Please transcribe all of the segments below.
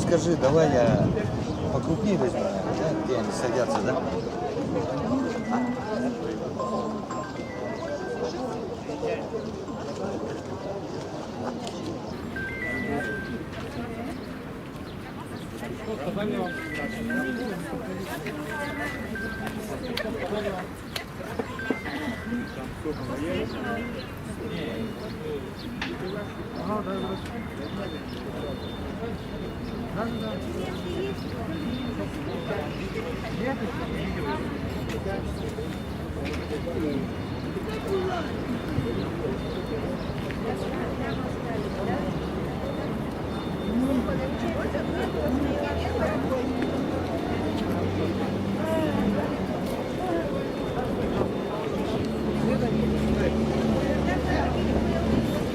скажи, давай я покрупнее возьму, да, где они садятся, да?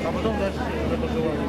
А потом дальше уже по желанию.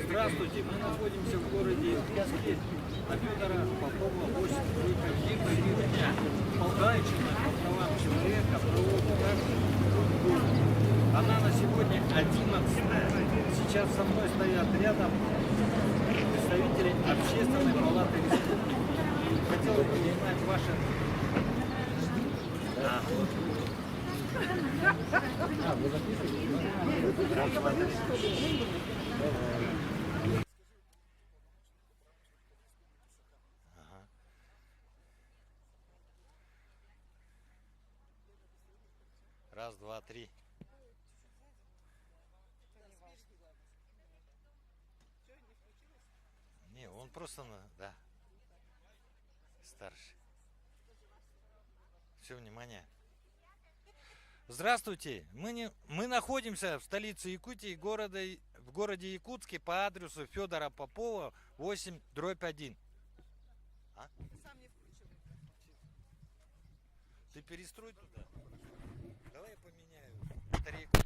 Здравствуйте, мы находимся в городе Якутске, на Федора Попова 8 дня. Полдайчина по правам человека проводит акцию. Она на сегодня 11-я. Сейчас со мной стоят рядом представители Общественной палаты республики. Хотел бы узнать ваше... Вы записываете? Раз, два, три. Не, он просто, да, старший. Все, внимание. Здравствуйте, мы находимся в столице Якутии, в городе Якутске по адресу Федора Попова 8/1. А? Ты перестрой туда. Давай я поменяю батарейку.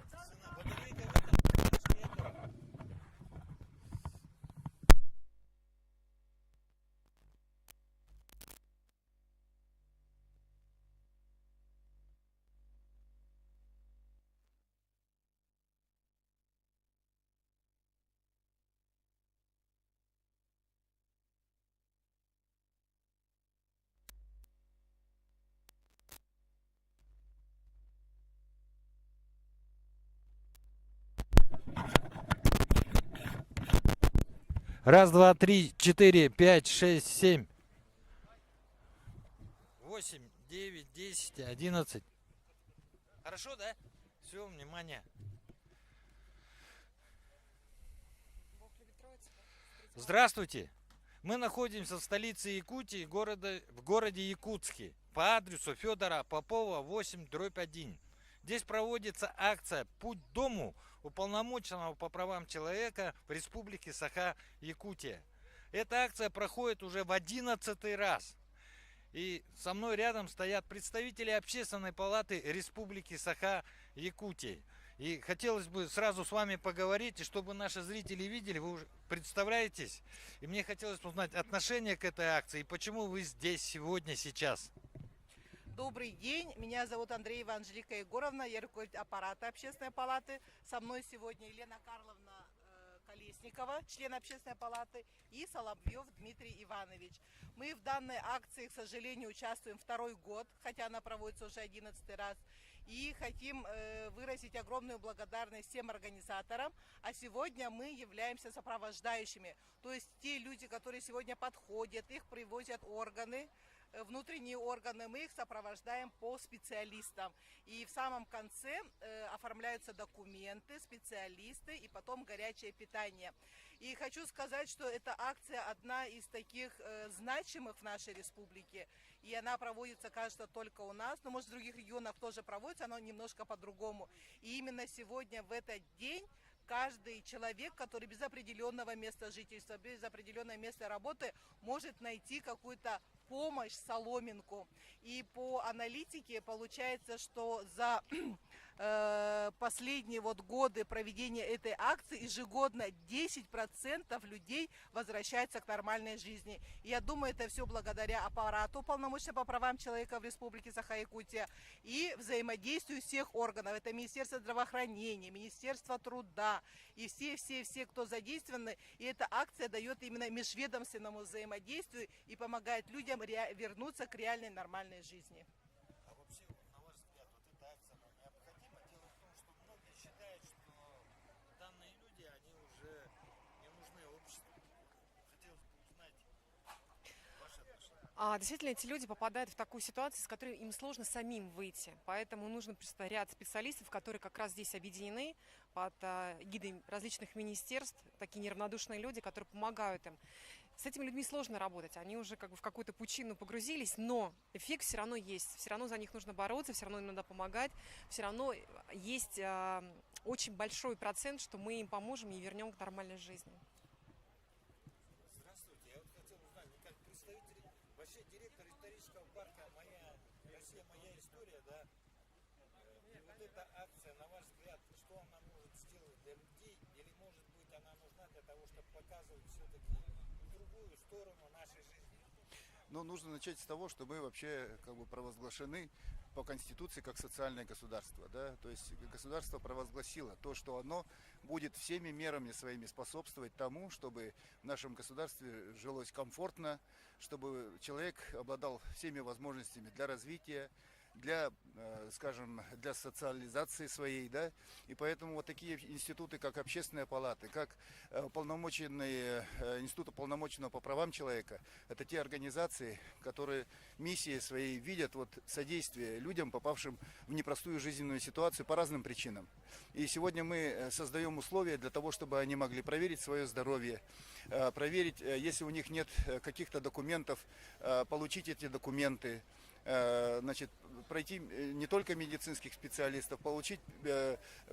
Цена, батарейка в этом нету. Раз, два, три, четыре, пять, шесть, семь, 8, 9, 10, 11. Хорошо, да? Все, внимание. Здравствуйте. Мы находимся в столице Якутии, в городе Якутске, по адресу Федора Попова 8/1. Здесь проводится акция «Путь к дому» уполномоченного по правам человека в Республике Саха-Якутия. Эта акция проходит уже в 11-й раз. И со мной рядом стоят представители Общественной палаты Республики Саха-Якутия. И хотелось бы сразу с вами поговорить, и чтобы наши зрители видели, вы уже представляетесь. И мне хотелось узнать отношение к этой акции, и почему вы здесь сегодня, сейчас. Добрый день, меня зовут Андреева Анжелика Егоровна, я руководитель аппарата Общественной палаты. Со мной сегодня Елена Карловна Колесникова, член Общественной палаты, и Соловьев Дмитрий Иванович. Мы в данной акции, к сожалению, участвуем второй год, хотя она проводится уже 11-й раз. И хотим выразить огромную благодарность всем организаторам. А сегодня мы являемся сопровождающими. То есть те люди, которые сегодня подходят, их привозят органы, внутренние органы, мы их сопровождаем по специалистам. И в самом конце оформляются документы, специалисты и потом горячее питание. И хочу сказать, что эта акция одна из таких значимых в нашей республике. И она проводится, кажется, только у нас, но может в других регионах тоже проводится, но немножко по-другому. И именно сегодня, в этот день, каждый человек, который без определенного места жительства, без определенного места работы, может найти какую-то помощь, соломинку. И по аналитике получается, что за последние годы проведения этой акции ежегодно 10% людей возвращаются к нормальной жизни. И я думаю, это все благодаря аппарату уполномоченного по правам человека в Республике Саха-Якутия и взаимодействию всех органов. Это Министерство здравоохранения, Министерство труда и все, кто задействованы. И эта акция дает именно межведомственному взаимодействию и помогает людям вернуться к реальной нормальной жизни. А вообще, на ваш взгляд, вот эта акция она необходима? Дело в том, что многие считают, что данные люди, они уже не нужны обществу. Хотелось бы узнать ваше отношение. Действительно, эти люди попадают в такую ситуацию, с которой им сложно самим выйти. Поэтому нужно просто ряд специалистов, которые как раз здесь объединены под гидой различных министерств, такие неравнодушные люди, которые помогают им. С этими людьми сложно работать, они уже как бы в какую-то пучину погрузились, но эффект все равно есть, все равно за них нужно бороться, все равно им надо помогать, все равно есть очень большой процент, что мы им поможем и вернем к нормальной жизни. Здравствуйте, я вот хотел узнать, вы как представитель, вообще директор исторического парка «Моя Россия, моя история», да, и вот эта акция, на ваш взгляд, что она может сделать для людей, или может быть она нужна для того, чтобы показывать все-таки другую сторону нашей жизни? Ну, нужно начать с того, что мы вообще как бы провозглашены по Конституции как социальное государство. Да? То есть государство провозгласило то, что оно будет всеми мерами своими способствовать тому, чтобы в нашем государстве жилось комфортно, чтобы человек обладал всеми возможностями для развития, для, скажем, для социализации своей, да, и поэтому вот такие институты, как общественные палаты, как институт уполномоченного по правам человека, это те организации, которые миссией своей видят вот содействие людям, попавшим в непростую жизненную ситуацию по разным причинам. И сегодня мы создаем условия для того, чтобы они могли проверить свое здоровье, проверить, если у них нет каких-то документов, получить эти документы, значит, пройти не только медицинских специалистов, получить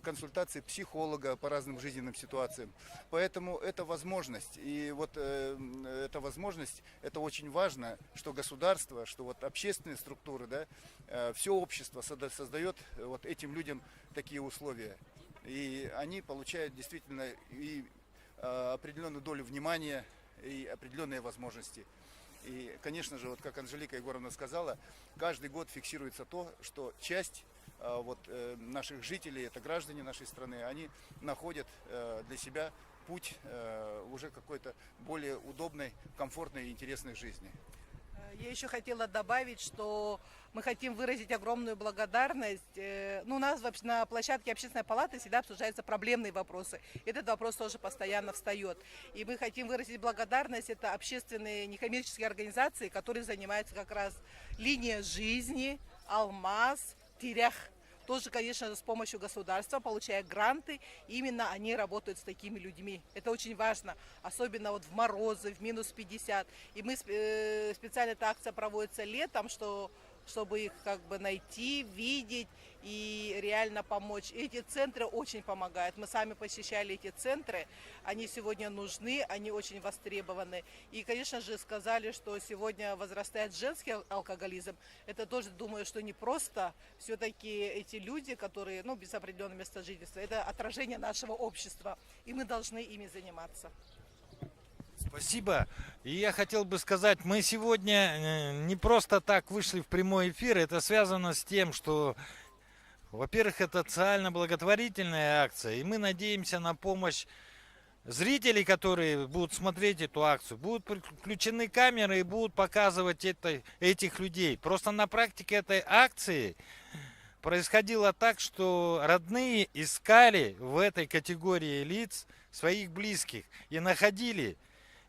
консультации психолога по разным жизненным ситуациям. Поэтому это возможность. И вот эта возможность, это очень важно, что государство, что вот общественные структуры, да, все общество создает вот этим людям такие условия. И они получают действительно и определенную долю внимания, и определенные возможности. И, конечно же, вот как Анжелика Егоровна сказала, каждый год фиксируется то, что часть наших жителей, это граждане нашей страны, они находят для себя путь уже какой-то более удобной, комфортной и интересной жизни. Я еще хотела добавить, что мы хотим выразить огромную благодарность. У нас вообще на площадке общественной палаты всегда обсуждаются проблемные вопросы. Этот вопрос тоже постоянно встает. И мы хотим выразить благодарность. Это общественные некоммерческие организации, которые занимаются как раз линией жизни, Алмаз, Терях. Тоже, конечно, с помощью государства, получая гранты, именно они работают с такими людьми. Это очень важно, особенно вот в морозы, в минус 50. И мы специально эта акция проводится летом, чтобы их как бы найти, видеть и реально помочь. Эти центры очень помогают. Мы сами посещали эти центры, они сегодня нужны, они очень востребованы. И, конечно же, сказали, что сегодня возрастает женский алкоголизм. Это тоже, думаю, что не просто. Все-таки эти люди, которые, без определенного места жительства, это отражение нашего общества, и мы должны ими заниматься. Спасибо. И я хотел бы сказать, мы сегодня не просто так вышли в прямой эфир. Это связано с тем, что, во-первых, это социально-благотворительная акция. И мы надеемся на помощь зрителей, которые будут смотреть эту акцию. Будут включены камеры и будут показывать этих людей. Просто на практике этой акции происходило так, что родные искали в этой категории лиц своих близких и находили.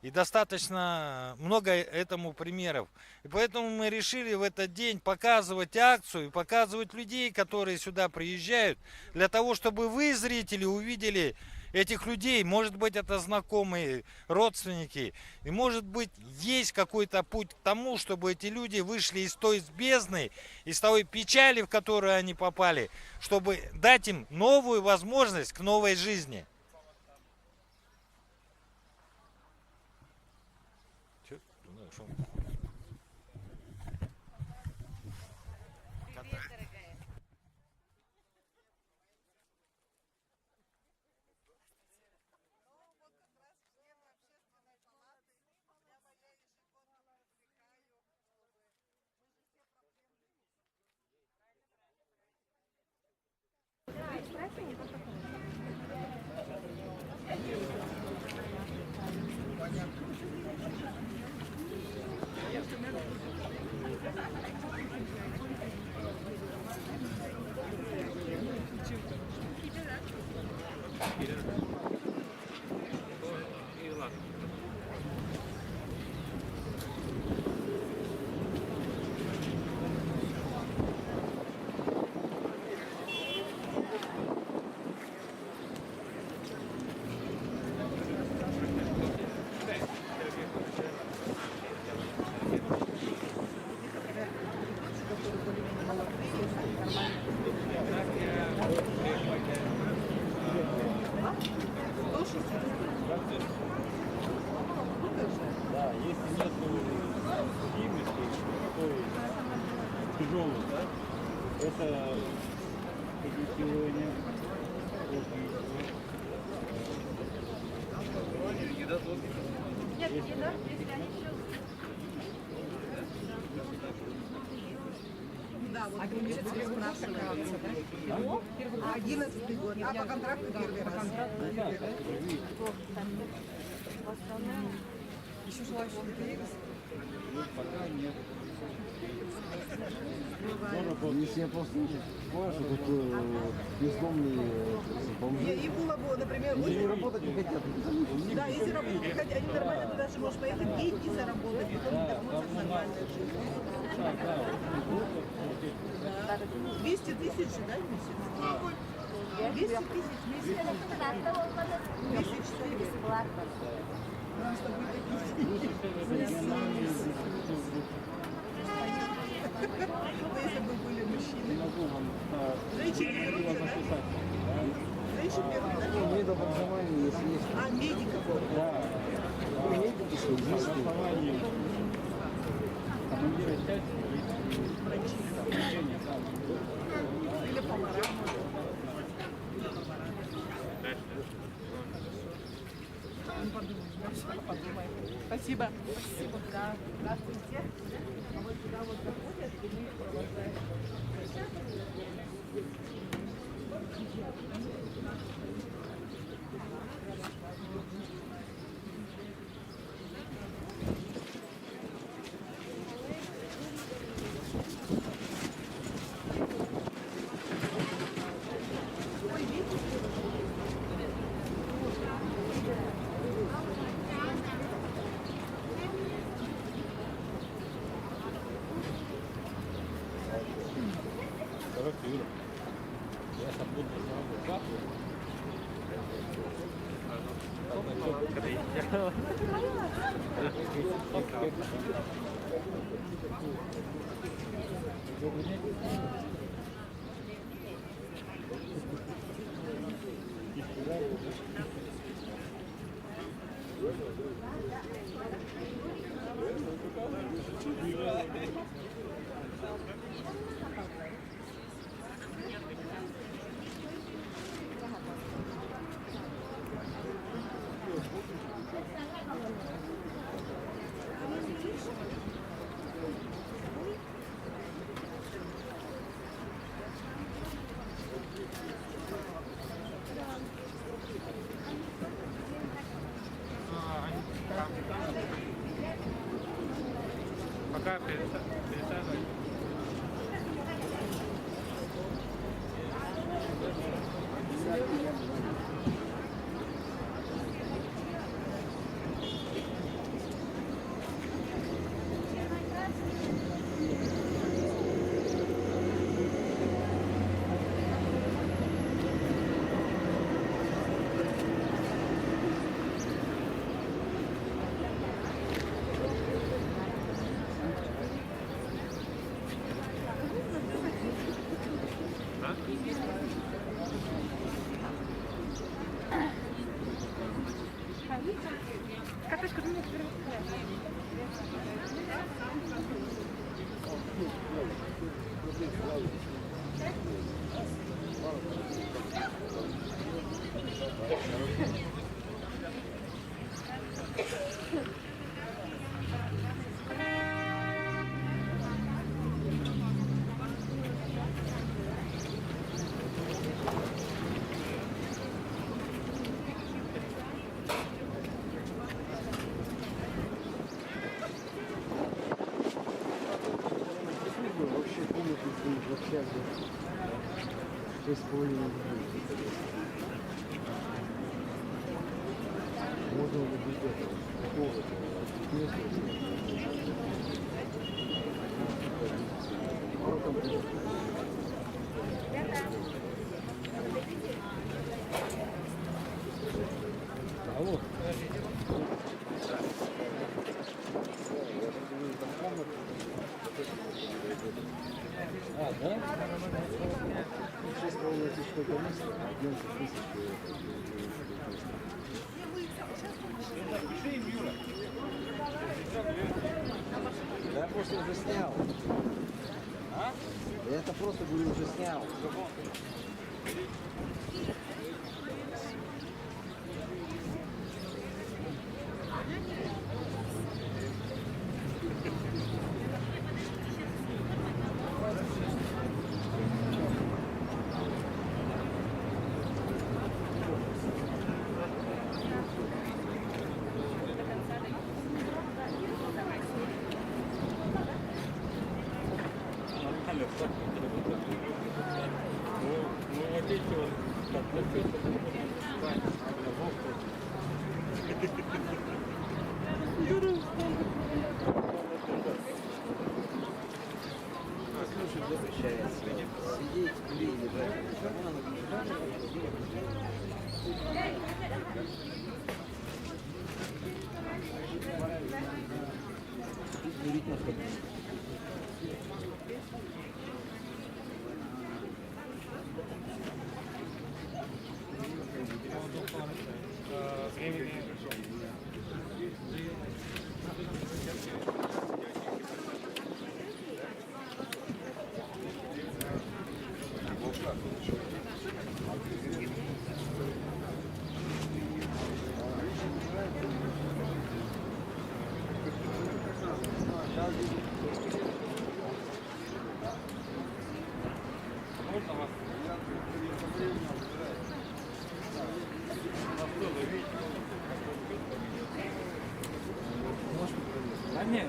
И достаточно много этому примеров. И поэтому мы решили в этот день показывать акцию, и показывать людей, которые сюда приезжают, для того, чтобы вы, зрители, увидели этих людей. Может быть, это знакомые, родственники. И может быть, есть какой-то путь к тому, чтобы эти люди вышли из той бездны, из той печали, в которую они попали, чтобы дать им новую возможность к новой жизни. Да, если нет химии, такой тяжелый, да, это сегодня Да, вот спрашивали. 11-й год, а по контракту первый раз. Еще желающих перевес? пока нет. Если я просто понимаю, что тут бездомные бомжи, И было бы, например, они очень... работать не хотят. Да, если работать хотят, они нормально, ты даже можешь поехать деньги заработать, потом вернуться к нормальной жизни. 200 тысяч, да, в месяц? 200 тысяч в месяц. 1400. Нам с тобой такие если бы были мужчины. Женщины берут, да? Женщин берут, да? Меда в образовании, если есть. А, медиков. Да, Медики, что здесь. основании командира части лечения там. Или повара. Подумай. Спасибо. Спасибо. Да. Здравствуйте. А вот сюда вот заходят, и мы их провожаем. Юра, я там буду сразу пока пересаживать. Вообще комнаты будет в общаге. 6,5 можно убить это. Повод. Алло. А, да? 6,5 тысяч только место, 11 тысяч. Да я просто уже снял. А? Я это просто, говорю, уже снял. Слушай, запрещается. Сидеть, курить, лежать. Кому надо курить на ходу. А нет.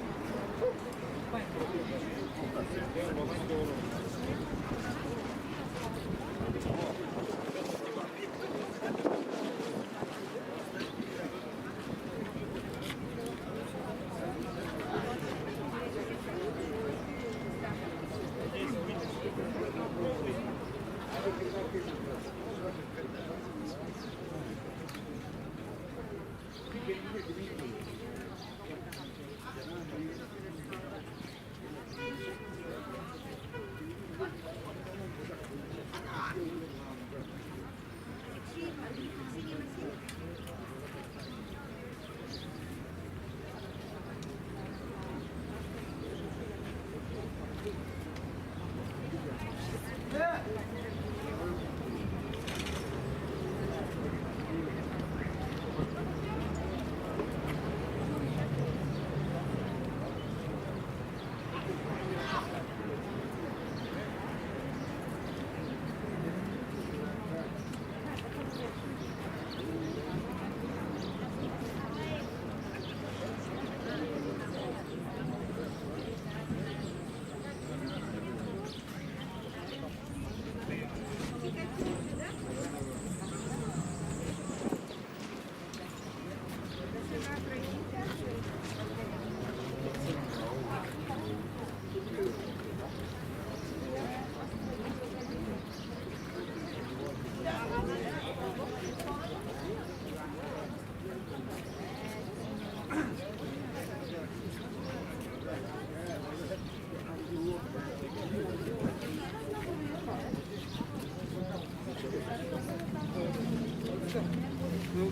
Ну,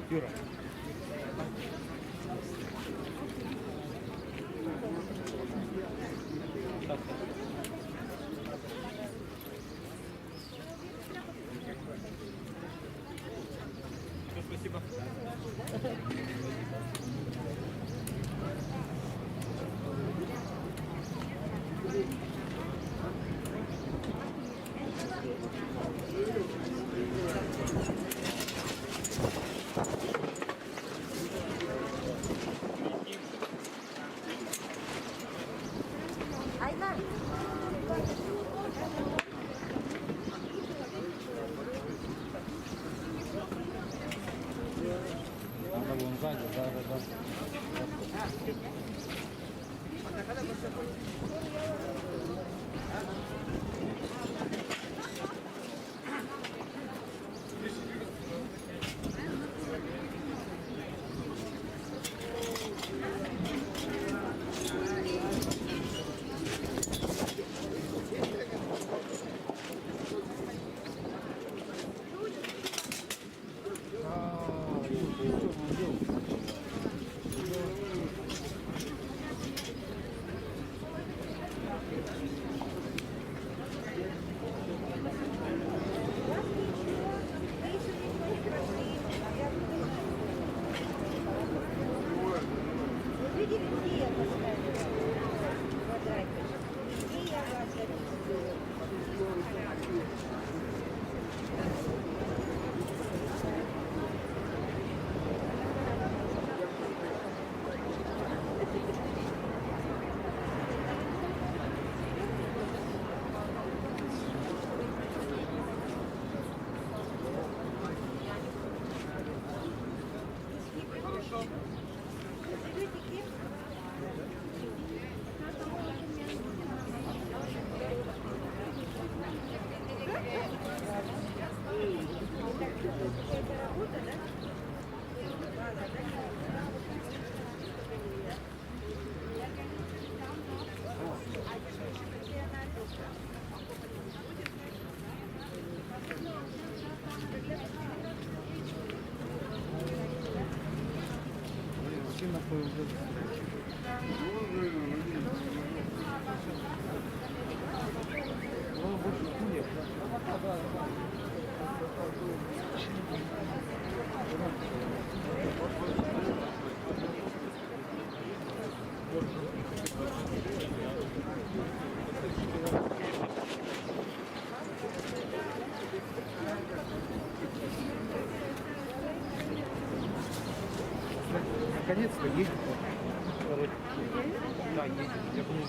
Юра. Спасибо. Наконец-то едет. Да, едет. Я думаю,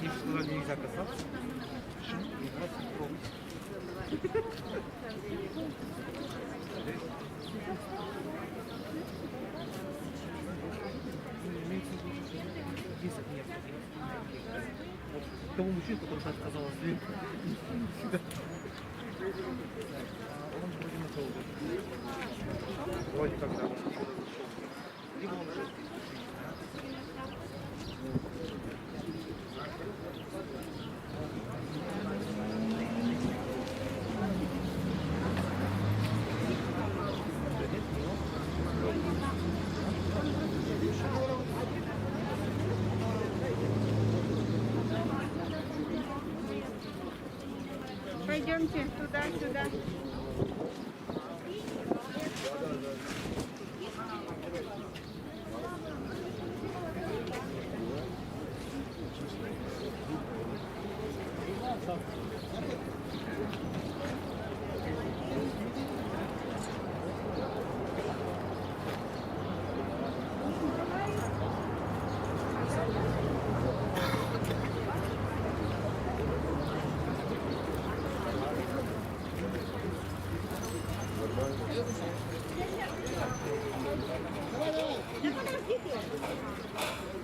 если туда нельзя касаться, не просто пробовать. Список нет. Вот того мужчины, который отказал от слив. Он вроде на колоде. Вроде как да. Либо он уже Пойдемте туда-сюда.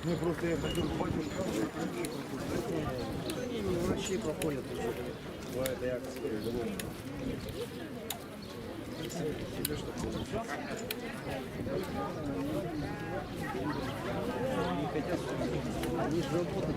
Не, просто я хотел батюшку. Они врачи проходят уже. Бывает реакция по-любому. Себе что не хотят. Они же работают.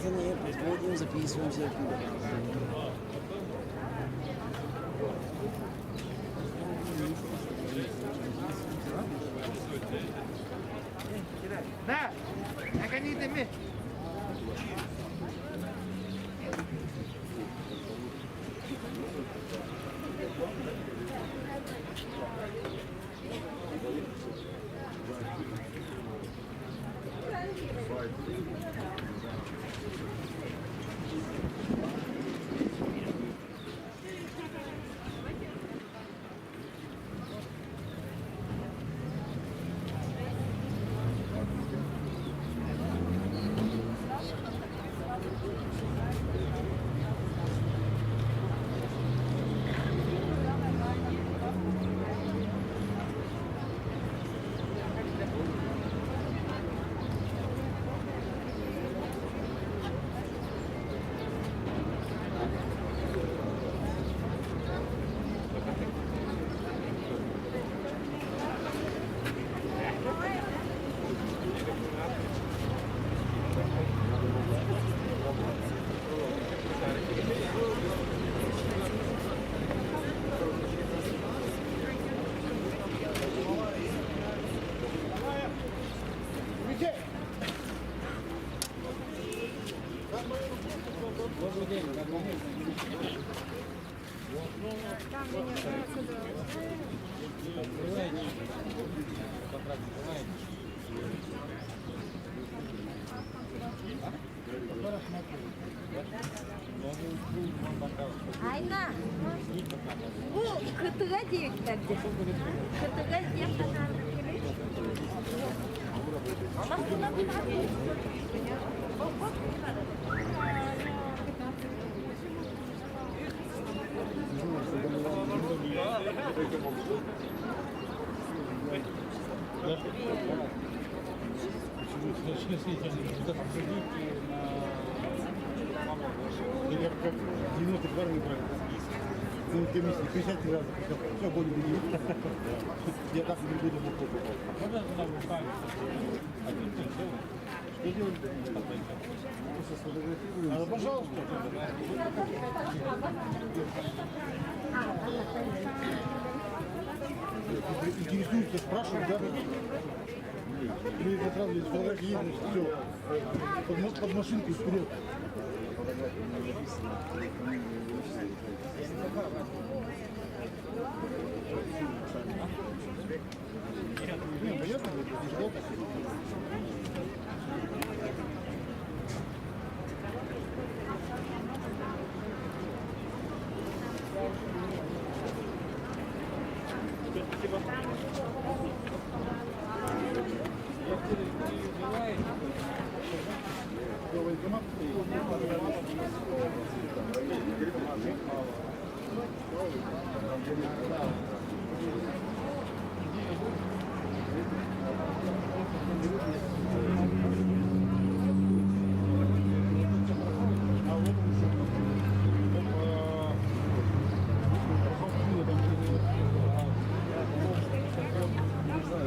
Граждане, приходим, записываемся. Да, наконец-то мы. Ayna, bu kıtığa diyekler. Kıtığa diyek kadar ama buna bir Или как 90-х в армии брали. Ну, комиссии 50 раз. Все, более-менее. Я так не буду в упор попал. Что делать? А, пожалуйста. Интересуются, спрашивают, да? Или это сразу из фотографии едешь, все, под машинку вперед. Не, понятно, это тяжело так.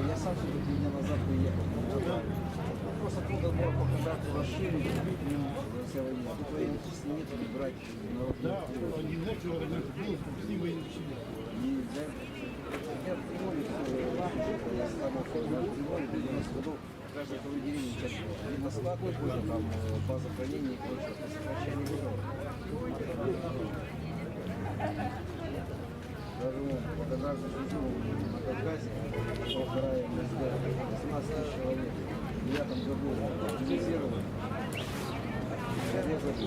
Я сам все-таки 2 дня назад приехал. Просто договор показать расширить вся война. Военных снимет или брать народ. Да, не знаю, что это было, с ним военных сидел. Я в Приморье, я стану в Приморье до 90 годов, каждое деревня участвовала. Видно склад, там база хранения и прочее, по сокращению вызова. Даже благодарность на Кавказе, полтора МСД, 18 тысяч человек. В 9 году мобилизировали. Зарезали.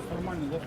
Нормально, да?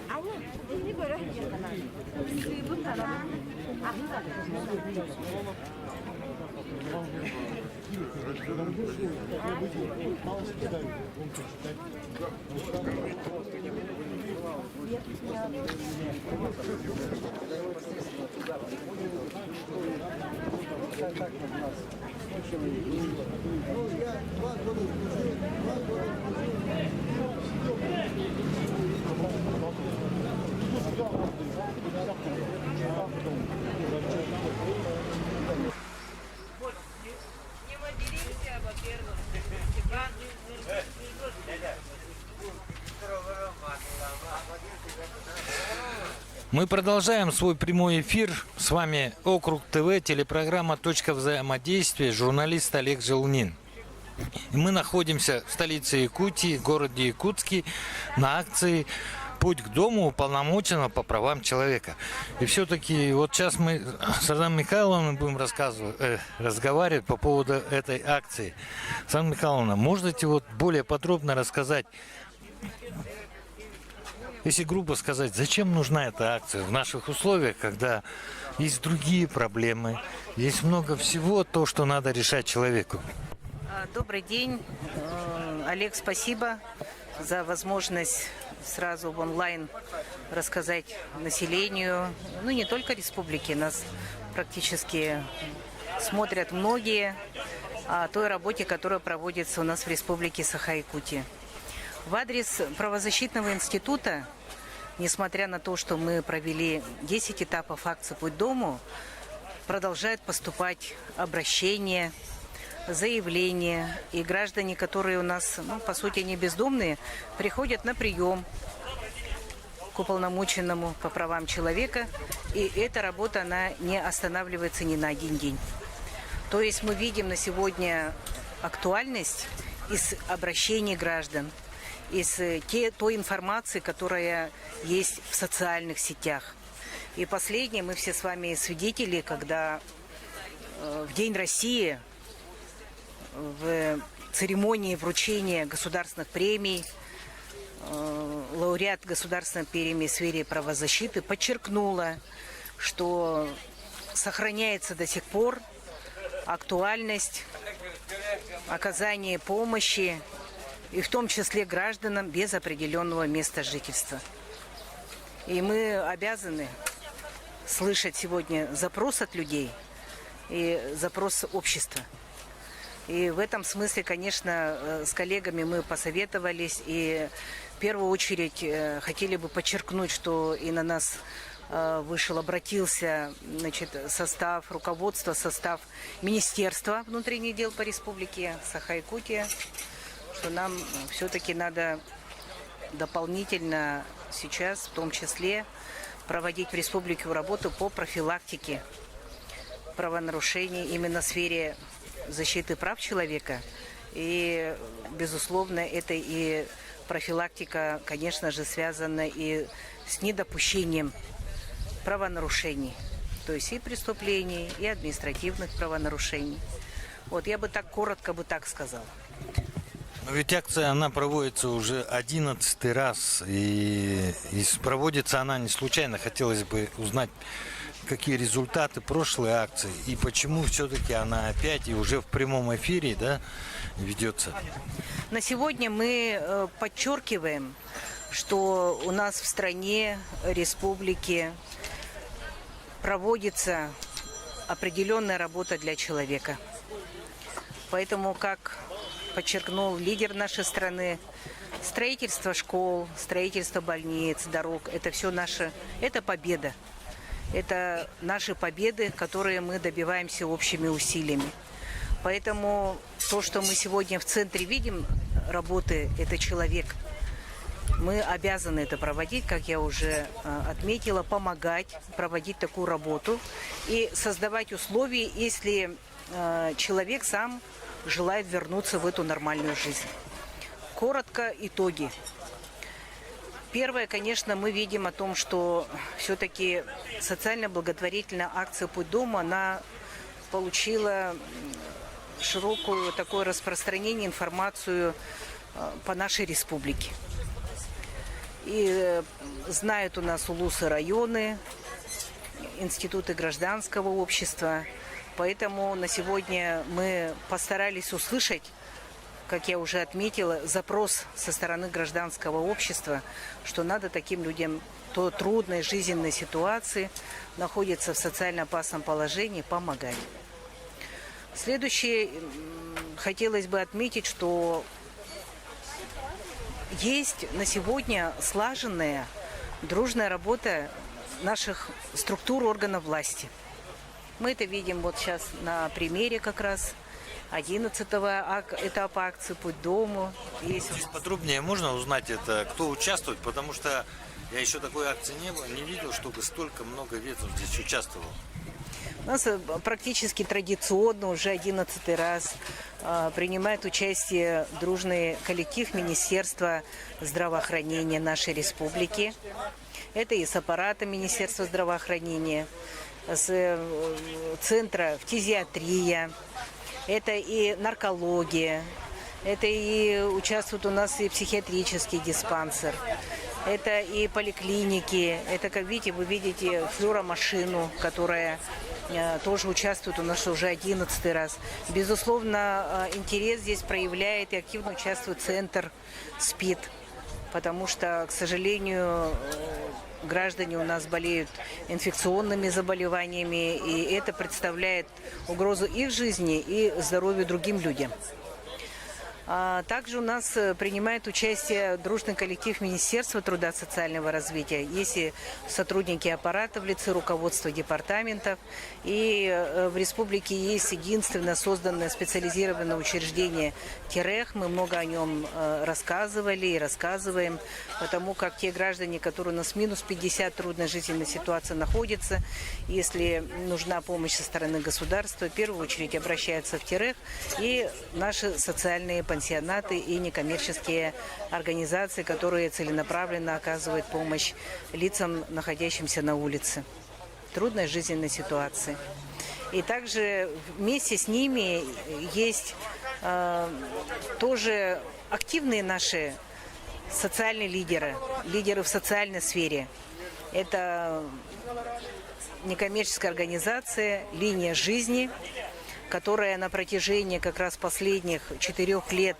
아니, 일부러 했잖아. 수입은 가라. 아무나 Мы продолжаем свой прямой эфир. С вами Округ ТВ, телепрограмма «Точка взаимодействия», журналист Олег Желнин. И мы находимся в столице Якутии, городе Якутске, на акции путь к дому уполномоченного по правам человека. И все-таки вот сейчас мы с Арданой Михайловной будем разговаривать по поводу этой акции. Ардана Михайловна, можете вот более подробно рассказать, если грубо сказать, зачем нужна эта акция в наших условиях, когда есть другие проблемы, есть много всего, то, что надо решать человеку? Добрый день. Олег, спасибо за возможность сразу в онлайн рассказать населению, ну не только республики, нас практически смотрят многие, о той работе, которая проводится у нас в республике Саха-Якутия. В адрес правозащитного института, несмотря на то, что мы провели 10 этапов акции «Путь к дому», продолжают поступать обращения, заявления. И граждане, которые у нас, ну, по сути, не бездомные, приходят на прием к уполномоченному по правам человека. И эта работа, она не останавливается ни на один день. То есть мы видим на сегодня актуальность из обращений граждан, из той информации, которая есть в социальных сетях. И последнее, мы все с вами свидетели, когда в День России, в церемонии вручения государственных премий, лауреат государственной премии в сфере правозащиты подчеркнула, что сохраняется до сих пор актуальность оказания помощи, и в том числе гражданам без определенного места жительства. И мы обязаны слышать сегодня запрос от людей и запрос общества. И в этом смысле, конечно, с коллегами мы посоветовались, и в первую очередь хотели бы подчеркнуть, что и на нас обратился, значит, состав руководства, состав Министерства внутренних дел по республике Саха-Якутия, что нам все-таки надо дополнительно сейчас, в том числе, проводить в республике работу по профилактике правонарушений именно в сфере защиты прав человека. И, безусловно, это и профилактика, конечно же, связана и с недопущением правонарушений, то есть и преступлений, и административных правонарушений. Вот я бы так коротко сказала. Но ведь акция, она проводится уже 11-й раз, и проводится она не случайно. Хотелось бы узнать, какие результаты прошлой акции, и почему все-таки она опять и уже в прямом эфире, да, ведется. На сегодня мы подчеркиваем, что у нас в стране, республике проводится определенная работа для человека. Поэтому, как подчеркнул лидер нашей страны, строительство школ, строительство больниц, дорог, это все это победа. Это наши победы, которые мы добиваемся общими усилиями. Поэтому то, что мы сегодня в центре видим работы, это человек. Мы обязаны это проводить, как я уже отметила, помогать проводить такую работу и создавать условия, если человек сам желает вернуться в эту нормальную жизнь. Коротко итоги. Первое, конечно, мы видим о том, что все-таки социально-благотворительная акция «Путь к дому», она получила широкое такое распространение, информацию по нашей республике. И знают у нас улусы, районы, институты гражданского общества. Поэтому на сегодня мы постарались услышать, как я уже отметила, запрос со стороны гражданского общества, что надо таким людям, кто в трудной жизненной ситуации, находится в социально опасном положении, помогать. Следующее, хотелось бы отметить, что есть на сегодня слаженная, дружная работа наших структур органов власти. Мы это видим вот сейчас на примере как раз 11-го этапа акции «Путь к дому». Здесь подробнее можно узнать, это кто участвует, потому что я еще такой акции не видел, чтобы столько много ветров здесь участвовало. У нас практически традиционно уже 11-й раз принимает участие дружный коллектив Министерства здравоохранения нашей республики. Это и с аппарата Министерства здравоохранения, с центра фтизиатрия, это и наркология, это и участвует у нас и психиатрический диспансер, это и поликлиники, это, как видите, вы видите флюоромашину, которая тоже участвует у нас уже 11-й раз. Безусловно, интерес здесь проявляет и активно участвует центр СПИД, потому что, к сожалению, граждане у нас болеют инфекционными заболеваниями, и это представляет угрозу их жизни и здоровью другим людям. Также у нас принимает участие дружный коллектив Министерства труда и социального развития. Есть и сотрудники аппарата в лице руководства департаментов. И в республике есть единственное созданное специализированное учреждение ТИРЭХ. Мы много о нем рассказывали и рассказываем, потому как те граждане, которые у нас минус 50 трудной жизненной ситуации находятся, если нужна помощь со стороны государства, в первую очередь обращаются в ТИРЭХ и наши социальные пансионаты и некоммерческие организации, которые целенаправленно оказывают помощь лицам, находящимся на улице в трудной жизненной ситуации. И также вместе с ними есть тоже активные наши социальные лидеры, лидеры в социальной сфере. Это некоммерческая организация «Линия жизни», которая на протяжении как раз последних 4 лет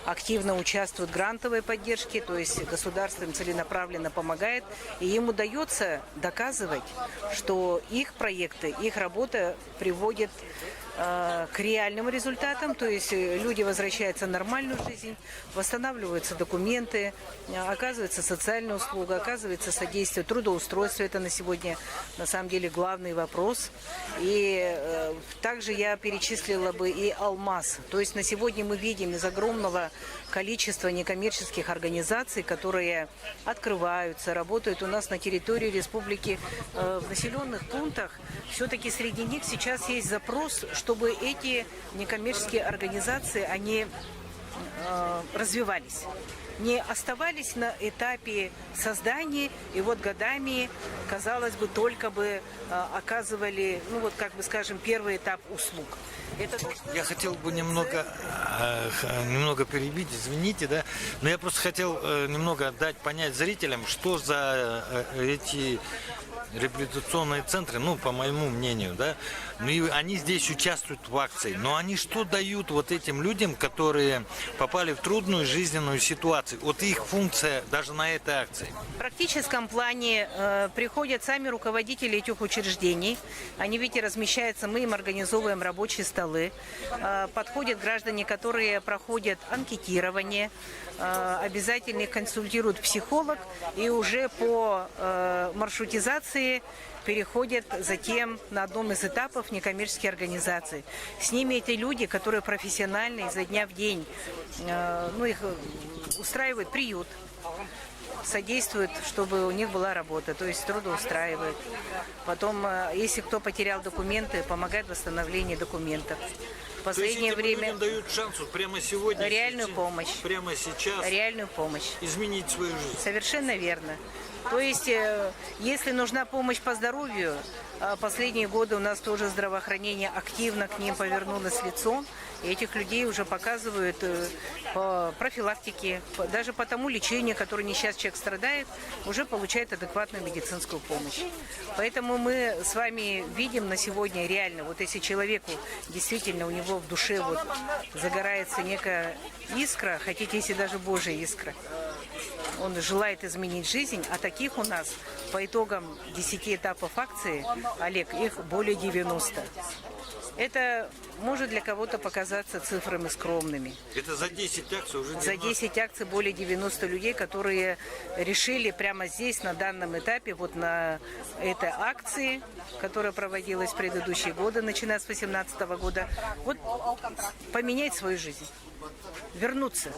активно участвует в грантовой поддержке, то есть государство им целенаправленно помогает, и им удается доказывать, что их проекты, их работа приводит к реальным результатам, то есть люди возвращаются в нормальную жизнь, восстанавливаются документы, оказывается социальная услуга, оказывается содействие трудоустройству. Это на сегодня на самом деле главный вопрос. И также я перечислила бы и «Алмаз». То есть на сегодня мы видим из огромного количества некоммерческих организаций, которые открываются, работают у нас на территории республики в населенных пунктах. Все-таки среди них сейчас есть запрос, чтобы эти некоммерческие организации, они развивались, не оставались на этапе создания и вот годами, казалось бы, только бы оказывали, ну вот как бы скажем, первый этап услуг. Я хотел бы немного перебить, извините, да, но я просто хотел немного дать понять зрителям, что за эти реабилитационные центры, ну, по моему мнению, да, ну, и они здесь участвуют в акции, но они что дают вот этим людям, которые попали в трудную жизненную ситуацию? Вот их функция даже на этой акции. В практическом плане приходят сами руководители этих учреждений, они, видите, размещаются, мы им организовываем рабочие столы, подходят граждане, которые проходят анкетирование, обязательно их консультирует психолог, и уже по маршрутизации переходят затем на одном из этапов некоммерческие организации. С ними эти люди, которые профессионально изо дня в день, ну, их устраивают приют, содействуют, чтобы у них была работа, то есть трудоустраивают. Потом, если кто потерял документы, помогает в восстановлении документов. В последнее время людям дают шанс вот прямо сегодня реальную помощь. Прямо сейчас Реальную помощь. изменить свою жизнь. Совершенно верно. То есть, если нужна помощь по здоровью, последние годы у нас тоже здравоохранение активно к ним повернулось лицом. И этих людей уже показывают по профилактике, даже по тому лечению, которое не сейчас человек страдает, уже получает адекватную медицинскую помощь. Поэтому мы с вами видим на сегодня реально, вот если человеку действительно у него в душе вот загорается некая искра, хотите, если даже Божья искра, он желает изменить жизнь, а таких у нас по итогам 10 этапов акции, Олег, их более 90. Это может для кого-то показаться цифрами скромными. Это за 10 акций уже 90. За 10 акций более 90 людей, которые решили прямо здесь, на данном этапе, вот на этой акции, которая проводилась в предыдущие годы, начиная с 2018 года, вот поменять свою жизнь. Вернуться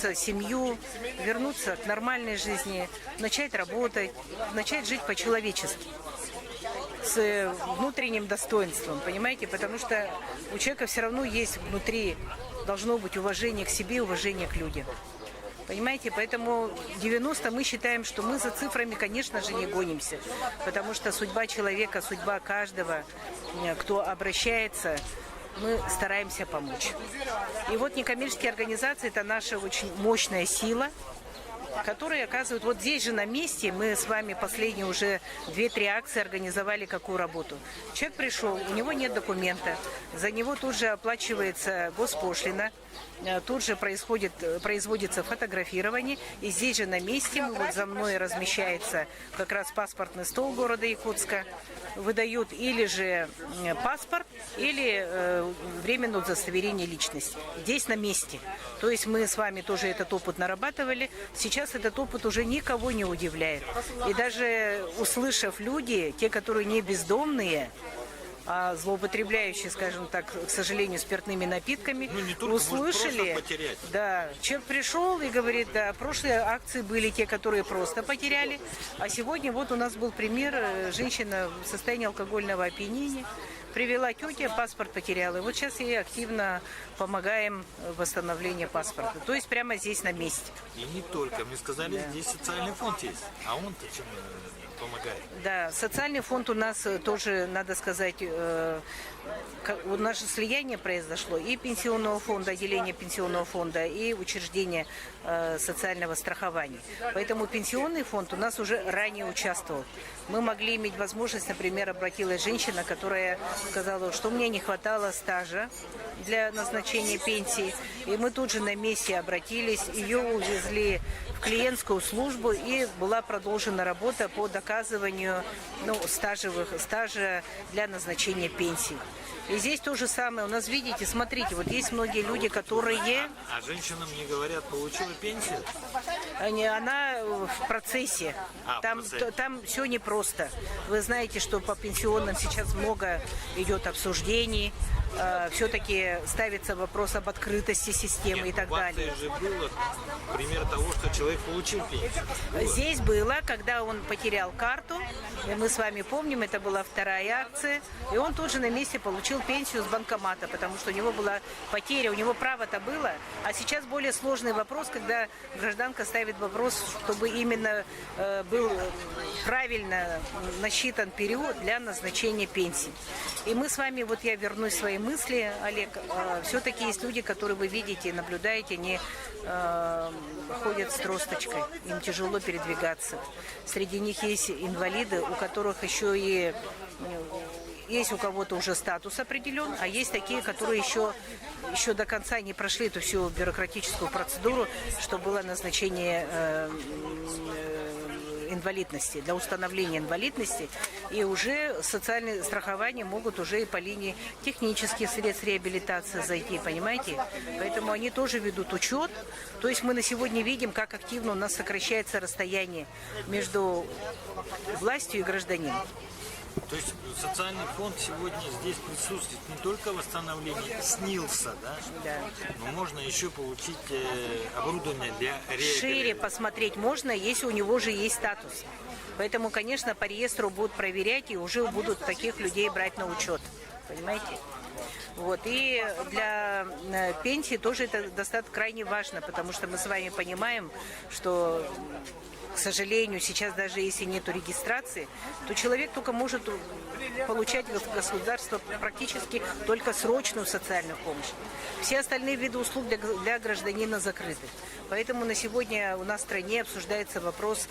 в семью, вернуться к нормальной жизни, начать работать, начать жить по-человечески. с внутренним достоинством, понимаете? Потому что у человека все равно есть внутри, должно быть уважение к себе, уважение к людям. Понимаете, поэтому 90 мы считаем, что мы за цифрами, конечно же, не гонимся. Потому что судьба человека, судьба каждого, кто обращается, мы стараемся помочь. И вот некоммерческие организации – это наша очень мощная сила, которые оказывают, вот здесь же на месте, мы с вами последние уже 2-3 акции организовали какую работу. Человек пришел, у него нет документа, за него тут же оплачивается госпошлина, тут же производится фотографирование, и здесь же на месте, вот за мной размещается как раз паспортный стол города Якутска, выдают или же паспорт, или временное удостоверение личности. Здесь на месте. То есть мы с вами тоже этот опыт нарабатывали. Сейчас этот опыт уже никого не удивляет. И даже услышав люди, те, которые не бездомные, а злоупотребляющие, скажем так, к сожалению, спиртными напитками, услышали, да, человек пришел и говорит, да, прошлые акции были те, которые просто потеряли, а сегодня вот у нас был пример, женщина в состоянии алкогольного опьянения, привела тетя, паспорт потеряла. И вот сейчас ей активно помогаем в восстановлении паспорта. То есть прямо здесь на месте. И не только. Мне сказали, да. Здесь социальный фонд есть. А он-то чем помогает? Да, социальный фонд у нас тоже, надо сказать, у нас же слияние произошло и пенсионного фонда, отделение пенсионного фонда, и учреждение социального страхования. Поэтому пенсионный фонд у нас уже ранее участвовал. Мы могли иметь возможность, например, обратилась женщина, которая сказала, что мне не хватало стажа для назначения пенсии. И мы тут же на месте обратились, ее увезли в клиентскую службу, и была продолжена работа по доказыванию стажа для назначения пенсии. И здесь то же самое. У нас, видите, смотрите, вот есть многие люди, которые... А женщинам не говорят, получила пенсию? Она в процессе. Там все непросто. Вы знаете, что по пенсионным сейчас много идет обсуждений. Все-таки ставится вопрос об открытости системы и так далее. Же было пример того, что человек получил пенсию. Здесь было, когда он потерял карту, и мы с вами помним, это была вторая акция, и он тут же на месте получил пенсию с банкомата, потому что у него была потеря, у него право-то было, а сейчас более сложный вопрос, когда гражданка ставит вопрос, чтобы именно был правильно насчитан период для назначения пенсии. И мы с вами, вот я вернусь к своей мысли, Олег, все-таки есть люди, которые вы видите, наблюдаете, они ходят с тросточкой, им тяжело передвигаться. Среди них есть инвалиды, у которых еще и есть у кого-то уже статус определен, а есть такие, которые еще до конца не прошли эту всю бюрократическую процедуру, что было назначение инвалидности, для установления инвалидности, и уже социальные страхования могут уже и по линии технических средств реабилитации зайти, понимаете? Поэтому они тоже ведут учет. То есть мы на сегодня видим, как активно у нас сокращается расстояние между властью и гражданином. То есть социальный фонд сегодня здесь присутствует не только восстановление СНИЛСа, да? Да. Но можно еще получить оборудование для реабилитации. Шире посмотреть можно, если у него же есть статус. Поэтому, конечно, по реестру будут проверять и уже будут таких людей брать на учет. Понимаете? Вот. И для пенсии тоже это достаточно крайне важно, потому что мы с вами понимаем, что, к сожалению, сейчас даже если нет регистрации, то человек только может получать от государства практически только срочную социальную помощь. Все остальные виды услуг для гражданина закрыты. Поэтому на сегодня у нас в стране обсуждается вопрос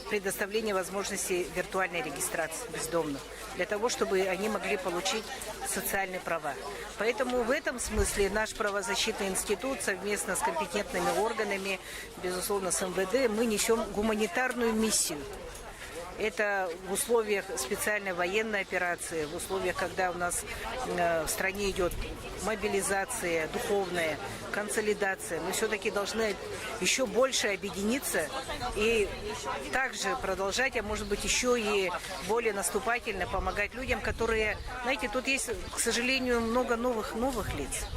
предоставления возможности виртуальной регистрации бездомных, для того, чтобы они могли получить социальные права. Поэтому в этом смысле наш правозащитный институт совместно с компетентными органами, безусловно, с МВД, мы несем гуманитарную миссию. Это в условиях специальной военной операции, в условиях, когда у нас в стране идет мобилизация духовная, консолидация. Мы все-таки должны еще больше объединиться и также продолжать, а может быть еще и более наступательно помогать людям, которые, знаете, тут есть, к сожалению, много новых лиц.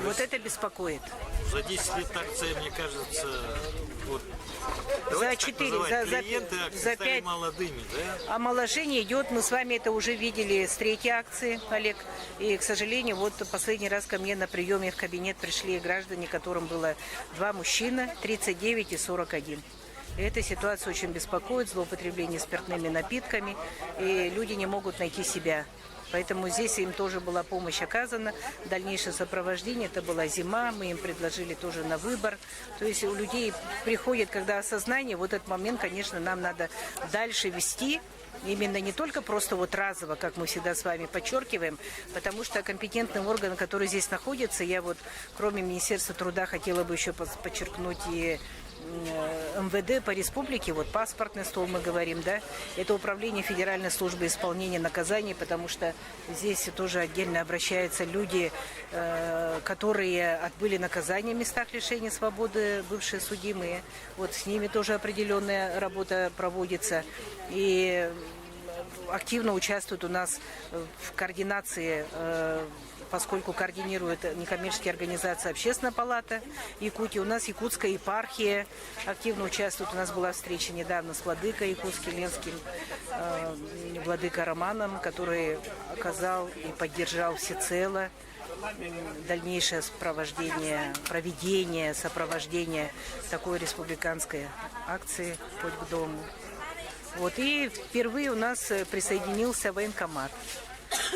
Вот это беспокоит. За 10 лет акция, мне кажется, вот, За давайте так 4, называть, за клиенты акции за стали 5. молодыми, да? Омоложение идет, мы с вами это уже видели с третьей акции, Олег. И, к сожалению, вот последний раз ко мне на приеме в кабинет пришли граждане, которым было 2 мужчины, 39 и 41. И эта ситуация очень беспокоит, злоупотребление спиртными напитками, и люди не могут найти себя. Поэтому здесь им тоже была помощь оказана. Дальнейшее сопровождение, это была зима, мы им предложили тоже на выбор. То есть у людей приходит, когда осознание, вот этот момент, конечно, нам надо дальше вести. Именно не только просто вот разово, как мы всегда с вами подчеркиваем, потому что компетентный орган, который здесь находится, я вот кроме Министерства труда хотела бы еще подчеркнуть и МВД по республике, вот паспортный стол мы говорим, да, это управление Федеральной службы исполнения наказаний, потому что здесь тоже отдельно обращаются люди, которые отбыли наказание в местах лишения свободы, бывшие судимые, вот с ними тоже определенная работа проводится, и активно участвуют у нас в координации, поскольку координирует некоммерческие организации Общественная палата Якутии. У нас якутская епархия активно участвует. У нас была встреча недавно с владыкой якутским, ленским, владыкой Романом, который оказал и поддержал всецело дальнейшее сопровождение такой республиканской акции «Путь к дому». Вот, и впервые у нас присоединился военкомат.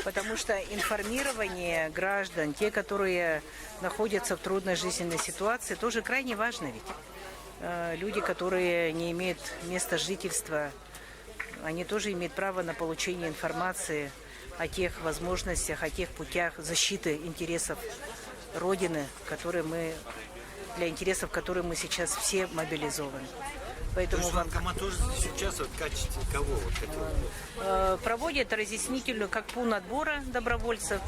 Потому что информирование граждан, те, которые находятся в трудной жизненной ситуации, тоже крайне важно ведь. Люди, которые не имеют места жительства, они тоже имеют право на получение информации о тех возможностях, о тех путях защиты интересов Родины, для интересов которой мы сейчас все мобилизованы. Поэтому военкомат тоже сейчас в качестве кого? Проводят разъяснительную, как пункт отбора добровольцев,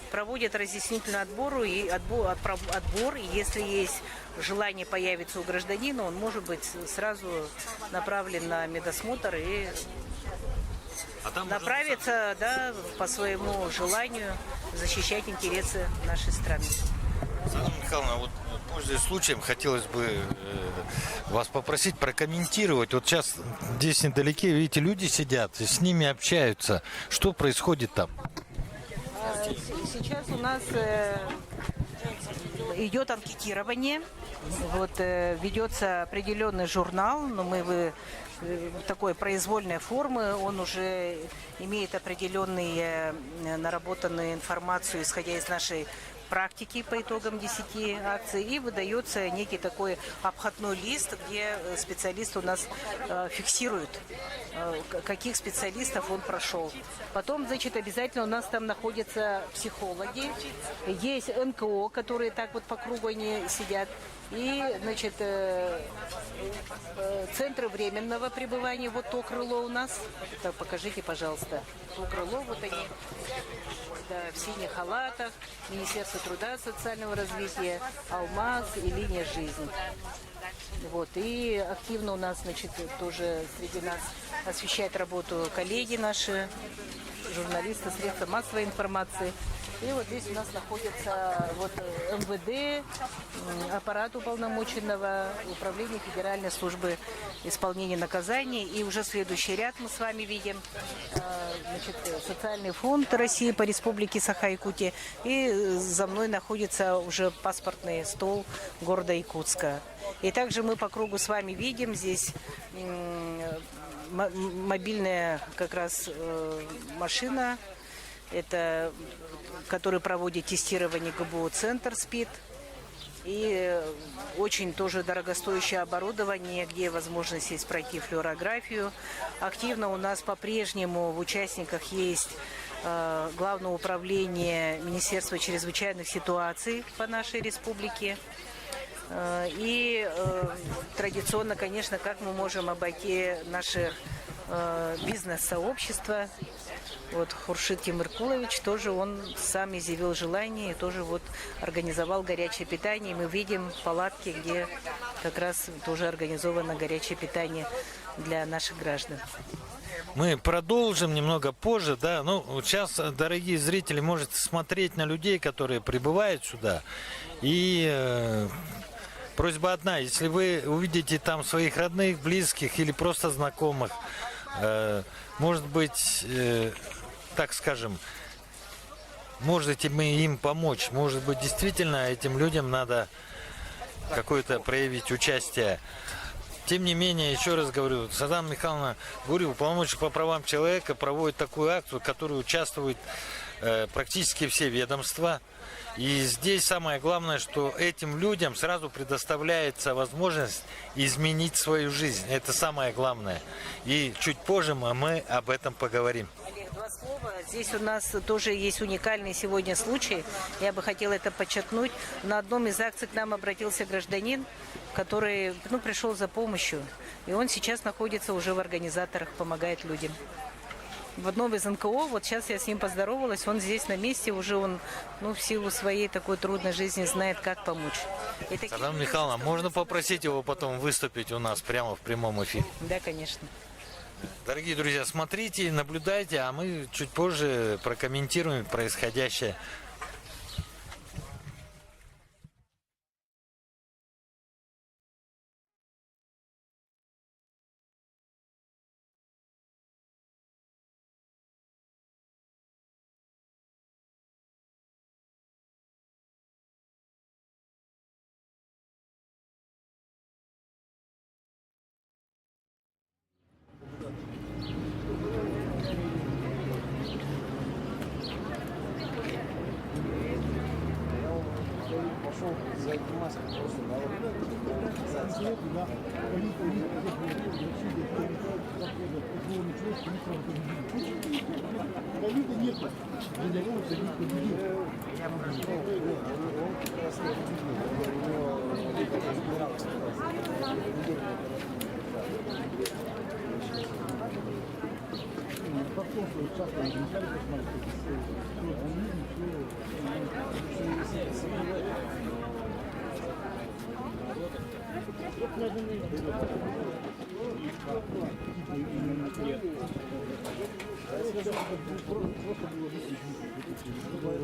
проводят разъяснительный отбор, и если есть желание появиться у гражданина, он может быть сразу направлен на медосмотр и направиться, да, по своему желанию защищать интересы нашей страны. Светлана Михайловна, вот пользуясь случаем, хотелось бы вас попросить прокомментировать. Вот сейчас здесь недалеке, видите, люди сидят, и с ними общаются. Что происходит там? Сейчас у нас идет анкетирование. Вот ведется определенный журнал, но мы такой произвольной формы, он уже имеет определенные наработанную информацию, исходя из нашей практики по итогам 10 акций, и выдается некий такой обходной лист, где специалисты у нас фиксируют, каких специалистов он прошел. Потом, значит, обязательно у нас там находятся психологи, есть НКО, которые так вот по кругу они сидят, и, значит, центры временного пребывания, вот то крыло у нас, так, покажите, пожалуйста, то крыло, вот они. Да, в синих халатах, Министерство труда и социального развития, Алмаз и Линия жизни. Вот, и активно у нас, значит, тоже среди нас освещают работу коллеги наши, журналисты, средства массовой информации. И вот здесь у нас находится вот МВД, аппарат уполномоченного, управление Федеральной службы исполнения наказаний. И уже следующий ряд мы с вами видим, значит, Социальный фонд России по республике Саха-Якутия. И за мной находится уже паспортный стол города Якутска. И также мы по кругу с вами видим здесь мобильная как раз машина, это, который проводит тестирование ГБУ-центр СПИД. И очень тоже дорогостоящее оборудование, где возможность есть пройти флюорографию. Активно у нас по-прежнему в участниках есть Главное управление Министерства чрезвычайных ситуаций по нашей республике. И традиционно, конечно, как мы можем обойти наше бизнес-сообщество. Вот Хуршид Тимыркулович тоже, он сам изъявил желание и тоже вот организовал горячее питание. Мы видим палатки, где как раз тоже организовано горячее питание для наших граждан. мы продолжим немного позже, да. Ну, вот сейчас, дорогие зрители, можете смотреть на людей, которые прибывают сюда. И просьба одна: если вы увидите там своих родных, близких или просто знакомых, может быть, так скажем, можете мы им помочь. Может быть, действительно этим людям надо какое-то проявить участие. Тем не менее, еще раз говорю, Светлана Михайловна Гурьева, уполномоченный по правам человека, проводит такую акцию, в которой участвуют практически все ведомства. И здесь самое главное, что этим людям сразу предоставляется возможность изменить свою жизнь. Это самое главное. И чуть позже мы об этом поговорим. Олег, два слова. Здесь у нас тоже есть уникальный сегодня случай. Я бы хотела это подчеркнуть. На одном из акций к нам обратился гражданин, который пришел за помощью. И он сейчас находится уже в организаторах, помогает людям. В одном из НКО, вот сейчас я с ним поздоровалась, он здесь на месте, уже он, в силу своей такой трудной жизни знает, как помочь. Светлана Михайловна, можно попросить его потом выступить у нас прямо в прямом эфире? Да, конечно. Дорогие друзья, смотрите, наблюдайте, а мы чуть позже прокомментируем происходящее. Пошел за этим маской просто народ. Ковида нет. Здоровый ковид победил. Я бы сказал, он как раз не Потом, что часто измечали, посмотрите,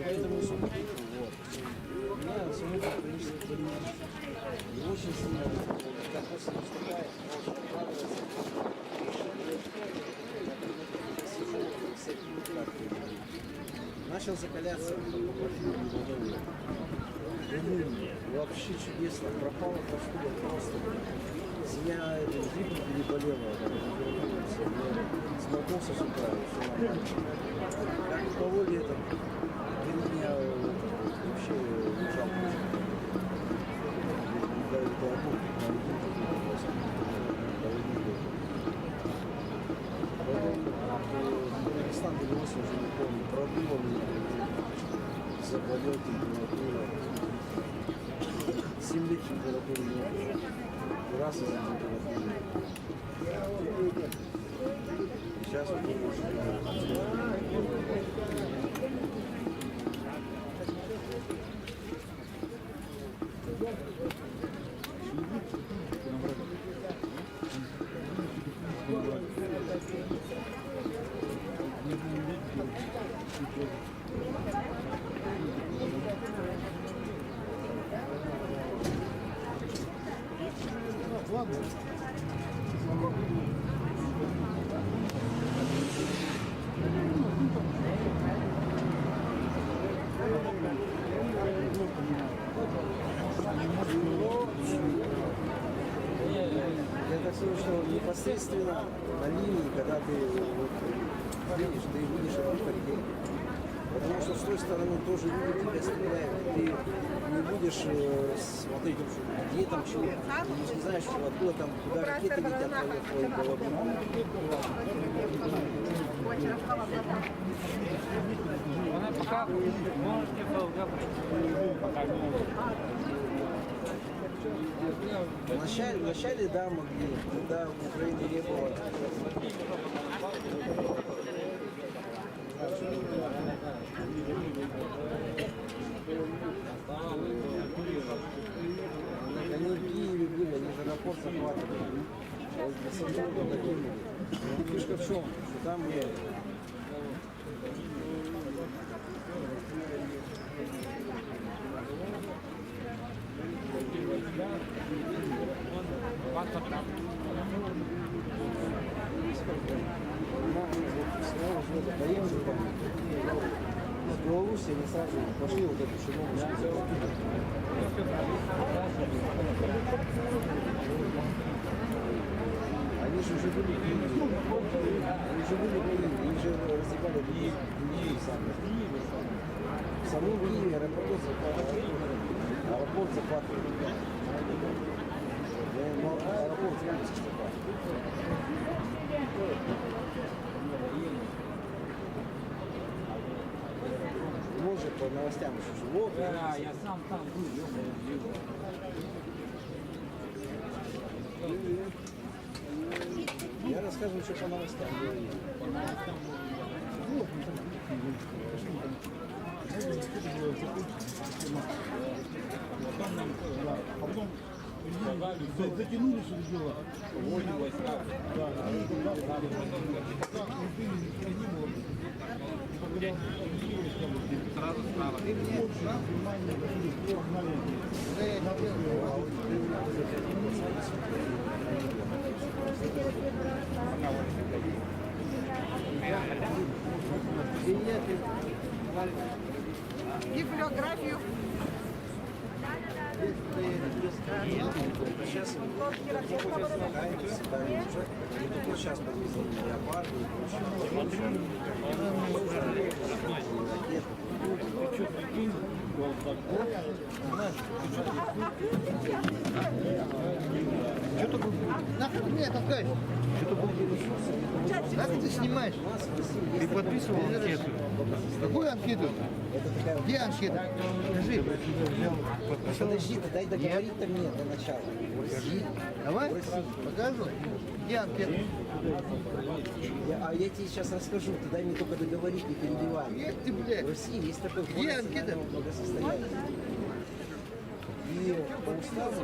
Поэтому у меня абсолютно количество болезней. И очень сильно, когда после наступает, может вкладываться начал закаляться вообще чудесно, пропала простуда просто. Я гриппом переболела, сморкнулся с утра, все нормально. Как по воле это для меня вообще жалко. Пакистан довелся уже, не помню, пробило мне, заболел температура. 7 лет температуры не было. Раз из-за температуры. Сейчас вот я так скажу, что непосредственно на линии, когда ты видишь, ты видишь эту людей. Потому что с той стороны тоже люди тебя стреляют. Ты не будешь смотреть, где там чего. Ты не знаешь, откуда там, куда ракеты летят в твою голову. Вначале, да, могли, когда в Украине не было. Они в Киеве были, они же аэропорт захватывали. Фишка в чем? Что там с Беларуси они сразу пошли вот эту чиновничку. Они же уже были они же разъебали людей сами. В самом Киеве аэропорт захватывали. Аэропорт захватывали. Может по новостям еще живот. Да, я сам там был. Я расскажу еще по новостям. А потом затянули все это дело. Да, Сразу справа. Библиографию. Сейчас сейчас подвезли леопарды и Что ты нахуй меня таскаешь? Нахуй ты снимаешь? Ты подписывал анкету? Какую анкету? Где анкета? Скажи. Подожди, дай договорить-то мне для начала. Давай, покажу. Где анкета? А я тебе сейчас расскажу, ты дай мне только договорить, не перебивай. Где ты, блядь? В России есть такой Где анкета? благосостояния. И по уставу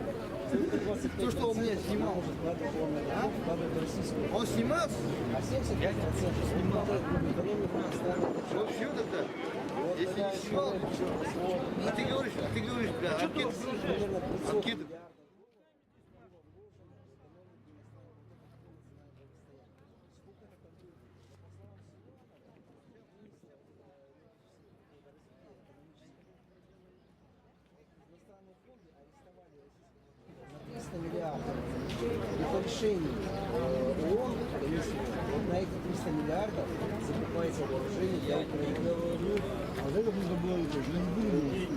То, что он меня снимал. вкладывает в российскую. Он снимался? А 75% снимал экономику иностранного. Вот все тогда. Если не снимал, а ты говоришь, бля, анкета. Анкета. Миллиардов. И по решению ООН, вот на эти 300 миллиардов закупается вооружение для Украины. А за это нужно было идти. Я не буду говорить.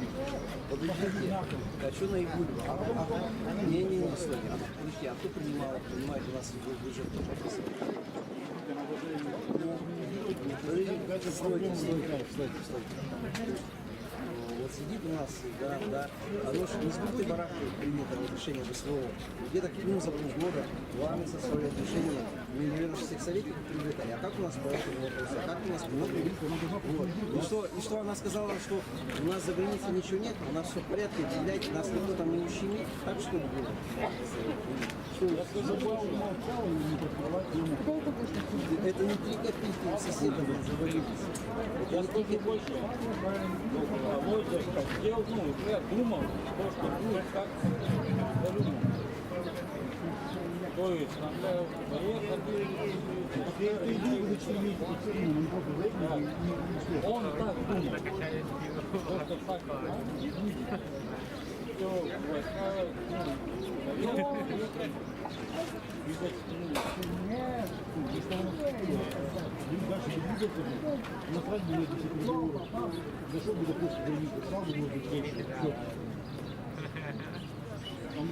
Подождите, а что на Игулю? Не, стой. Подожди, а кто принимает у нас бюджет? Стойте. Вот сидит у нас, да, оно же не с бухты барахты принято решение ВСВО. Где-то к нему за полгода главный составляет решение, мы, наверное, всех советников привлекали. А как у нас по этому вопросу? А как у нас по вот. И что она сказала, что у нас за границей ничего нет, у нас все в порядке, блядь, нас никто там не ущемит. Так что ли было? Это не 3 копейки соседям завалились. Это не 3 копейки. Я думал, что будет как задумал. То есть, надо поехать. Он так думал. Просто так. Все, войска, Зашел бы, допустим, в границу, сразу может быть больше. Все. Там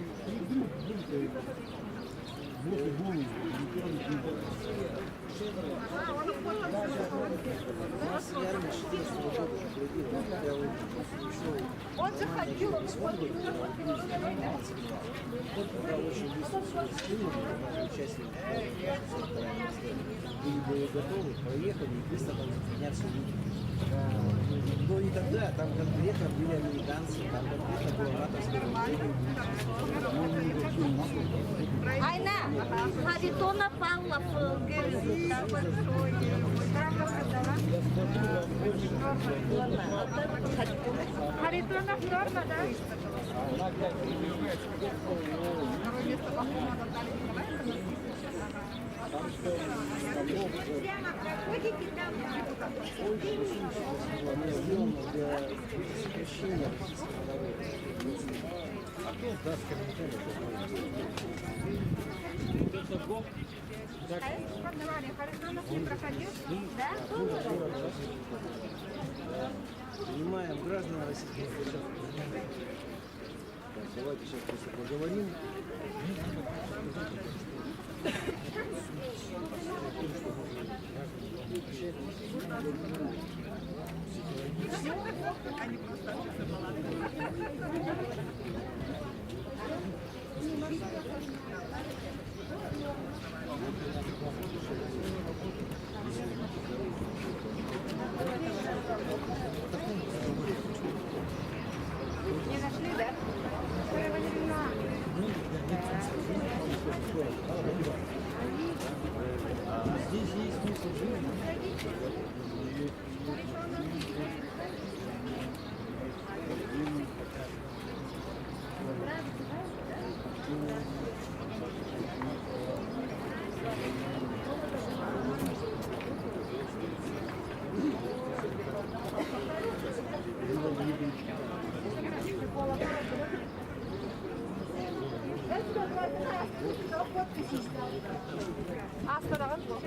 вот и голый, Он же ходил, он были бы готовы, проехали и быстро там подняться. Но и тогда там конкретно были американцы, там конкретно было натовское вооружение. Айна, Харитона Павлов говорит, так большое. Харитона Норма, да? Прямо проходите там. Харитонов не проходил? Да? Понимаем граждан Российской Федерации. Так, давайте сейчас просто поговорим. Не нашли, да? Здесь есть смысл жизни. Астанадан жоқ.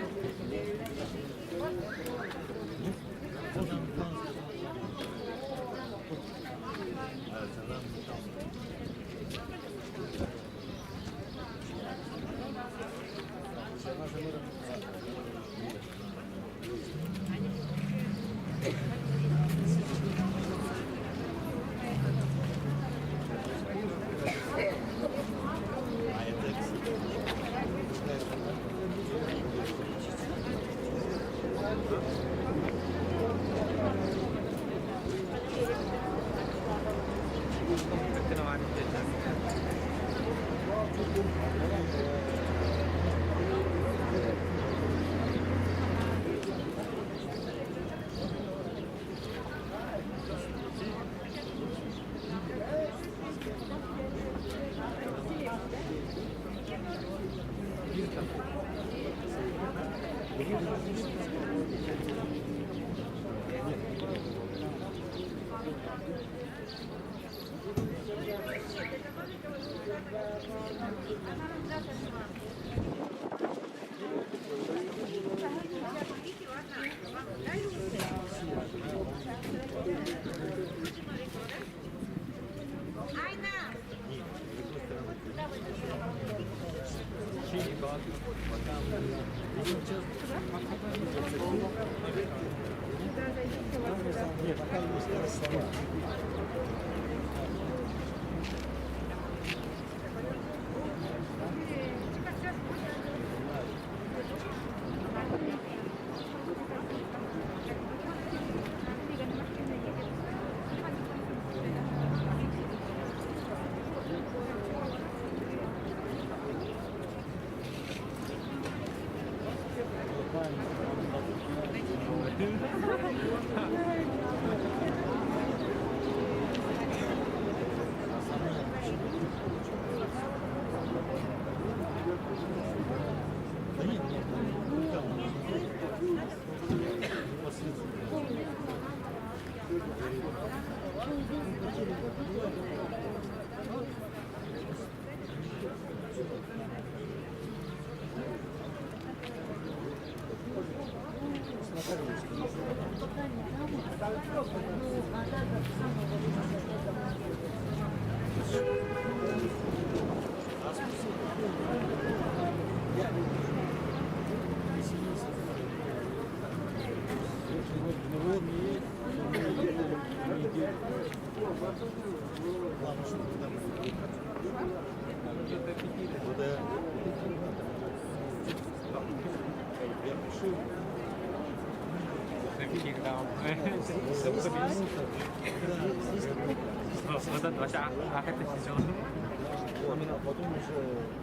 Вот, а потом уже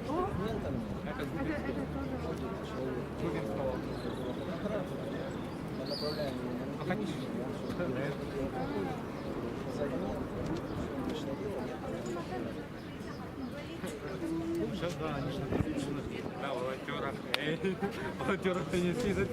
документами входит человек мы направляем его на комиссию, он все делает. Позади личное дело Сейчас, да, они же написаны. Да, волонтерах. Волонтерах ты не спишет.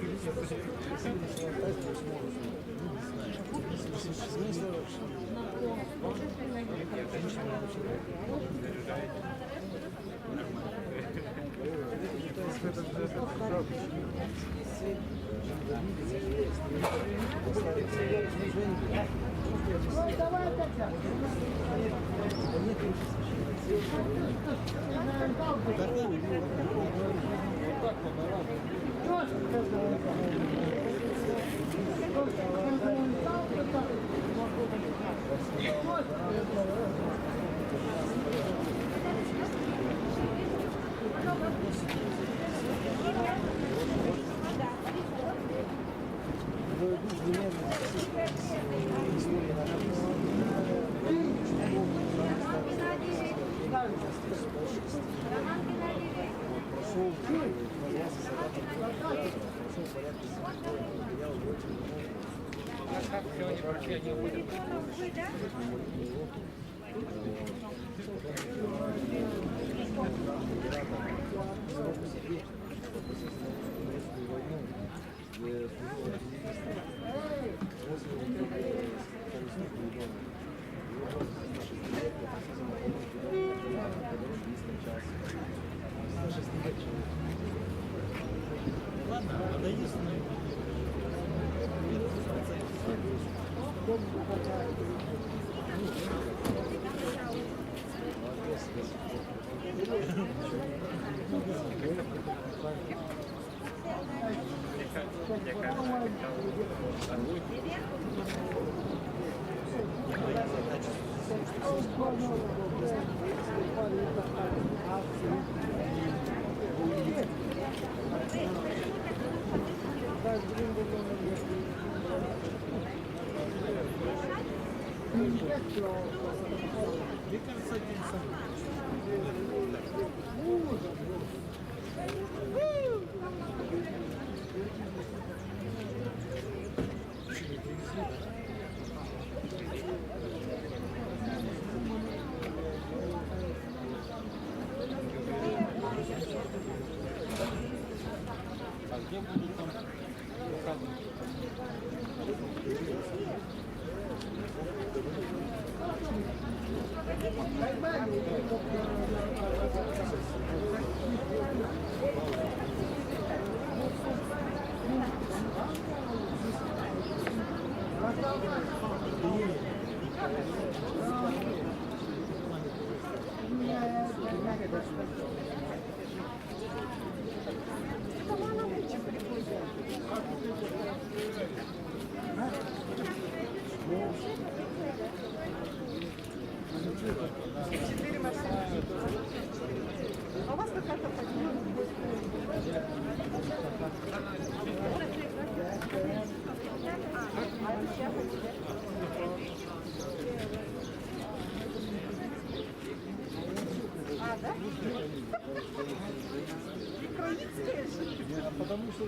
Потому что,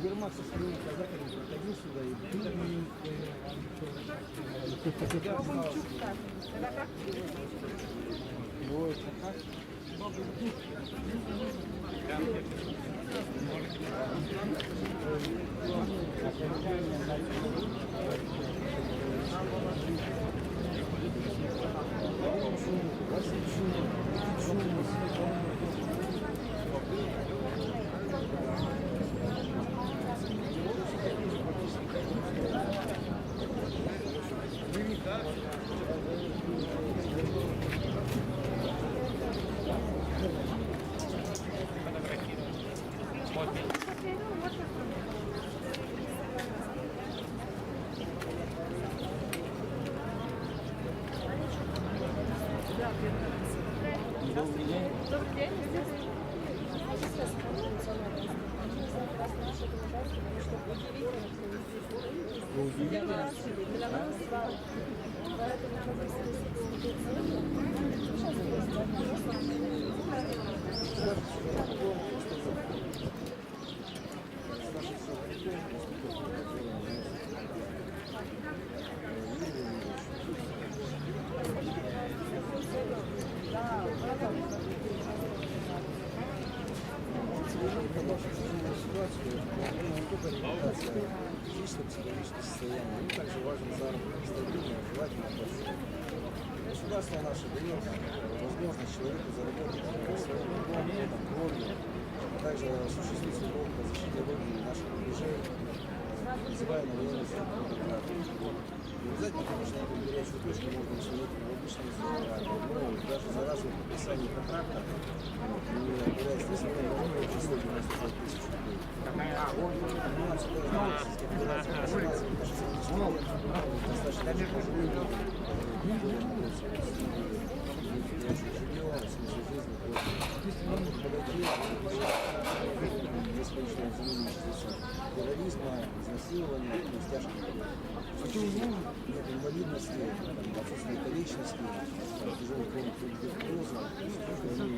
Ермак со своими казаками приходил сюда и Ой, как? Физическое, психологическое состояние. И также важен заработок, стабильное, желательно платить. Государство наше дает возможность человеку заработать своим трудом, кровью, а также осуществить свой долг по защите Родины и наших рубежей, призывая на военную службу. Не обязательно, конечно, эту горячую точку можно начинать в обычном но даже за разовое подписание контракта, не являясь несмотря на новое число 95 тысяч рублей. Ну, отсюда знаете, достаточно жилье, смысл жизни, бесконечное изменение терроризма, изнасилования, тяжких нет инвалидности, отсутствие количности, тяжелый хроник туберкулеза, что они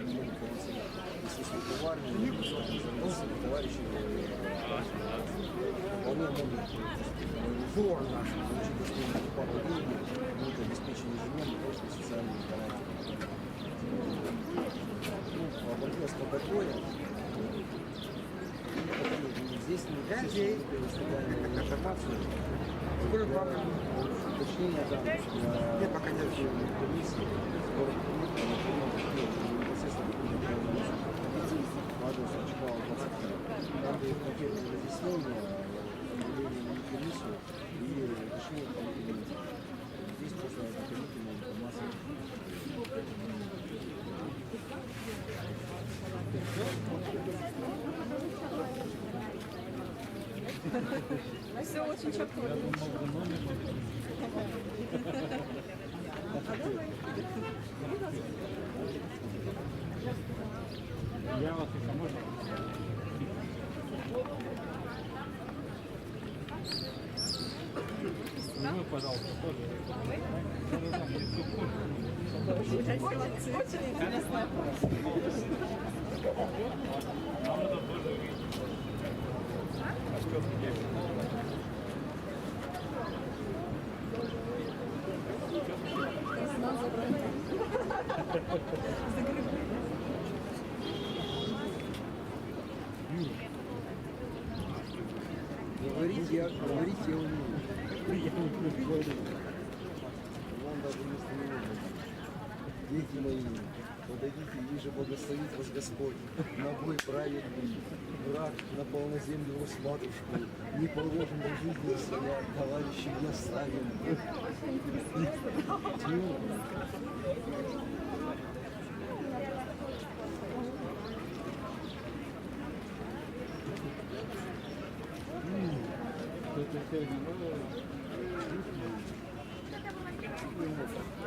не могут полноценно естественно в армии, товарищи вполне могут форма получить достойную плату деньги, будут обеспечены ежедневно просто социальными гарантиями. Обратилась по такое. Здесь не предоставляем информацию. Уточнение там для пока нет комиссии. По адресу Чапала 23. Там дают конкретные разъяснения, явление на комиссию и уточнение дополнительной. Здесь просто дополнительная информация. Все очень четко. Я вас еще можно? Вы, пожалуйста, тоже. Очень интересная Говорить я умею. Вам даже если не нужно. Дети мои, подойдите, вижу, благословит вас Господь. На бой праведный, враг напал на землю вас матушку. Не положим до жизни своя, товарищи не оставим.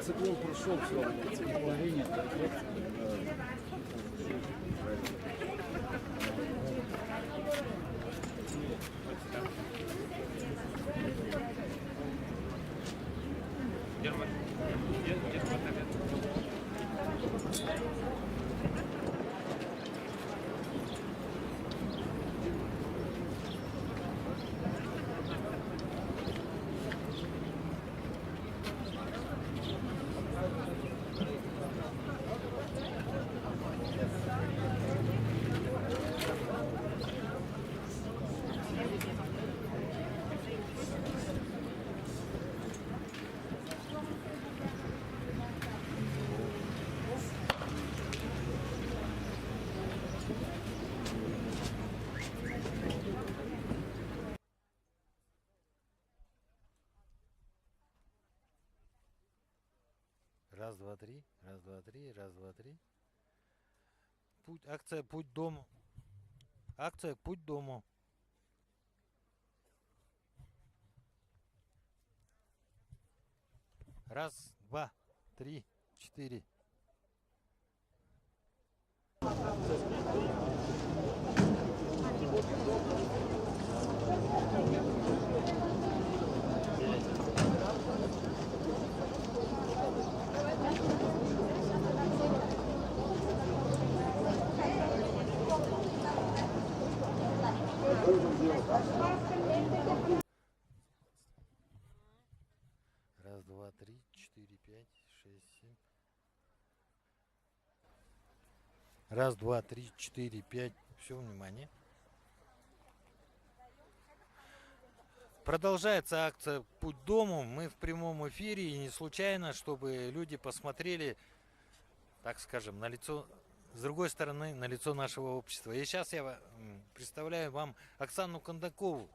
Циклон прошел, все, циклоновение. Раз, два, три, раз, два, три, раз, два, три. Акция «Путь дому». Акция «Путь дому». Раз, два, три, четыре. Раз, два, три, 4, 5, 6, 7. Раз, два, три, 4, 5. Все, внимание. Продолжается акция «Путь дому». Мы в прямом эфире, и не случайно, чтобы люди посмотрели, так скажем, на лицо, с другой стороны, на лицо нашего общества. И сейчас я представляю вам Оксану Кондакову,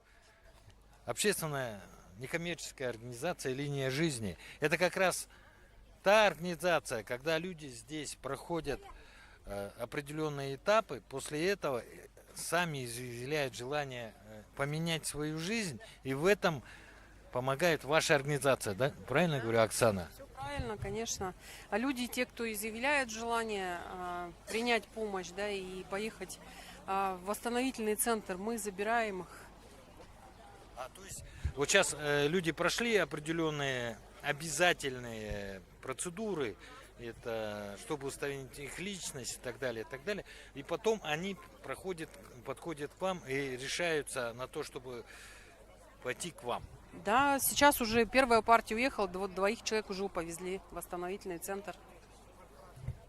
общественная некоммерческая организация «Линия жизни». Это как раз та организация, когда люди здесь проходят определенные этапы, после этого сами изъявляют желание поменять свою жизнь, и в этом помогает ваша организация, да? Правильно говорю, Оксана? Все правильно, конечно. А люди, те, кто изъявляет желание принять помощь, да, и поехать в восстановительный центр, мы забираем их. То есть вот сейчас люди прошли определенные обязательные процедуры, это чтобы установить их личность и так далее, и потом они подходят к вам и решаются на то, чтобы пойти к вам. Да, сейчас уже первая партия уехала, двоих человек уже повезли в восстановительный центр.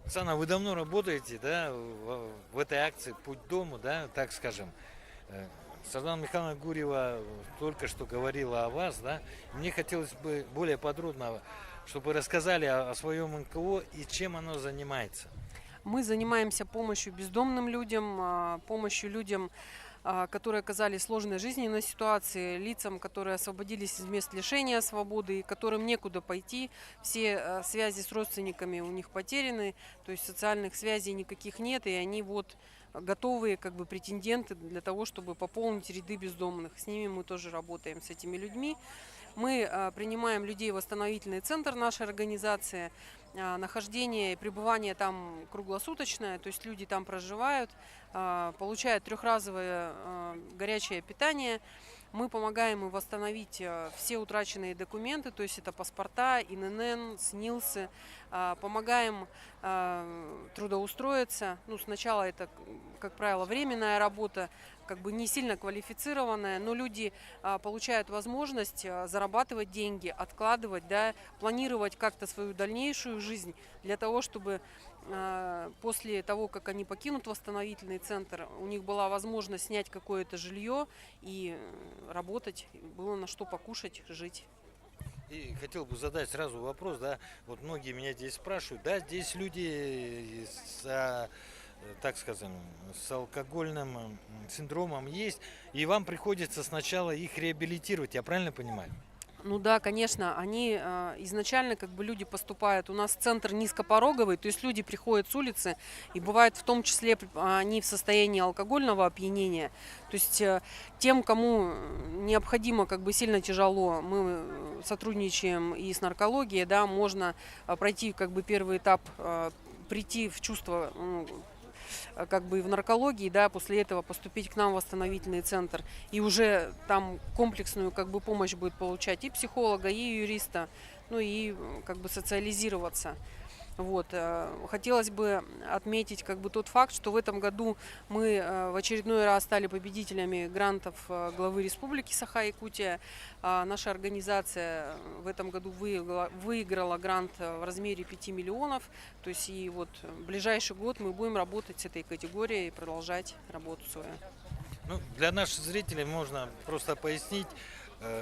Оксана, вы давно работаете, да, в этой акции «Путь дому», да, так скажем. Светлана Михайловна Гурьева только что говорила о вас, да. Мне хотелось бы более подробно, чтобы рассказали о своем НКО и чем оно занимается. Мы занимаемся помощью бездомным людям, помощью людям, которые оказались в сложной жизненной ситуации, лицам, которые освободились из мест лишения свободы, и которым некуда пойти. Все связи с родственниками у них потеряны, то есть социальных связей никаких нет, и они вот готовые как бы претенденты для того, чтобы пополнить ряды бездомных. С ними мы тоже работаем, с этими людьми. Мы принимаем людей в восстановительный центр нашей организации. Нахождение и пребывание там круглосуточное, то есть люди там проживают, получают трехразовое горячее питание. Мы помогаем им восстановить все утраченные документы, то есть это паспорта, ИНН, СНИЛСы. Помогаем трудоустроиться. Ну, сначала это, как правило, временная работа, как бы не сильно квалифицированная, но люди получают возможность зарабатывать деньги, откладывать, да, планировать как-то свою дальнейшую жизнь для того, чтобы после того, как они покинут восстановительный центр, у них была возможность снять какое-то жилье и работать, было на что покушать, жить. И хотел бы задать сразу вопрос, да, вот многие меня здесь спрашивают, да, здесь люди так скажем, с алкогольным синдромом есть, и вам приходится сначала их реабилитировать, я правильно понимаю? Ну да, конечно, они изначально как бы люди поступают, у нас центр низкопороговый, то есть люди приходят с улицы, и бывает в том числе они в состоянии алкогольного опьянения, то есть тем, кому необходимо как бы сильно тяжело, мы сотрудничаем и с наркологией, да, можно пройти как бы первый этап, прийти в чувство, как бы в наркологии, да, после этого поступить к нам в восстановительный центр. И уже там комплексную как бы помощь будет получать и психолога, и юриста, ну и как бы социализироваться. Вот. Хотелось бы отметить как бы тот факт, что в этом году мы в очередной раз стали победителями грантов главы Республики Саха-Якутия. Наша организация в этом году выиграла грант в размере 5 миллионов. То есть и вот в ближайший год мы будем работать с этой категорией и продолжать работу свою. Ну, для наших зрителей можно просто пояснить.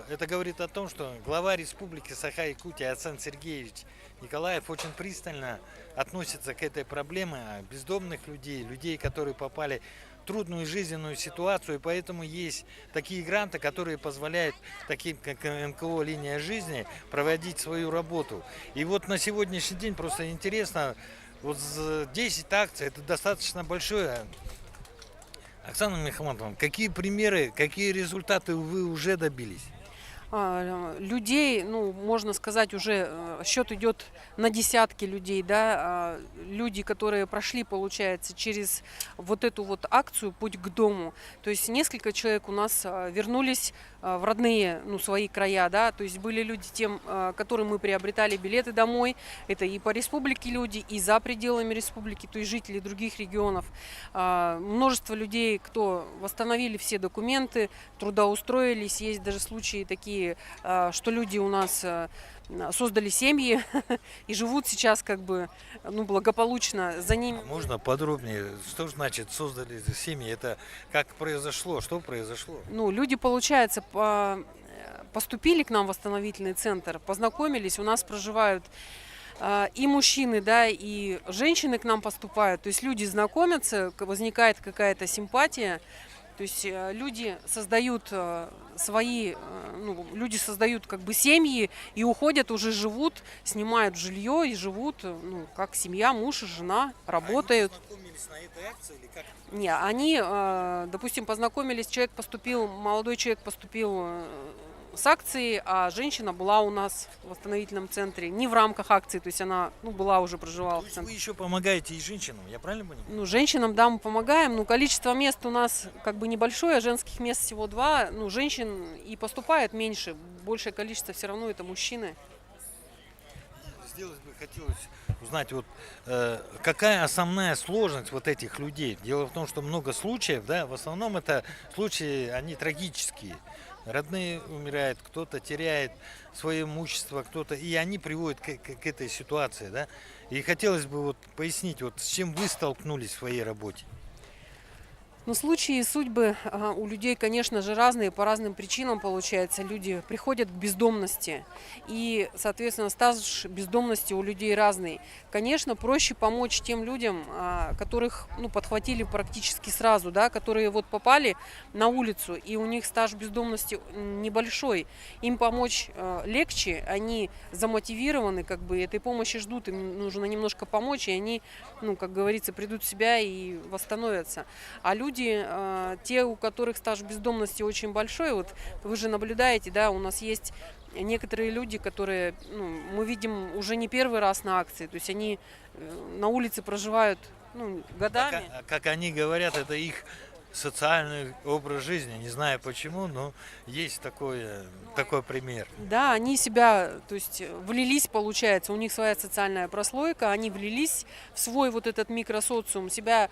Это говорит о том, что глава Республики Саха-Якутия Асан Сергеевич Николаев очень пристально относится к этой проблеме бездомных людей, людей, которые попали в трудную жизненную ситуацию, и поэтому есть такие гранты, которые позволяют таким, как НКО «Линия жизни», проводить свою работу. И вот на сегодняшний день просто интересно, вот 10 акций, это достаточно большое. Оксана Михайловна, какие примеры, какие результаты вы уже добились? людей, ну, можно сказать, уже счет идет на десятки людей, да, люди, которые прошли, получается, через вот эту вот акцию «Путь к дому». То есть несколько человек у нас вернулись в родные, ну, свои края, да, то есть были люди тем, которым мы приобретали билеты домой, это и по республике люди, и за пределами республики, то есть жители других регионов. Множество людей, кто восстановили все документы, трудоустроились, есть даже случаи такие, что люди у нас создали семьи и живут сейчас как бы, ну, благополучно, за ними. Можно подробнее, что значит создали семьи, это как произошло, что произошло? Ну, люди, получается, поступили к нам в восстановительный центр, познакомились, у нас проживают и мужчины, да, и женщины к нам поступают, то есть люди знакомятся, возникает какая-то симпатия. То есть люди создают свои, ну, люди создают как бы семьи и уходят, уже живут, снимают жилье и живут, ну, как семья, муж и жена, работают. Они познакомились на этой акции или как? Не, они, допустим, познакомились, молодой человек поступил с акцией, а женщина была у нас в восстановительном центре, не в рамках акции, то есть она, ну, была уже, проживала То в есть центре. вы еще помогаете и женщинам, я правильно понимаю? Ну, женщинам, да, мы помогаем, но количество мест у нас как бы небольшое, женских мест всего 2, ну, женщин и поступает меньше, большее количество все равно это мужчины. Хотелось узнать, вот какая основная сложность вот этих людей. Дело в том, что много случаев, да, в основном это случаи, они трагические. Родные умирают, кто-то теряет свое имущество, кто-то, и они приводят к этой ситуации, да. И хотелось бы вот пояснить, вот с чем вы столкнулись в своей работе. Ну, случаи и судьбы у людей, конечно же, разные, по разным причинам, получается. Люди приходят к бездомности, и, соответственно, стаж бездомности у людей разный. Конечно, проще помочь тем людям, которых, ну, подхватили практически сразу, да, которые вот попали на улицу, и у них стаж бездомности небольшой. Им помочь легче, они замотивированы, как бы, этой помощи ждут, им нужно немножко помочь, и они, ну, как говорится, придут в себя и восстановятся. А люди, те, у которых стаж бездомности очень большой, вот вы же наблюдаете, да, у нас есть некоторые люди, которые, ну, мы видим уже не первый раз на акции, то есть они на улице проживают, ну, годами. Как они говорят, это их социальный образ жизни, не знаю почему, но есть такой пример. Да, они себя, то есть влились, получается, у них своя социальная прослойка, они влились в свой вот этот микросоциум, себя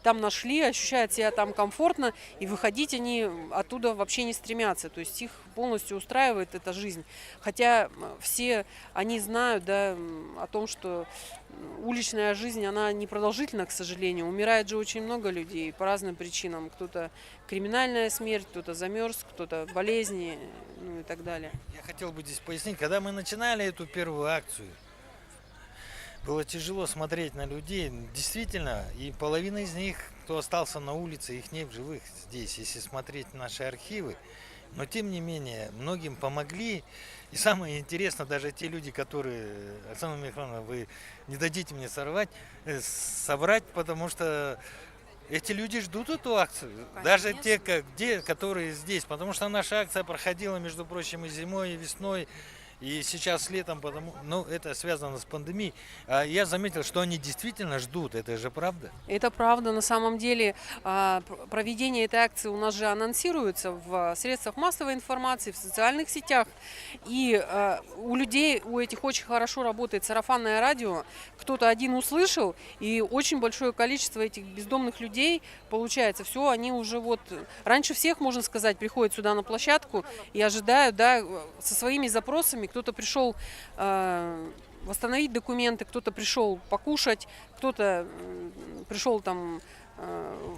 там нашли, ощущают себя там комфортно, и выходить они оттуда вообще не стремятся, то есть их полностью устраивает эта жизнь. Хотя все они знают, да, о том, что уличная жизнь, она непродолжительна, к сожалению. Умирает же очень много людей по разным причинам. Кто-то криминальная смерть, кто-то замерз, кто-то болезни, ну и так далее. Я хотел бы здесь пояснить, когда мы начинали эту первую акцию, было тяжело смотреть на людей. Действительно, и половина из них, кто остался на улице, их нет в живых здесь, если смотреть наши архивы. Но тем не менее, многим помогли. И самое интересное, даже те люди, которые, Оксана Михайловна, вы не дадите мне соврать, потому что эти люди ждут эту акцию. Конечно. Даже те, которые здесь. Потому что наша акция проходила, между прочим, и зимой, и весной, и сейчас летом, ну, это связано с пандемией. А я заметил, что они действительно ждут, это же правда? Это правда, на самом деле проведение этой акции у нас же анонсируется в средствах массовой информации, в социальных сетях. И у людей, у этих очень хорошо работает сарафанное радио. Кто-то один услышал, и очень большое количество этих бездомных людей, получается, все, они уже вот раньше всех, можно сказать, приходят сюда на площадку и ожидают, да, со своими запросами. Кто-то пришел восстановить документы, кто-то пришел покушать, кто-то пришел там...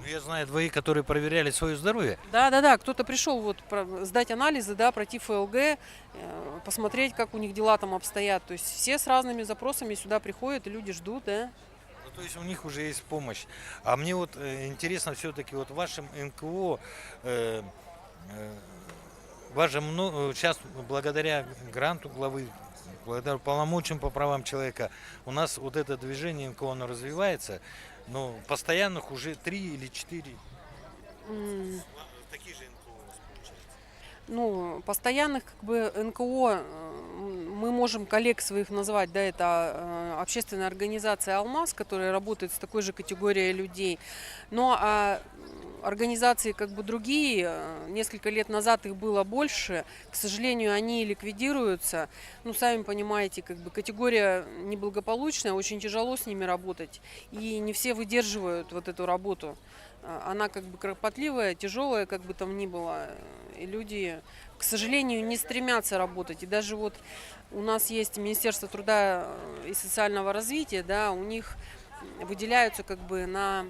Я знаю двоих, которые проверяли свое здоровье. Да, кто-то пришел вот сдать анализы, да, пройти ФЛГ, посмотреть, как у них дела там обстоят. То есть все с разными запросами сюда приходят, и люди ждут, да. Ну, то есть у них уже есть помощь. А мне вот интересно все-таки вот в вашем НКО... Сейчас благодаря гранту главы, благодаря полномочиям по правам человека, у нас вот это движение НКО, оно развивается, но постоянных уже 3 или 4 такие же НКО у нас получается. Ну, постоянных как бы НКО мы можем коллег своих назвать, да, это общественная организация «Алмаз», которая работает с такой же категорией людей. Но организации как бы другие, несколько лет назад их было больше, к сожалению, они ликвидируются. Ну, сами понимаете, как бы категория неблагополучная, очень тяжело с ними работать, и не все выдерживают вот эту работу. Она как бы кропотливая, тяжелая, как бы там ни было, и люди, к сожалению, не стремятся работать. И даже вот у нас есть Министерство труда и социального развития, да, у них выделяются как бы на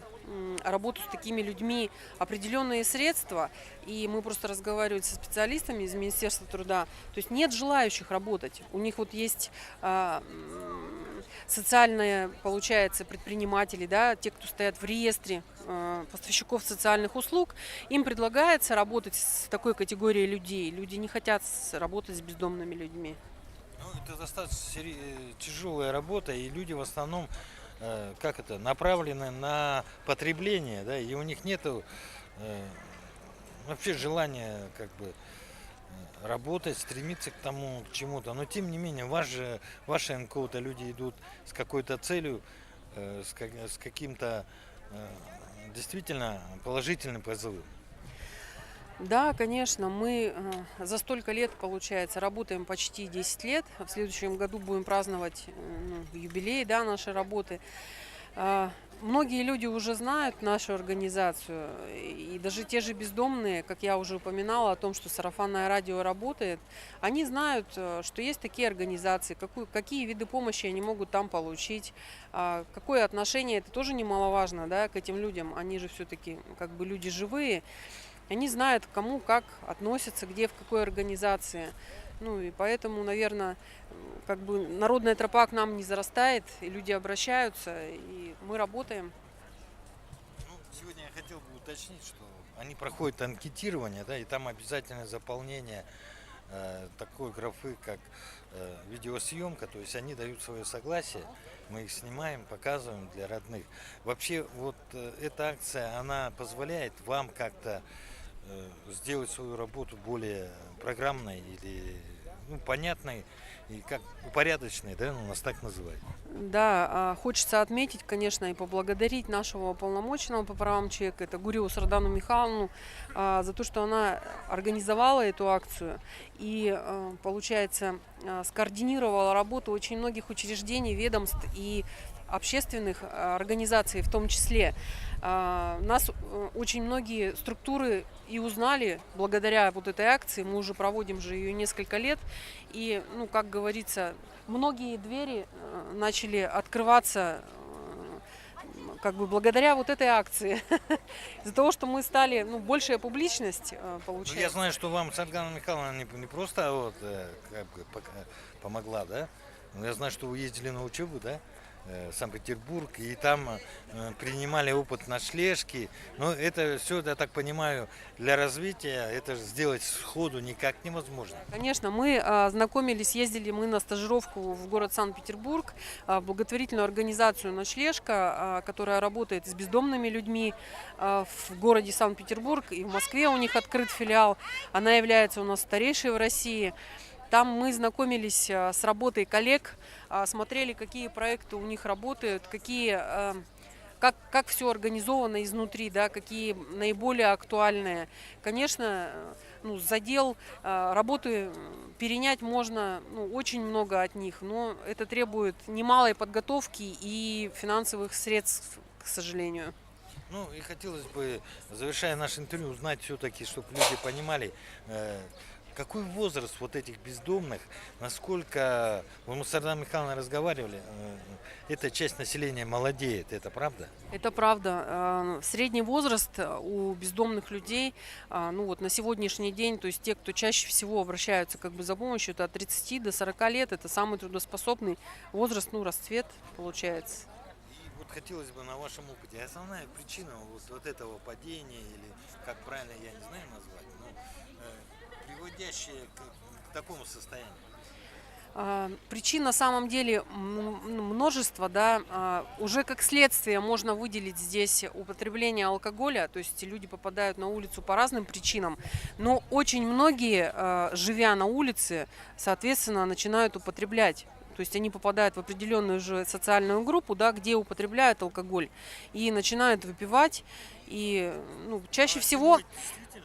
работу с такими людьми определенные средства, и мы просто разговаривали со специалистами из Министерства труда, то есть нет желающих работать. У них вот есть социальные, получается, предприниматели, да, те, кто стоят в реестре поставщиков социальных услуг, им предлагается работать с такой категорией людей. Люди не хотят работать с бездомными людьми. Ну, это достаточно тяжелая работа, и люди в основном направлены на потребление, да, и у них нету вообще желания как бы работать, стремиться к тому, к чему-то. Но тем не менее, ваши НКО-то люди идут с какой-то целью, с каким-то действительно положительным позывом. Да, конечно, мы за столько лет, получается, работаем почти 10 лет. В следующем году будем праздновать юбилей, да, нашей работы. Многие люди уже знают нашу организацию, и даже те же бездомные, как я уже упоминала о том, что сарафанное радио работает, они знают, что есть такие организации, какие виды помощи они могут там получить, какое отношение, это тоже немаловажно, да, к этим людям, они же все-таки как бы люди живые. Они знают, к кому как относятся, где, в какой организации. Ну и поэтому, наверное, как бы народная тропа к нам не зарастает, и люди обращаются, и мы работаем. Ну, сегодня я хотел бы уточнить, что они проходят анкетирование, да, и там обязательное заполнение такой графы, как видеосъемка, то есть они дают свое согласие, мы их снимаем, показываем для родных. Вообще вот эта акция, она позволяет вам как-то сделать свою работу более программной или понятной и как упорядоченной, да, у нас так называют. Да, хочется отметить, конечно, и поблагодарить нашего уполномоченного по правам человека, это Гурьеву Сардану Михайловну, за то, что она организовала эту акцию и, получается, скоординировала работу очень многих учреждений, ведомств и общественных организаций в том числе. Нас очень многие структуры и узнали благодаря вот этой акции. Мы уже проводим же ее несколько лет. И, ну, как говорится, многие двери начали открываться как бы благодаря вот этой акции. Из-за того, что мы стали, большая публичность получается. Ну, я знаю, что вам Сардана Михайловна не просто вот, как бы помогла, да? Но я знаю, что вы ездили на учебу, да? Санкт-Петербург, и там принимали опыт ночлежки. Но это все, я так понимаю, для развития, это же сделать сходу никак невозможно. Конечно, мы знакомились, ездили мы на стажировку в город Санкт-Петербург, в благотворительную организацию «Ночлежка», которая работает с бездомными людьми в городе Санкт-Петербург, и в Москве у них открыт филиал. Она является у нас старейшей в России. Там мы знакомились с работой коллег, смотрели, какие проекты у них работают, как все организовано изнутри, да, какие наиболее актуальные. Конечно, задел работы перенять можно очень много от них, но это требует немалой подготовки и финансовых средств, к сожалению. Ну и хотелось бы, завершая наше интервью, узнать все-таки, чтобы люди понимали, какой возраст вот этих бездомных, насколько, мы с Сарданой Михайловной разговаривали, эта часть населения молодеет, это правда? Это правда. Средний возраст у бездомных людей, на сегодняшний день, то есть те, кто чаще всего обращаются как бы за помощью, это от 30 до 40 лет, это самый трудоспособный возраст, расцвет получается. И вот хотелось бы на вашем опыте, основная причина вот этого падения, или как правильно, я не знаю назвать, приводящие к такому состоянию? Причин на самом деле множество, да. Уже как следствие можно выделить здесь употребление алкоголя, то есть люди попадают на улицу по разным причинам, но очень многие, живя на улице, соответственно, начинают употреблять. То есть они попадают в определенную же социальную группу, да, где употребляют алкоголь, и начинают выпивать. И чаще всего...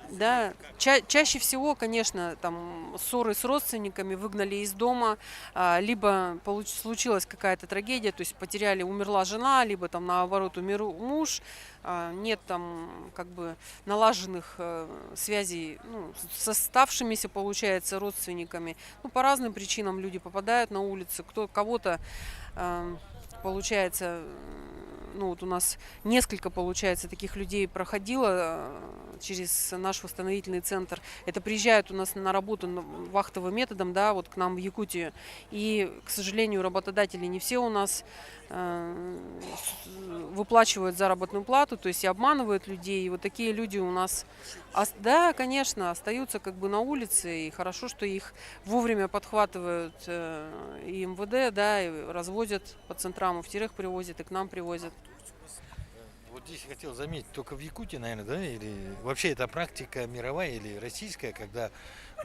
Да, чаще всего, конечно, там ссоры с родственниками, выгнали из дома, либо случилась какая-то трагедия, то есть умерла жена, либо там наоборот умер муж, нет там как бы налаженных связей с оставшимися, получается, родственниками. По разным причинам люди попадают на улицы, кого-то, получается... вот у нас несколько, получается, таких людей проходило через наш восстановительный центр. Это приезжают у нас на работу вахтовым методом, да, вот к нам в Якутию. И, к сожалению, работодатели не все у нас выплачивают заработную плату, то есть и обманывают людей. И вот такие люди у нас, да, конечно, остаются как бы на улице. И хорошо, что их вовремя подхватывают и МВД, да, и развозят по центрам, и их привозят, и к нам привозят. Вот здесь я хотел заметить, только в Якутии, наверное, да, или вообще это практика мировая или российская, когда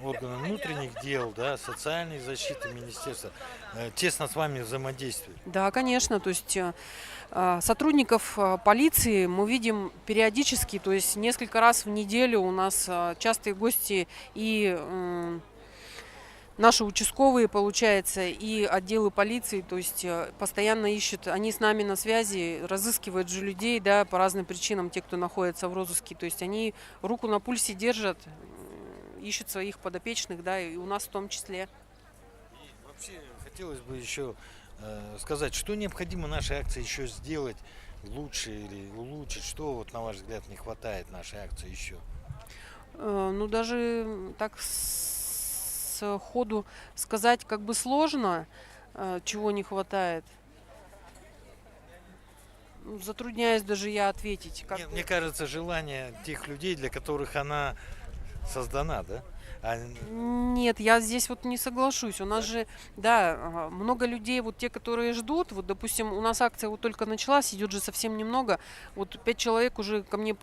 органы внутренних дел, да, социальной защиты министерства тесно с вами взаимодействуют. Да, конечно, то есть сотрудников полиции мы видим периодически, то есть несколько раз в неделю у нас частые гости и наши участковые, получается, и отделы полиции, то есть постоянно ищут, они с нами на связи, разыскивают же людей, да, по разным причинам, те, кто находится в розыске, то есть они руку на пульсе держат, ищут своих подопечных, да, и у нас в том числе. И вообще хотелось бы еще сказать, что необходимо нашей акции еще сделать лучше или улучшить, что вот на ваш взгляд не хватает нашей акции еще? Даже так ходу сказать как бы сложно, чего не хватает. Затрудняюсь даже я ответить. Мне кажется, желание тех людей, для которых она создана, да? Нет, я здесь вот не соглашусь. У нас же, да, много людей, вот те, которые ждут, вот, допустим, у нас акция вот только началась, идет же совсем немного, вот 5 человек уже ко мне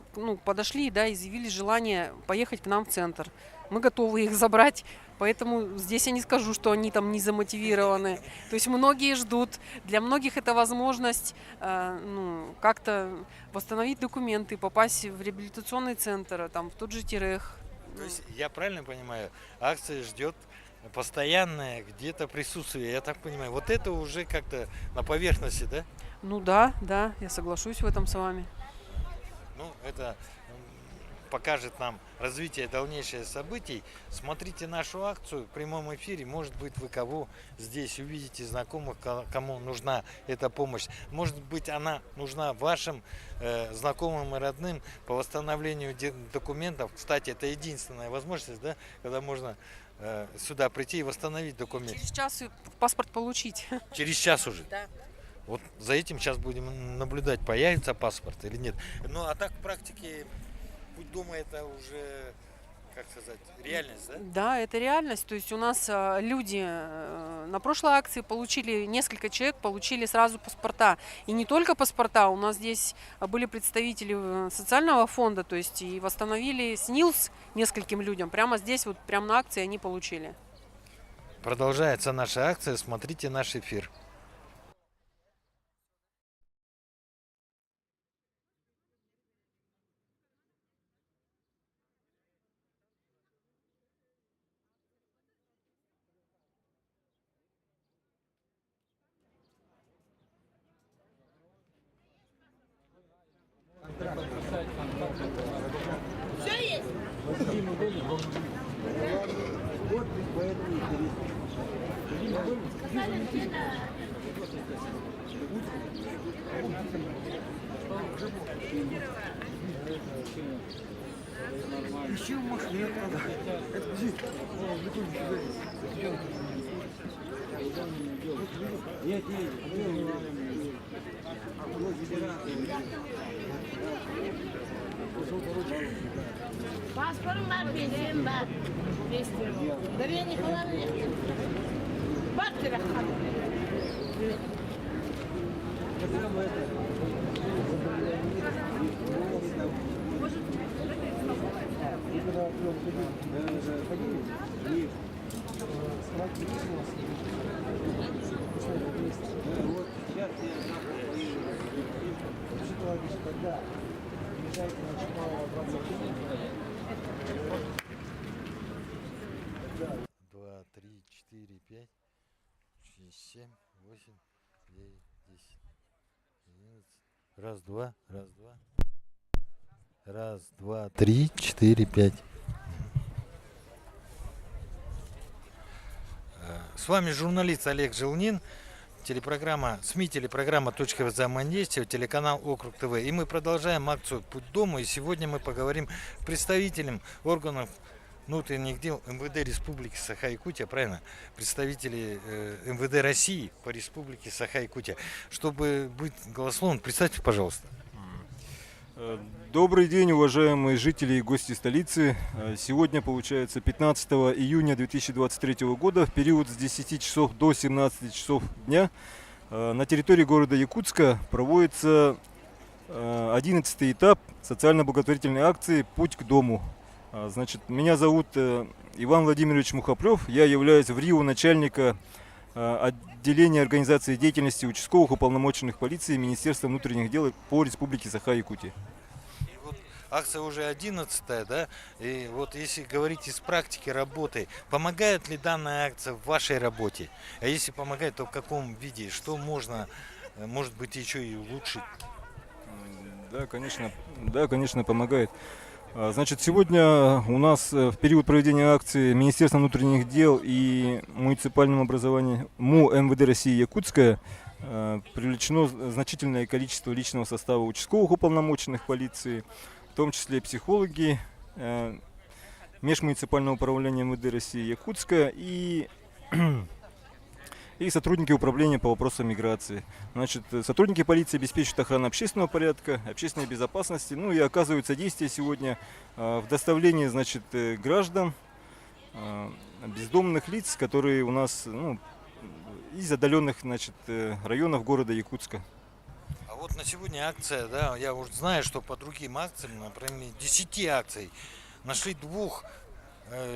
подошли, да, и заявили желание поехать к нам в центр. Мы готовы их забрать, поэтому здесь я не скажу, что они там не замотивированы. То есть многие ждут. Для многих это возможность как-то восстановить документы, попасть в реабилитационный центр, там, в тот же Терех. То есть, я правильно понимаю, акция ждет постоянное где-то присутствие, я так понимаю. Вот это уже как-то на поверхности, да? Да, я соглашусь в этом с вами. Это покажет нам развитие дальнейших событий. Смотрите нашу акцию в прямом эфире. Может быть, вы кого здесь увидите, знакомых, кому нужна эта помощь. Может быть, она нужна вашим знакомым и родным по восстановлению документов. Кстати, это единственная возможность, да, когда можно сюда прийти и восстановить документ. Через час паспорт получить. Через час уже? Да. Вот за этим сейчас будем наблюдать, появится паспорт или нет. А так в практике путь дома это уже, как сказать, реальность, да? Да, это реальность. То есть у нас люди на прошлой акции получили, несколько человек получили сразу паспорта. И не только паспорта, у нас здесь были представители социального фонда, то есть и восстановили СНИЛС нескольким людям. Прямо здесь, вот прямо на акции они получили. Продолжается наша акция, смотрите наш эфир. Все есть? Сказали, где Еще может нет, правда. Нет. Pasporum var, benim var. Darıya Nikolaevna. Два, три, четыре, пять, шесть, семь, восемь, девять, десять, 11. Раз, два, раз, два. Раз, два, три, четыре, пять. С вами журналист Олег Желнин, телепрограмма СМИ, телепрограмма «Точка взаимодействия», телеканал Округ ТВ. И мы продолжаем акцию «Путь к дому». И сегодня мы поговорим с представителем органов внутренних дел МВД Республики Саха-Якутия, правильно? Представители МВД России по Республике Саха-Якутия. Чтобы быть голословным, представьте, пожалуйста. Добрый день, уважаемые жители и гости столицы. Сегодня, получается, 15 июня 2023 года, в период с 10 часов до 17 часов дня, на территории города Якутска проводится 11-й этап социально-благотворительной акции «Путь к дому». Значит, меня зовут Иван Владимирович Мухоплев, я являюсь в Рио начальника отделения организации деятельности участковых уполномоченных полиции Министерства внутренних дел по Республике Саха-Якутия. Акция уже 11-я, да? И вот если говорить из практики работы, помогает ли данная акция в вашей работе? А если помогает, то в каком виде? Что можно, может быть, еще и улучшить? Да, конечно, помогает. Значит, сегодня у нас в период проведения акции Министерством внутренних дел и муниципальным образованием МУ МВД России Якутская привлечено значительное количество личного состава участковых уполномоченных полиции, в том числе психологи межмуниципального управления МВД России Якутская и сотрудники управления по вопросам миграции. Значит, сотрудники полиции обеспечивают охрану общественного порядка, общественной безопасности, ну и оказывают содействие сегодня в доставлении, значит, граждан, бездомных лиц, которые у нас из отдаленных, значит, районов города Якутска. А вот на сегодня акция, да, я уже знаю, что по другим акциям, например, 10 акций, нашли 2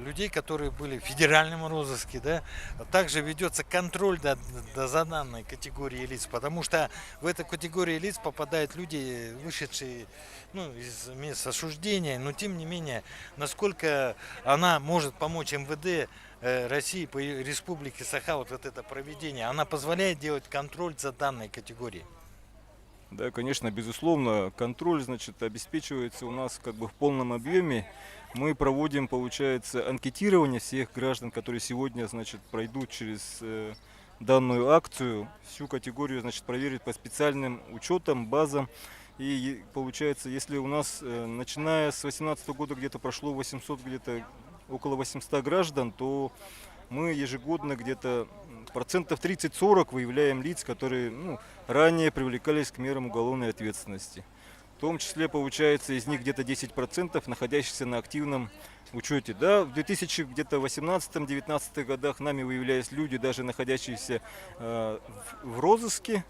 людей, которые были в федеральном розыске, да, также ведется контроль за данной категории лиц, потому что в эту категорию лиц попадают люди, вышедшие из мест осуждения, но тем не менее, насколько она может помочь МВД России по Республике Саха, вот это проведение, она позволяет делать контроль за данной категорией? Да, конечно, безусловно, контроль, значит, обеспечивается у нас как бы в полном объеме. Мы проводим, получается, анкетирование всех граждан, которые сегодня, значит, пройдут через данную акцию. Всю категорию, значит, проверить по специальным учетам, базам. И получается, если у нас, начиная с 2018 года, где-то прошло 800, где-то около 800 граждан, то мы ежегодно где-то 30-40% выявляем лиц, которые ранее привлекались к мерам уголовной ответственности. В том числе, получается, из них где-то 10% находящихся на активном учете. Да, в 2018-2019 годах нами выявлялись люди, даже находящиеся в розыске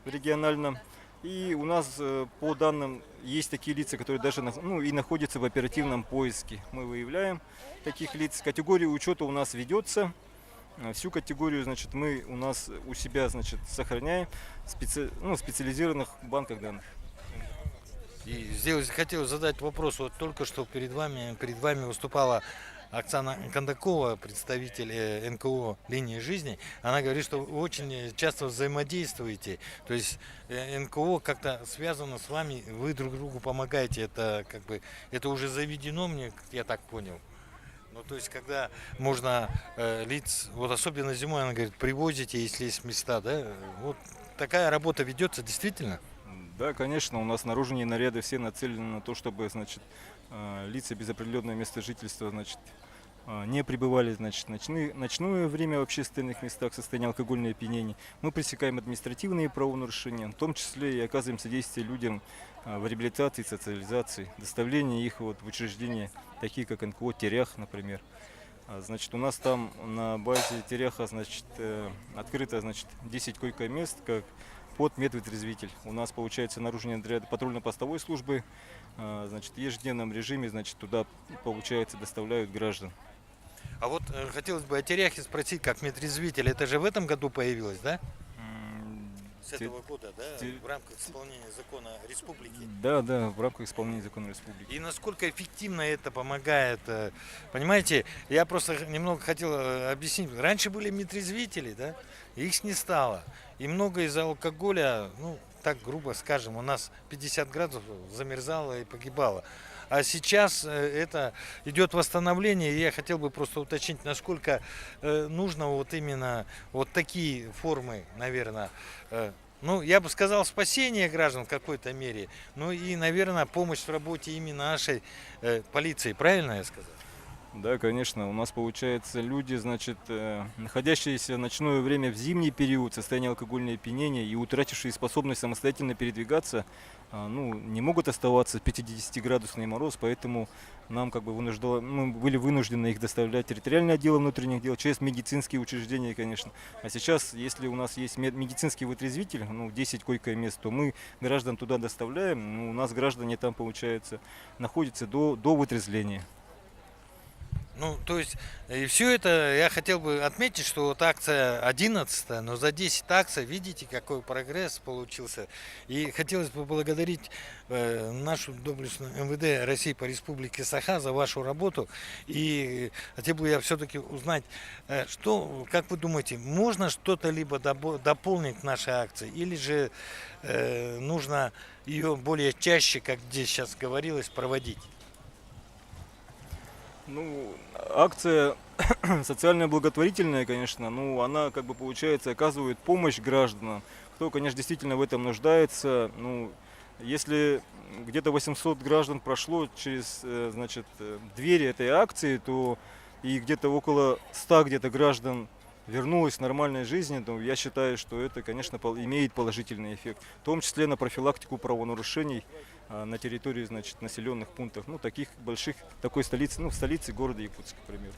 региональном. И у нас по данным есть такие лица, которые даже и находятся в оперативном поиске. Мы выявляем таких лиц. Категория учета у нас ведется. Всю категорию, значит, мы у нас у себя, значит, сохраняем в специализированных банках данных. И здесь хотел задать вопрос. Вот только что перед вами выступала Оксана Кондакова, представитель НКО «Линии жизни». Она говорит, что вы очень часто взаимодействуете. То есть НКО как-то связано с вами, вы друг другу помогаете. Это уже заведено, я так понял. То есть, когда можно лиц, вот особенно зимой, она говорит, привозите, если есть места, да? Вот такая работа ведется действительно? Да, конечно, у нас наружные наряды все нацелены на то, чтобы, значит, лица без определенного места жительства, значит, не пребывали, значит, ночное время в общественных местах в состоянии алкогольного опьянения. Мы пресекаем административные правонарушения, в том числе и оказываем содействие людям в реабилитации, социализации, доставлении их в учреждения, такие как НКО «Терях», например. Значит, у нас там на базе Теряха, значит, открыто, значит, 10 койко-мест, как под медвытрезвитель. У нас, получается, наружные отряды патрульно-постовой службы, значит, в ежедневном режиме, значит, туда, получается, доставляют граждан. А вот хотелось бы о Теряхе спросить, как медрезвитель. Это же в этом году появилось, да? С этого года, да? В рамках исполнения закона республики. Да, да, в рамках исполнения закона республики. И насколько эффективно это помогает? Понимаете, я просто немного хотел объяснить. Раньше были медрезвители, да? Их не стало. И много из-за алкоголя, ну, так грубо скажем, у нас 50 градусов замерзало и погибало. А сейчас это идет восстановление, и я хотел бы просто уточнить, насколько нужно вот именно вот такие формы, наверное, ну, я бы сказал, спасение граждан в какой-то мере, ну и, наверное, помощь в работе именно нашей полиции, правильно я сказал? Да, конечно, у нас, получается, люди, значит, находящиеся в ночное время в зимний период, в состоянии алкогольного опьянения и утратившие способность самостоятельно передвигаться, ну, не могут оставаться в 50-градусный мороз, поэтому нам как бы мы были вынуждены их доставлять в территориальное отдел внутренних дел, через медицинские учреждения, конечно. А сейчас, если у нас есть медицинский вытрезвитель, ну, 10 койко-мест, то мы граждан туда доставляем, ну, у нас граждане там, получается, находятся до вытрезвления. Ну, то есть, и все это я хотел бы отметить, что вот акция 11, но за 10 акций, видите, какой прогресс получился. И хотелось бы поблагодарить нашу доблестную МВД России по Республике Саха за вашу работу. И хотел бы я все-таки узнать, что, как вы думаете, можно что-то либо дополнить к нашей акции, или же нужно ее более чаще, как здесь сейчас говорилось, проводить? Ну, акция социально благотворительная, конечно, но она, как бы, получается, оказывает помощь гражданам, кто, конечно, действительно в этом нуждается. Ну, если где-то 800 граждан прошло через, значит, двери этой акции, то и где-то около 100 где-то граждан вернулось к нормальной жизни, то я считаю, что это, конечно, имеет положительный эффект, в том числе на профилактику правонарушений на территории, значит, населенных пунктов, ну, таких больших, такой столицы, ну, в столице города Якутска, к примеру.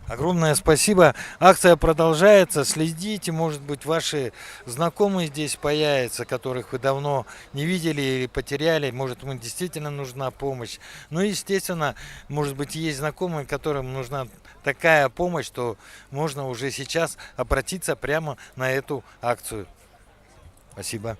Огромное спасибо. Акция продолжается. Следите, может быть, ваши знакомые здесь появятся, которых вы давно не видели или потеряли. Может, им действительно нужна помощь. Ну, естественно, может быть, есть знакомые, которым нужна такая помощь, что можно уже сейчас обратиться прямо на эту акцию. Спасибо.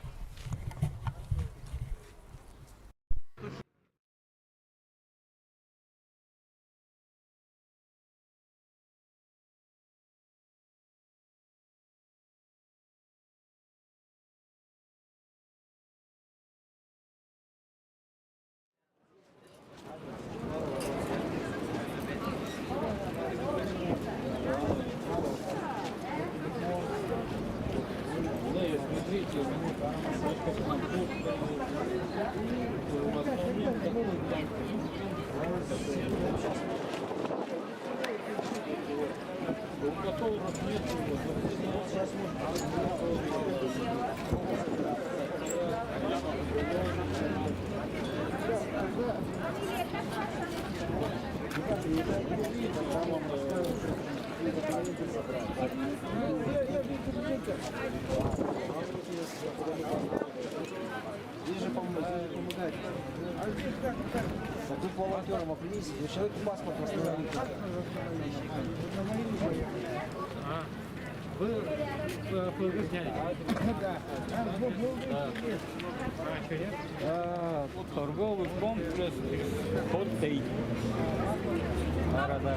Здесь же помогать. Так вы к волонтерам определитесь, у человека паспорт восстановите. Вы ФЛГ сняли? Да. Торговый комплекс Хотей. Города.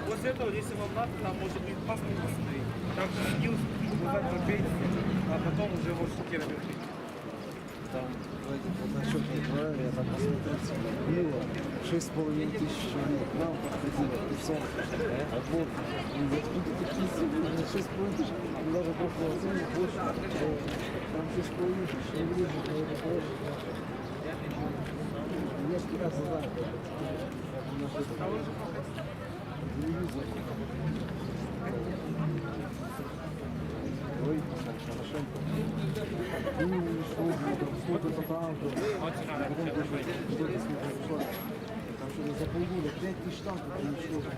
После этого, если вам надо, там может быть паспорт посмотреть. Там скилл, а потом уже можете терапевтить. Там, вот насчет правильно, я там посмотрите, было 6,5 тысяч человек, к нам подходило 500, а вот, откуда такие цифры, 6,5 тысяч, даже прошлого года больше, там 6,5 тысяч, не ближе, но это тоже, я же раз знаю, телевизор. Порошенко. И сколько по танку. Потом даже что-то смешно. Там что-то за полгода 5000 танков уничтожено.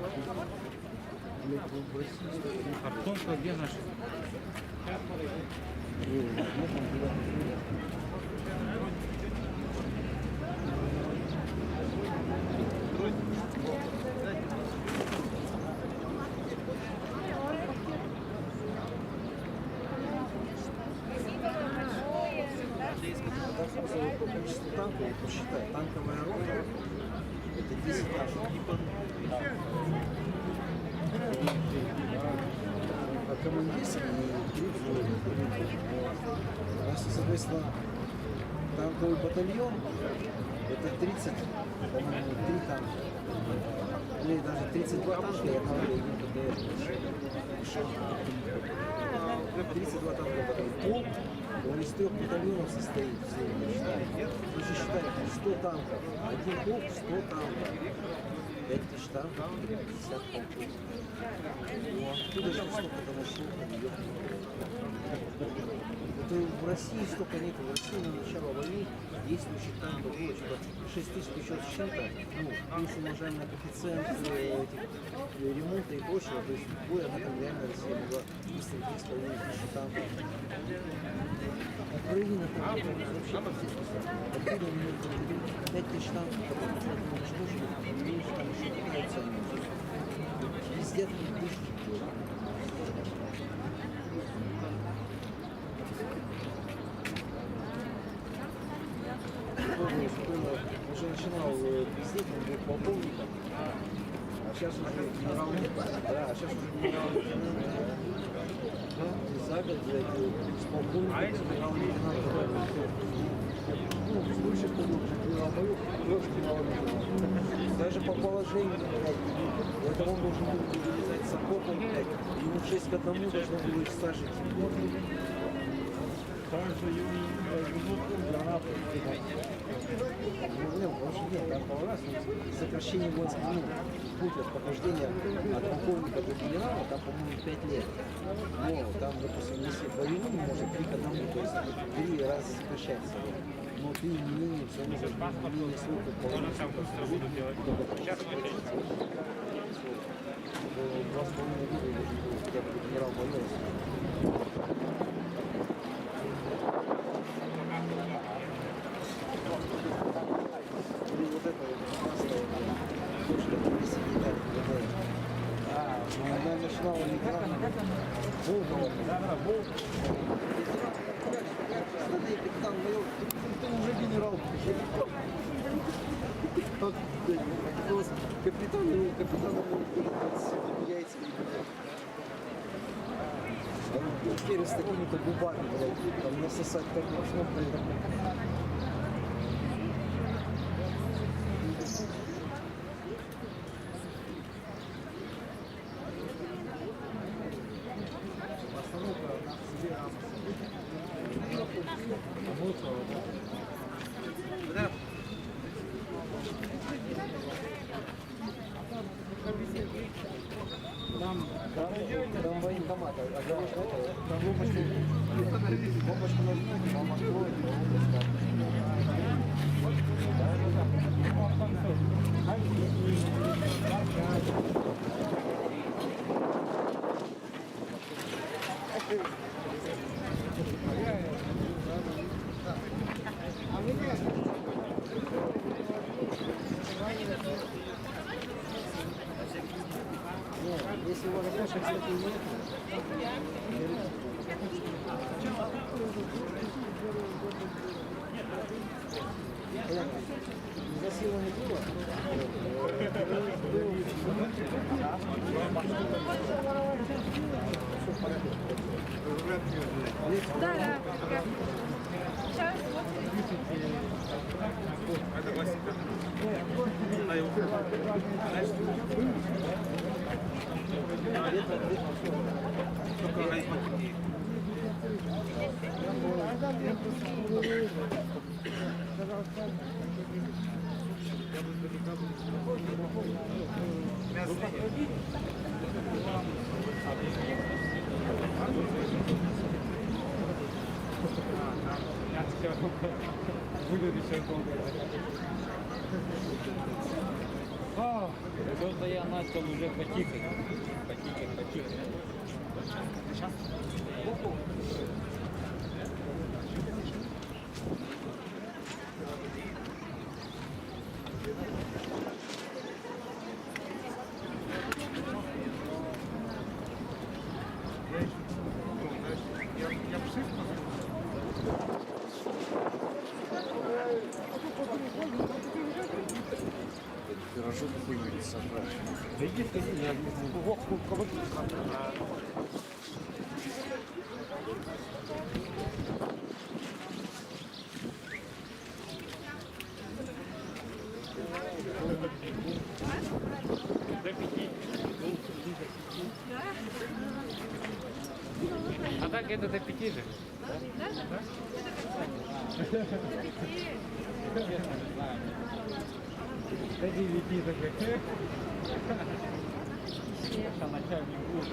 Блядь, в России. Картонка где наша? Количество танков, вот посчитай, танковая рота, это 10 танков. А командирский 3 взвода. Соответственно, танковый батальон, это 30, по-моему, 3 танка. Или даже 32 танка, я говорю, один ПТР. 32 танка батальон. Полк, он из 3 батальонов состоит. Значит, считаем, 100 танков. Один полк, 100 танков. 5000 танков, 50 полков. Ну, откуда же столько-то нашло? Это в России столько нет. В России на начало войны действующих танков было что-то 6500 с чем-то. Ну, плюс умножаемый коэффициент ремонта и прочего. То есть в бой она там реально Россия могла выставить 3500 танков. Украина там вообще откуда у нее 5000 танков, которые уничтожили, и там еще пытаются везде 3000 было. Уже начинал пиздеть, он был полковником, а сейчас уже генерал-лейтенант. Да, а сейчас уже генерал-лейтенант. За год с полковника генерал-лейтенант. Ну, слышишь, что уже генерал-майор, тоже генерал-лейтенант. Даже по положению, это он должен был вылезать с окопом, ему 6 к 1 должно было их стажить. Также гранаты. Ну, потому нет, там пару раз сокращение воинских, ну, путь от похождения от полковника до генерала, там, по-моему, 5 лет. Но там, допустим, если войну может 3 к 1, то есть 3 раза сокращается. Но ты не менее, все равно не менее срока полностью служить, только сокращаться. 2,5 года должен был хотя бы генерал-майор. Она начинала лейтенант. Волкова. Да, Волкова. Остальные капитан-майор. Ты уже генерал. Капитан яйца. Теперь с такими-то губами, блядь, там насосать так можно, блядь. Там военкомат, а там бомбочку нажмите, вам откроют, если у вас больше, кстати, нет. Засилование было? Да. Сейчас. еще. Будет еще долго. Что-то я начал уже потихать. Потихать. Пирожок какой-нибудь собрать. Да иди сходи, я А так это до 5 же? До 9 такой. А начальник будет.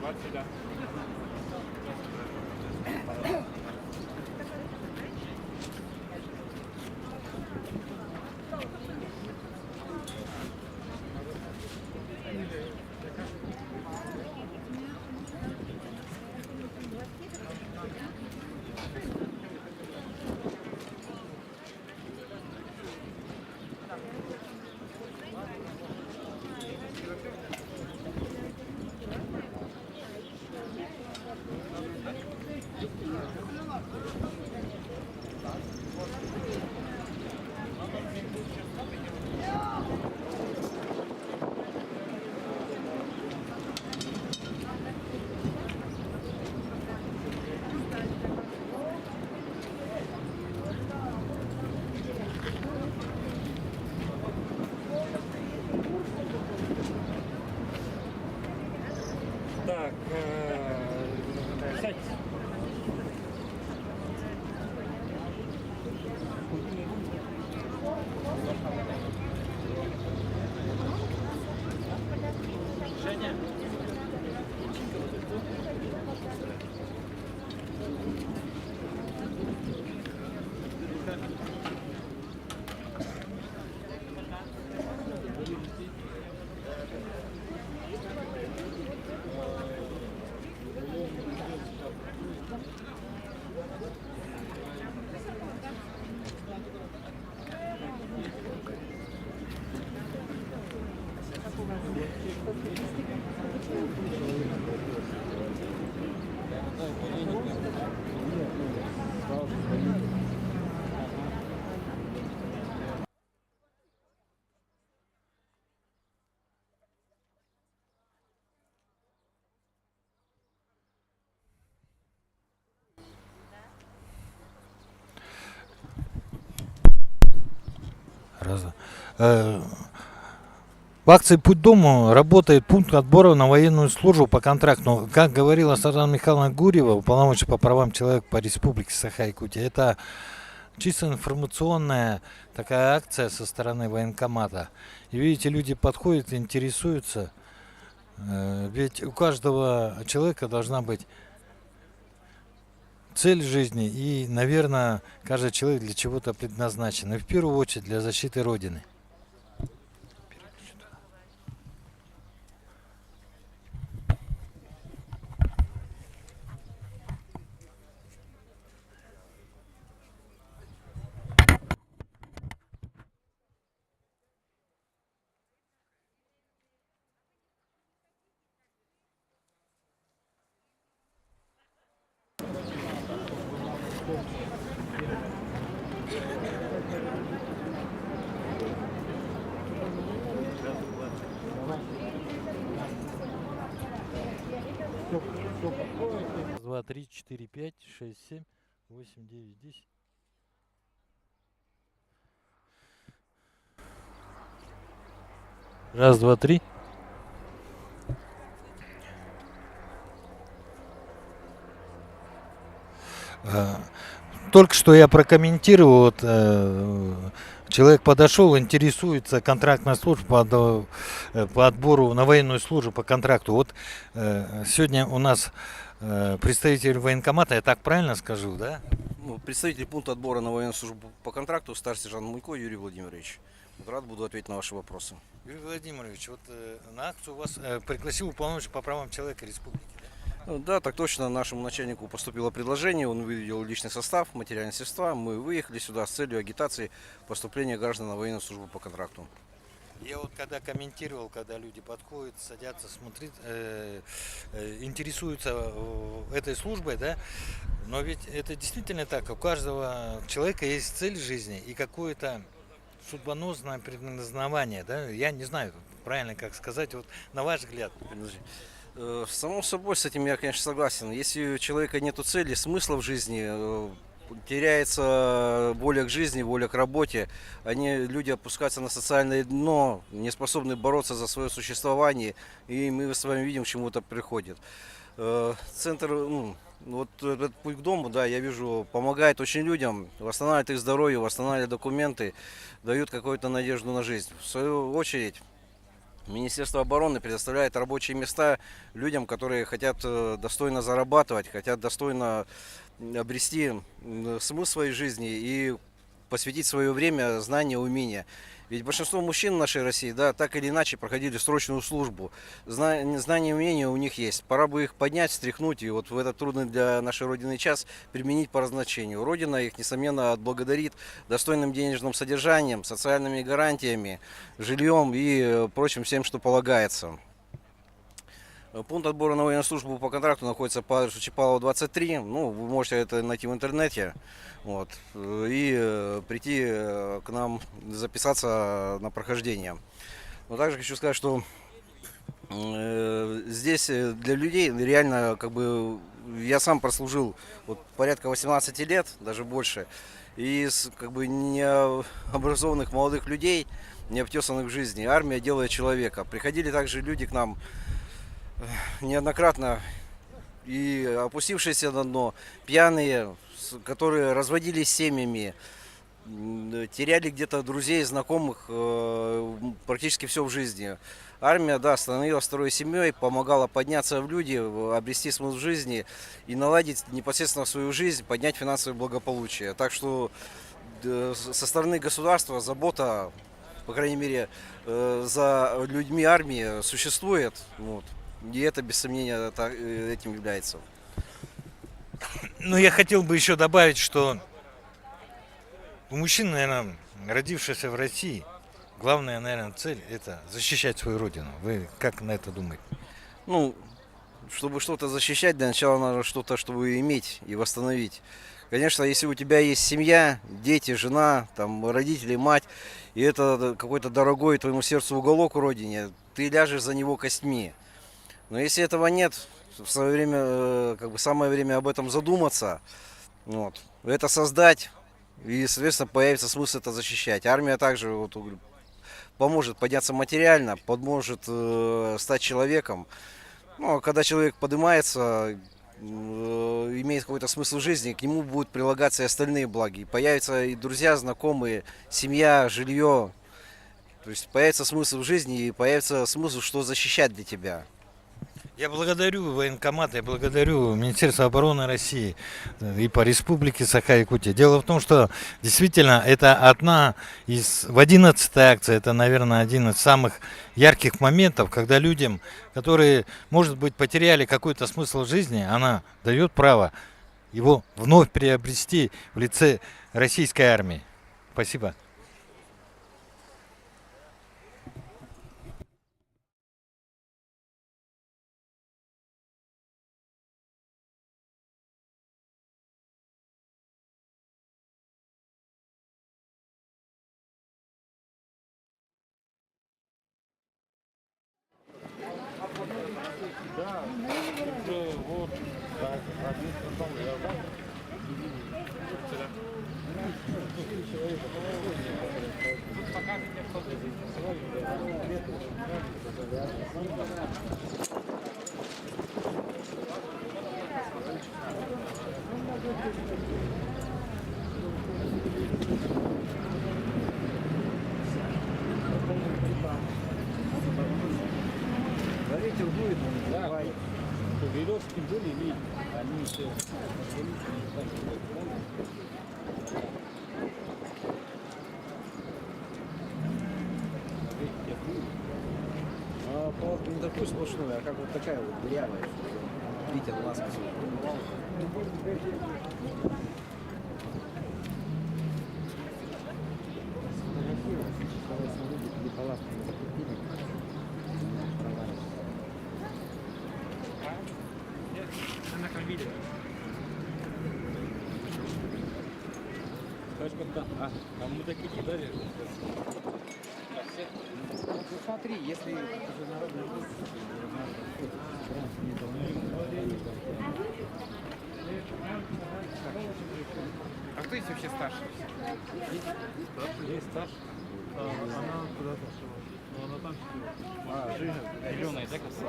갑시다. Так, сядьте. Женя. В акции «Путь дому» работает пункт отбора на военную службу по контракту. Как говорила Светлана Михайловна Гурьева, уполномоченная по правам человека по Республике Саха-Якутия, это чисто информационная такая акция со стороны военкомата. И видите, люди подходят, интересуются. Ведь у каждого человека должна быть цель жизни. И, наверное, каждый человек для чего-то предназначен. И в первую очередь для защиты Родины. Раз, два, три, четыре, пять, шесть, семь, восемь, девять, десять. Раз, два, три. Только что я прокомментировал, вот, человек подошел, интересуется контрактной службой по отбору на военную службу по контракту. Вот сегодня у нас представитель военкомата, я так правильно скажу, да? Представитель пункта отбора на военную службу по контракту, старший сержант Муйко Юрий Владимирович. Рад буду ответить на ваши вопросы. Юрий Владимирович, вот на акцию вас пригласил уполномоченный по правам человека Республики. Да, так точно. Нашему начальнику поступило предложение, он выделил личный состав, материальные средства. Мы выехали сюда с целью агитации поступления граждан на военную службу по контракту. Я вот когда комментировал, когда люди подходят, садятся, смотрят, интересуются этой службой, да, но ведь это действительно так, у каждого человека есть цель жизни и какое-то судьбоносное предназначение, да, я не знаю, правильно как сказать, вот на ваш взгляд. Само собой, с этим я, конечно, согласен. Если у человека нет цели, смысла в жизни, теряется воля к жизни, воля к работе, люди опускаются на социальное дно, не способны бороться за свое существование, и мы с вами видим, к чему это приходит. Центр, вот этот путь к дому, да, я вижу, помогает очень людям, восстанавливает их здоровье, восстанавливает документы, дают какую-то надежду на жизнь. В свою очередь, Министерство обороны предоставляет рабочие места людям, которые хотят достойно зарабатывать, хотят достойно обрести смысл своей жизни и посвятить свое время, знания, умения. Ведь большинство мужчин в нашей России, да, так или иначе проходили срочную службу. Знания и умения у них есть. Пора бы их поднять, встряхнуть и вот в этот трудный для нашей Родины час применить по назначению. Родина их, несомненно, отблагодарит достойным денежным содержанием, социальными гарантиями, жильем и прочим всем, что полагается. Пункт отбора на военную службу по контракту находится по адресу Чапалова, 23. Ну, вы можете это найти в интернете. Вот, и прийти к нам, записаться на прохождение. Но также хочу сказать, что здесь для людей реально, как бы, я сам прослужил вот порядка 18 лет, даже больше. И из, как бы, необразованных молодых людей, не обтесанных в жизни, армия делает человека. Приходили также люди к нам неоднократно и опустившиеся на дно, пьяные, которые разводились семьями, теряли где-то друзей, знакомых, практически все в жизни. Армия, да, становилась второй семьей, помогала подняться в люди, обрести смысл жизни и наладить непосредственно свою жизнь, поднять финансовое благополучие. Так что со стороны государства забота, по крайней мере, за людьми армии существует. Вот. И это, без сомнения, этим является. Ну, я хотел бы еще добавить, что у мужчин, наверное, родившихся в России, главная, наверное, цель – это защищать свою родину. Вы как на это думаете? Ну, чтобы что-то защищать, для начала надо что-то, чтобы иметь и восстановить. Конечно, если у тебя есть семья, дети, жена, там, родители, мать, и это какой-то дорогой твоему сердцу уголок в родине, ты ляжешь за него костьми. Но если этого нет, в свое время, как бы, самое время об этом задуматься, вот, это создать, и, соответственно, появится смысл это защищать. Армия также вот, поможет подняться материально, поможет стать человеком. Ну, а когда человек поднимается, имеет какой-то смысл жизни, к нему будут прилагаться и остальные блага. И появятся и друзья, знакомые, семья, жилье. То есть появится смысл в жизни и появится смысл, что защищать для тебя. Я благодарю военкомат, я благодарю Министерство обороны России и по Республике Саха-Якутия. Дело в том, что действительно это одна из, в 11-й акции, это, наверное, один из самых ярких моментов, когда людям, которые, может быть, потеряли какой-то смысл жизни, она дает право его вновь приобрести в лице российской армии. Спасибо. Ветер дует, да. Веревки были, и они все. А палатка не такой сплошной, а как вот такая вот дырявая. Ветер ласка. А мы такие кидали. Ну смотри, если уже народный А кто здесь вообще старший? Есть старший. Она куда-то шла. Но она там сидела. А, Жижа. Зеленая, да, коса?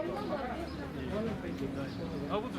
А вот же.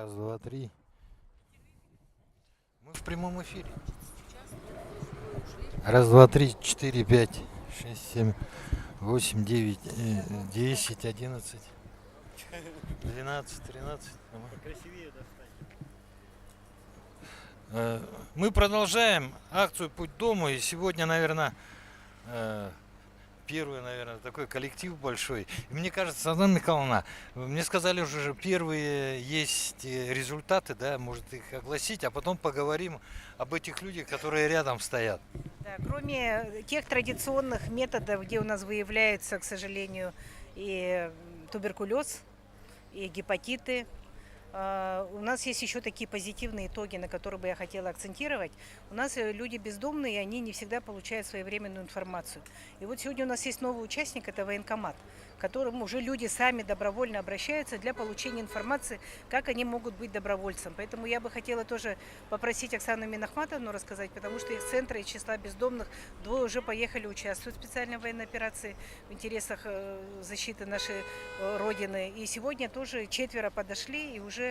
Раз, два, три. Мы в прямом эфире. Раз, два, три, четыре, пять, шесть, семь, 8, 9, 10, 11, 12, 13. Мы продолжаем акцию «Путь дому». И сегодня, наверное, первый, такой коллектив большой. И мне кажется, Светлана Михайловна, мне сказали уже, первые есть результаты, да, может их огласить, а потом поговорим об этих людях, которые рядом стоят. Да, кроме тех традиционных методов, где у нас выявляются, к сожалению, и туберкулез, и гепатиты, у нас есть еще такие позитивные итоги, на которые бы я хотела акцентировать. У нас люди бездомные, они не всегда получают своевременную информацию. И вот сегодня у нас есть новый участник, это военкомат, к которому уже люди сами добровольно обращаются для получения информации, как они могут быть добровольцем. Поэтому я бы хотела тоже попросить Оксану Минахматовну рассказать, потому что из центра, из числа бездомных, двое уже поехали участвовать в специальной военной операции в интересах защиты нашей Родины. И сегодня тоже 4 подошли, и уже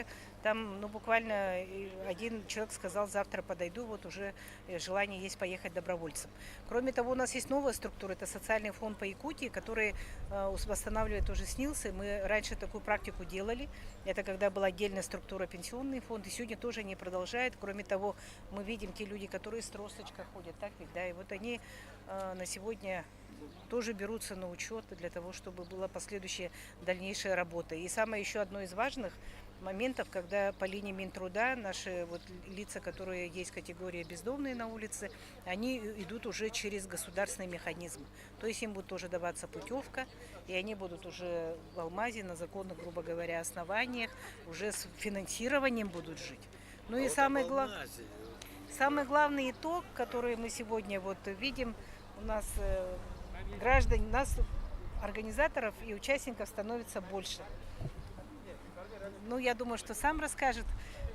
там, буквально один человек сказал, завтра подойду, вот уже желание есть поехать добровольцем. Кроме того, у нас есть новая структура, это социальный фонд по Якутии, который восстанавливает уже СНИЛСы. Мы раньше такую практику делали, это когда была отдельная структура пенсионный фонд, и сегодня тоже они продолжают. Кроме того, мы видим те люди, которые с тросточкой ходят, так ведь, да, и вот они на сегодня тоже берутся на учет для того, чтобы была последующая дальнейшая работа. И самое еще одно из важных моментов, когда по линии Минтруда наши лица, которые есть категория бездомные на улице, они идут уже через государственный механизм. То есть им будет тоже даваться путевка, и они будут уже в Алмазе на законных, грубо говоря, основаниях, уже с финансированием будут жить. Ну и самый главный итог, который мы сегодня видим, у нас организаторов и участников становится больше. Я думаю, что сам расскажет.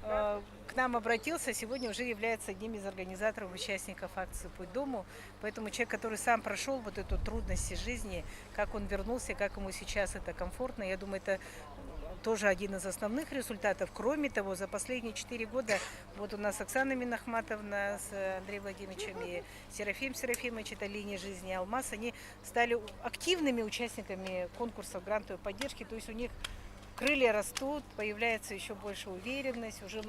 К нам обратился, сегодня уже является одним из организаторов, участников акции «Путь дому». Поэтому человек, который сам прошел эту трудности жизни, как он вернулся, как ему сейчас это комфортно, я думаю, это тоже один из основных результатов. Кроме того, за последние 4 года у нас Оксана Минахматовна с Андреем Владимировичем и Серафим Серафимович, это линия жизни Алмаз, они стали активными участниками конкурсов грантовой поддержки, то есть у них крылья растут, появляется еще больше уверенность, уже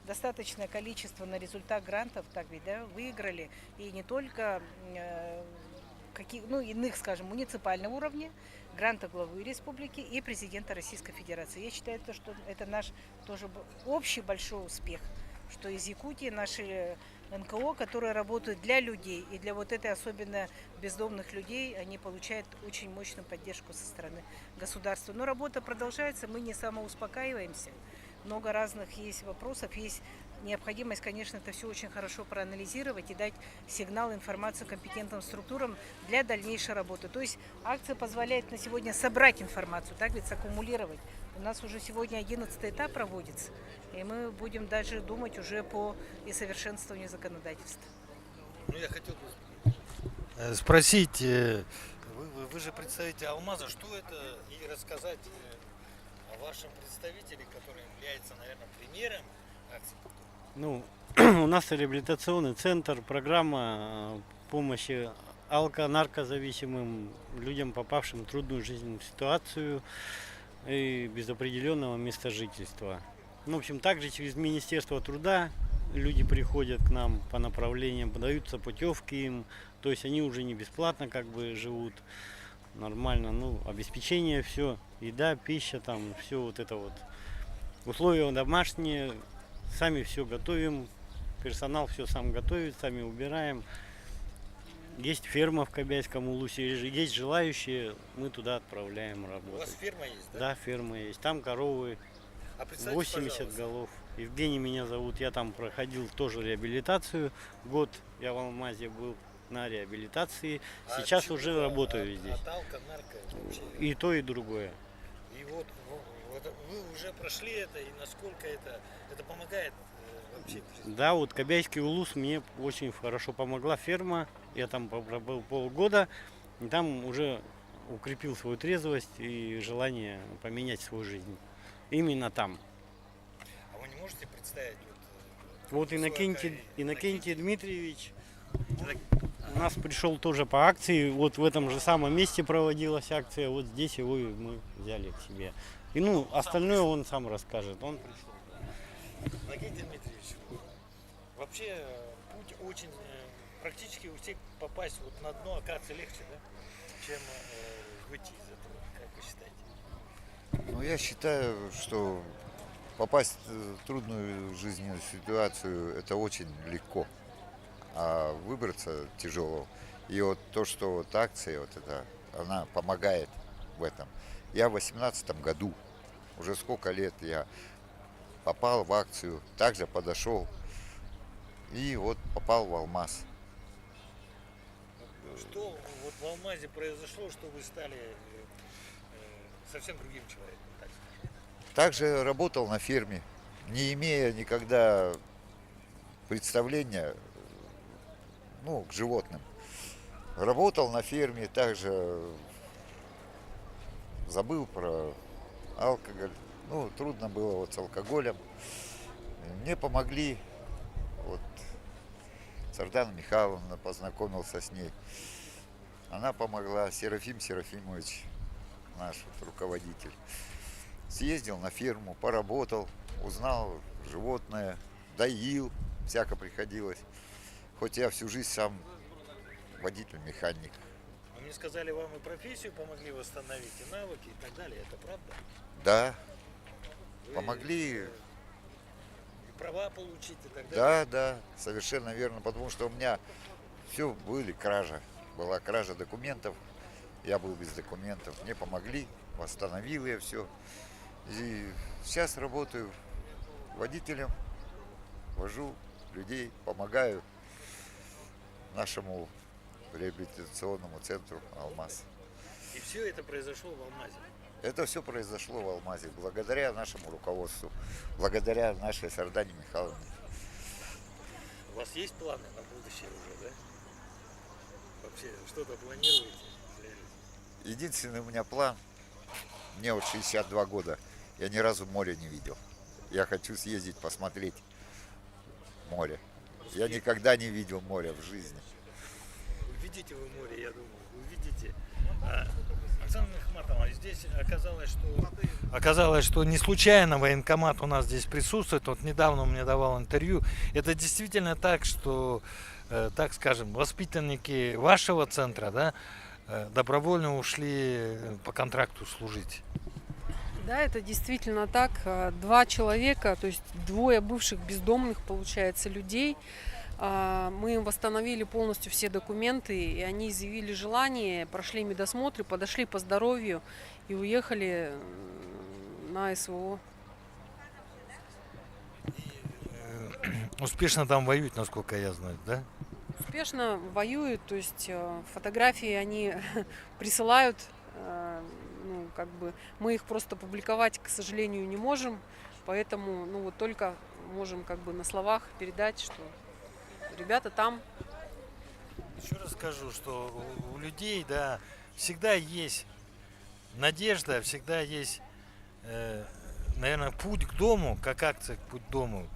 достаточное количество на результат грантов, так ведь, да, выиграли. И не только иных, скажем, муниципального уровня, гранта главы республики и президента Российской Федерации. Я считаю, что это наш тоже общий большой успех, что из Якутии наши НКО, которые работают для людей и для этой особенно бездомных людей, они получают очень мощную поддержку со стороны государства. Но работа продолжается, мы не самоуспокаиваемся. Много разных есть вопросов, есть необходимость, конечно, это все очень хорошо проанализировать и дать сигнал, информацию компетентным структурам для дальнейшей работы. То есть акция позволяет на сегодня собрать информацию, так ведь, саккумулировать. У нас уже сегодня 11-й этап проводится, и мы будем дальше думать уже по совершенствованию законодательства. Я хотел бы спросить, вы же представитель Алмаза, что это, и рассказать о вашем представителе, который является, наверное, примером акции? У нас реабилитационный центр, программа помощи наркозависимым людям, попавшим в трудную жизненную ситуацию и без определенного места жительства. В общем, также через Министерство труда люди приходят к нам по направлениям, подаются путевки им, то есть они уже не бесплатно живут, нормально, обеспечение, все, еда, пища, все условия домашние, сами все готовим, персонал все сам готовит, сами убираем. Есть ферма в Кобяйском Улусе, есть желающие, мы туда отправляем работать. У вас ферма есть, да? Да, ферма есть. Там коровы, 80 голов. Евгений меня зовут, я там проходил тоже реабилитацию. Год я в Алмазе был на реабилитации. Сейчас уже работаю здесь. И то, и другое. И вы уже прошли это, и насколько это помогает вообще? Да, Кобяйский Улус мне очень хорошо помогла ферма. Я там пробыл полгода, и там уже укрепил свою трезвость и желание поменять свою жизнь. Именно там. можете представить? Вот Иннокентий Иннокентий Дмитриевич у нас пришел тоже по акции. Вот в этом же самом месте проводилась акция. Вот здесь его и мы взяли к себе. И ну, остальное он сам расскажет. Он пришел. Иннокентий Дмитриевич, вообще путь очень, практически у всех попасть вот на дно, оказывается, легче, да? Чем выйти из этого, как вы считаете? Ну, я считаю, что попасть в трудную жизненную ситуацию это очень легко, а выбраться тяжело. И вот то, что вот акция, вот это, она помогает в этом. Я в 2018 году, уже сколько лет я попал в акцию, также подошел и вот попал в Алмаз. Что вот в Алмазе произошло, что вы стали совсем другим человеком, так скажем? Также работал на ферме, не имея никогда представления, ну, к животным. Работал на ферме, также забыл про алкоголь. Ну, трудно было вот с алкоголем. Мне помогли, вот, Сардана Михайловна, познакомился с ней. Она помогла, Серафим Серафимович, наш вот руководитель. Съездил на ферму, поработал, узнал животное, доил, всяко приходилось. Хоть я всю жизнь сам водитель-механик. Вы мне сказали, вам и профессию помогли восстановить, и навыки, и так далее. Это правда? Да, Вы помогли. и права получить и так далее? Да, да, совершенно верно, потому что у меня все были кража. Была кража документов, я был без документов. Мне помогли, восстановил я все. И сейчас работаю водителем, вожу людей, помогаю нашему реабилитационному центру «Алмаз». И все это произошло в Алмазе? Это все произошло в Алмазе благодаря нашему руководству, благодаря нашей Сардане Михайловне. У вас есть планы на будущее уже, да? Вообще что-то планируете? Единственный у меня план, мне вот 62 года, я ни разу моря не видел. Я хочу съездить посмотреть море. Я никогда не видел моря в жизни. Увидите вы море, я думаю, увидите. Оксана Мехматовна, здесь оказалось, что не случайно военкомат у нас здесь присутствует. Вот недавно он мне давал интервью. Это действительно так, что, так скажем, воспитанники вашего центра, да, добровольно ушли по контракту служить. Да, это действительно так. 2 человека, то есть 2 бывших бездомных, получается, людей. Мы им восстановили полностью все документы, и они изъявили желание, прошли медосмотры, подошли по здоровью и уехали на СВО. Успешно там воюют, насколько я знаю, да? Успешно воюют, то есть фотографии они присылают, ну, как бы мы их просто публиковать, к сожалению, не можем, поэтому, ну, вот только можем как бы на словах передать, что ребята там. Еще раз скажу, что у людей, да, всегда есть надежда, всегда есть, наверное, путь к дому, как акция «Путь к дому».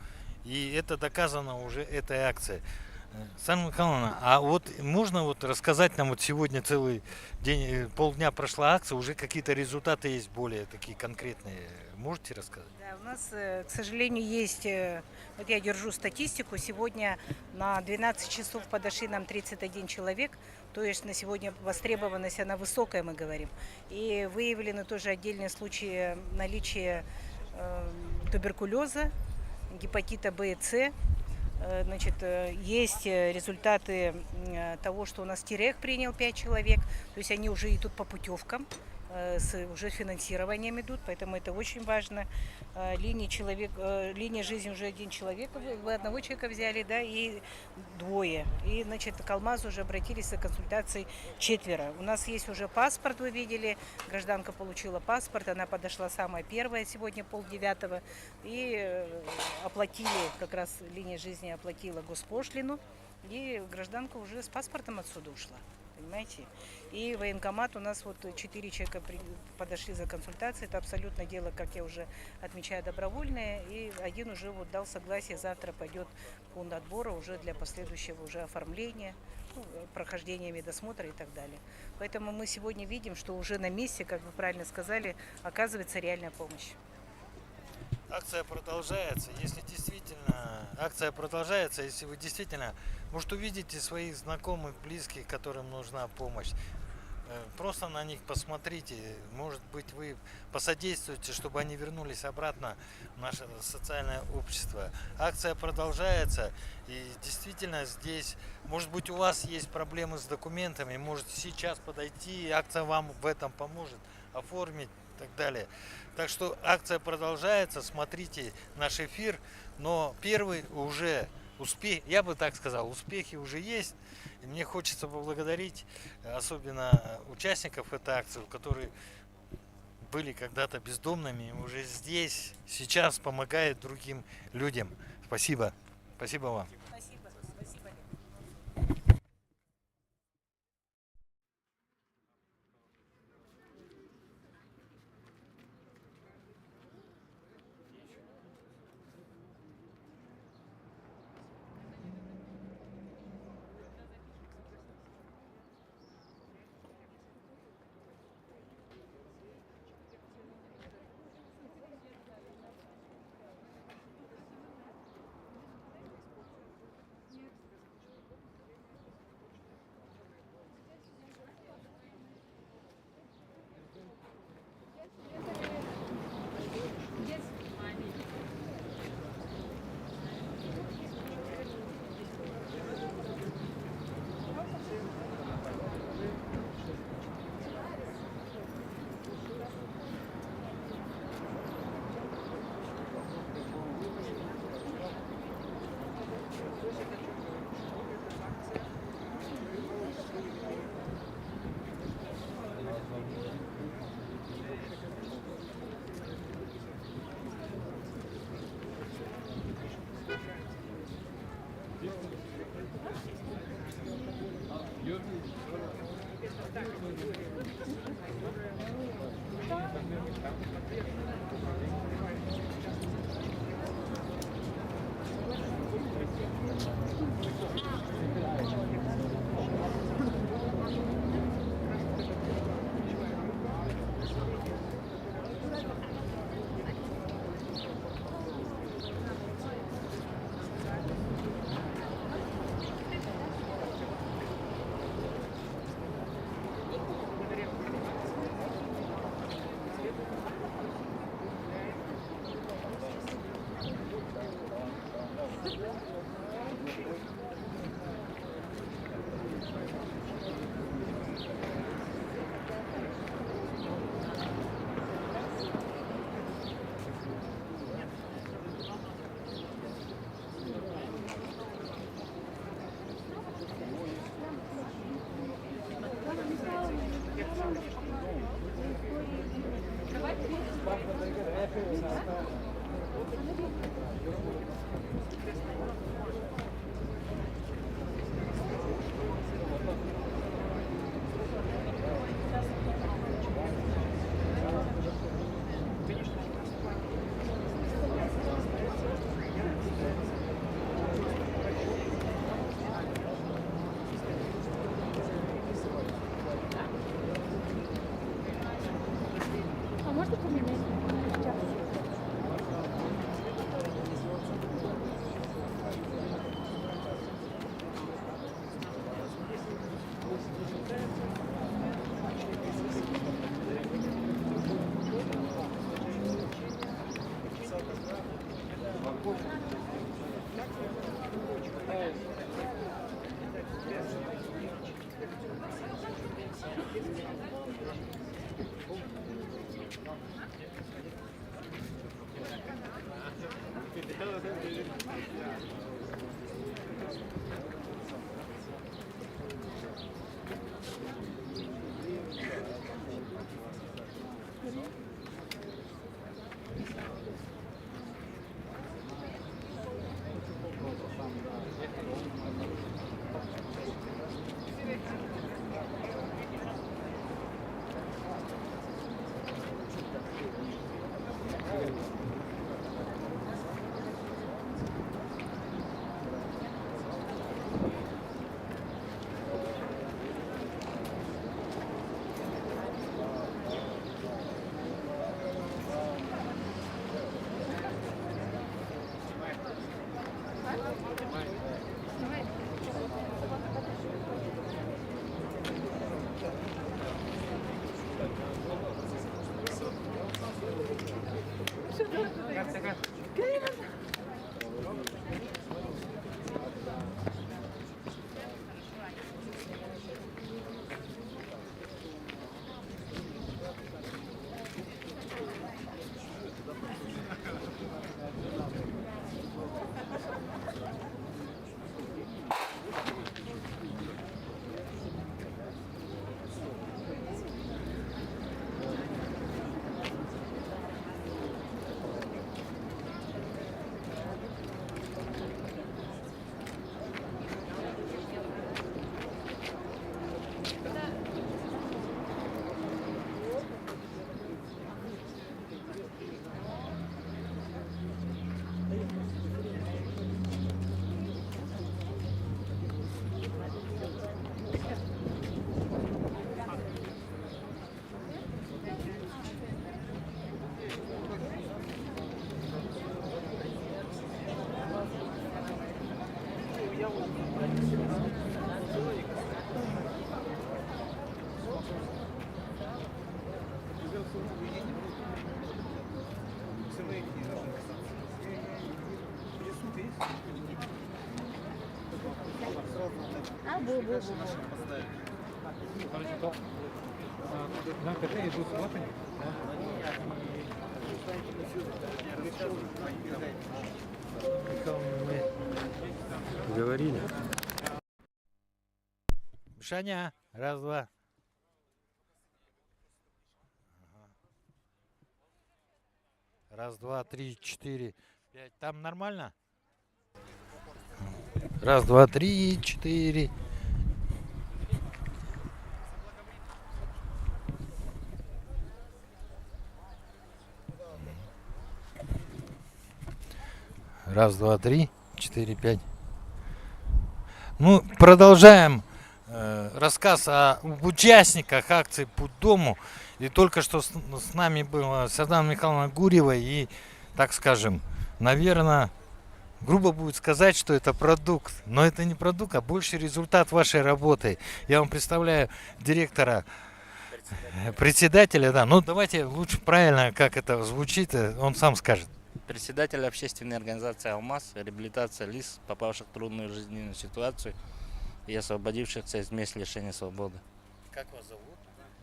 И это доказано уже этой акцией. Светлана Михайловна, а вот можно вот рассказать нам, вот сегодня целый день, полдня прошла акция, уже какие-то результаты есть более такие конкретные. Можете рассказать? Да, у нас, к сожалению, есть, вот я держу статистику, сегодня на 12 часов подошли нам 31 человек, то есть на сегодня востребованность, она высокая, мы говорим. И выявлены тоже отдельные случаи наличия туберкулеза, гепатита Б и С. Значит, есть результаты того, что у нас Терех принял 5 человек, то есть они уже идут по путевкам, уже финансированием идут, поэтому это очень важно. Линия жизни уже 1 человек, вы 1 человека взяли, да, и 2. И, значит, к Алмазу уже обратились за консультацией 4. У нас есть уже паспорт, вы видели, гражданка получила паспорт, она подошла самая первая сегодня, 8:30, и оплатили, как раз линия жизни оплатила госпошлину, и гражданка уже с паспортом отсюда ушла. понимаете? И военкомат у нас вот 4 человека подошли за консультацией. Это абсолютно дело, как я уже отмечаю, добровольное. И один уже вот дал согласие, завтра пойдет пункт отбора уже для последующего уже оформления, прохождения медосмотра и так далее. Поэтому мы сегодня видим, что уже на месте, как вы правильно сказали, оказывается реальная помощь. Акция продолжается. Если вы действительно, может, увидите своих знакомых, близких, которым нужна помощь, просто на них посмотрите. Может быть, вы посодействуете, чтобы они вернулись обратно в наше социальное общество. Акция продолжается. И действительно здесь, может быть, у вас есть проблемы с документами, может сейчас подойти, акция вам в этом поможет, оформить и так далее. Так что акция продолжается, смотрите наш эфир, но первый уже успех, я бы так сказал, успехи уже есть. И мне хочется поблагодарить особенно участников этой акции, которые были когда-то бездомными, уже здесь, сейчас помогают другим людям. Спасибо. Спасибо вам. Спасибо. Спасибо. На КТ идут сватания. Говорили. Мишаня, раз, два. Ага. Раз, два, три, четыре, пять. Там нормально? Раз, два, три, четыре. Раз, два, три, четыре, пять. Ну, продолжаем рассказ о участниках акции «Путь к дому». И только что с нами была Светлана Михайловна Гурьева. И, так скажем, наверное, грубо будет сказать, что это продукт. Но это не продукт, а больше результат вашей работы. Я вам представляю директора, председателя. Да. Ну, давайте лучше правильно, как это звучит, он сам скажет. Председатель общественной организации «Алмаз», реабилитация лиц, попавших в трудную жизненную ситуацию и освободившихся из мест лишения свободы. Как вас зовут?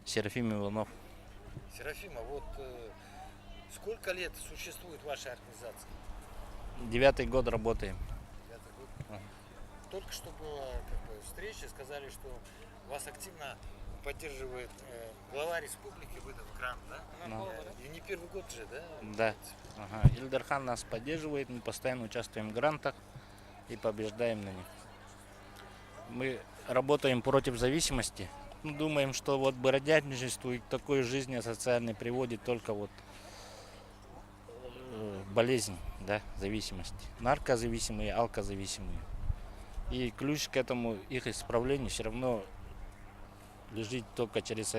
Серафим Иванов. Серафима, вот сколько лет существует ваша организация? 9-й год работаем. 9-й год. Только что была встреча, сказали, что вас активно поддерживает глава республики, выдав грант, да? Ну. И не первый год же, да? Да. Ага. Ильдархан нас поддерживает, мы постоянно участвуем в грантах и побеждаем на них. Мы работаем против зависимости. Мы думаем, что вот бродяжничеству и к такой жизни социальной приводит только вот болезнь, да, зависимости. Наркозависимые, алкозависимые. И ключ к этому их исправлению все равно лежит только через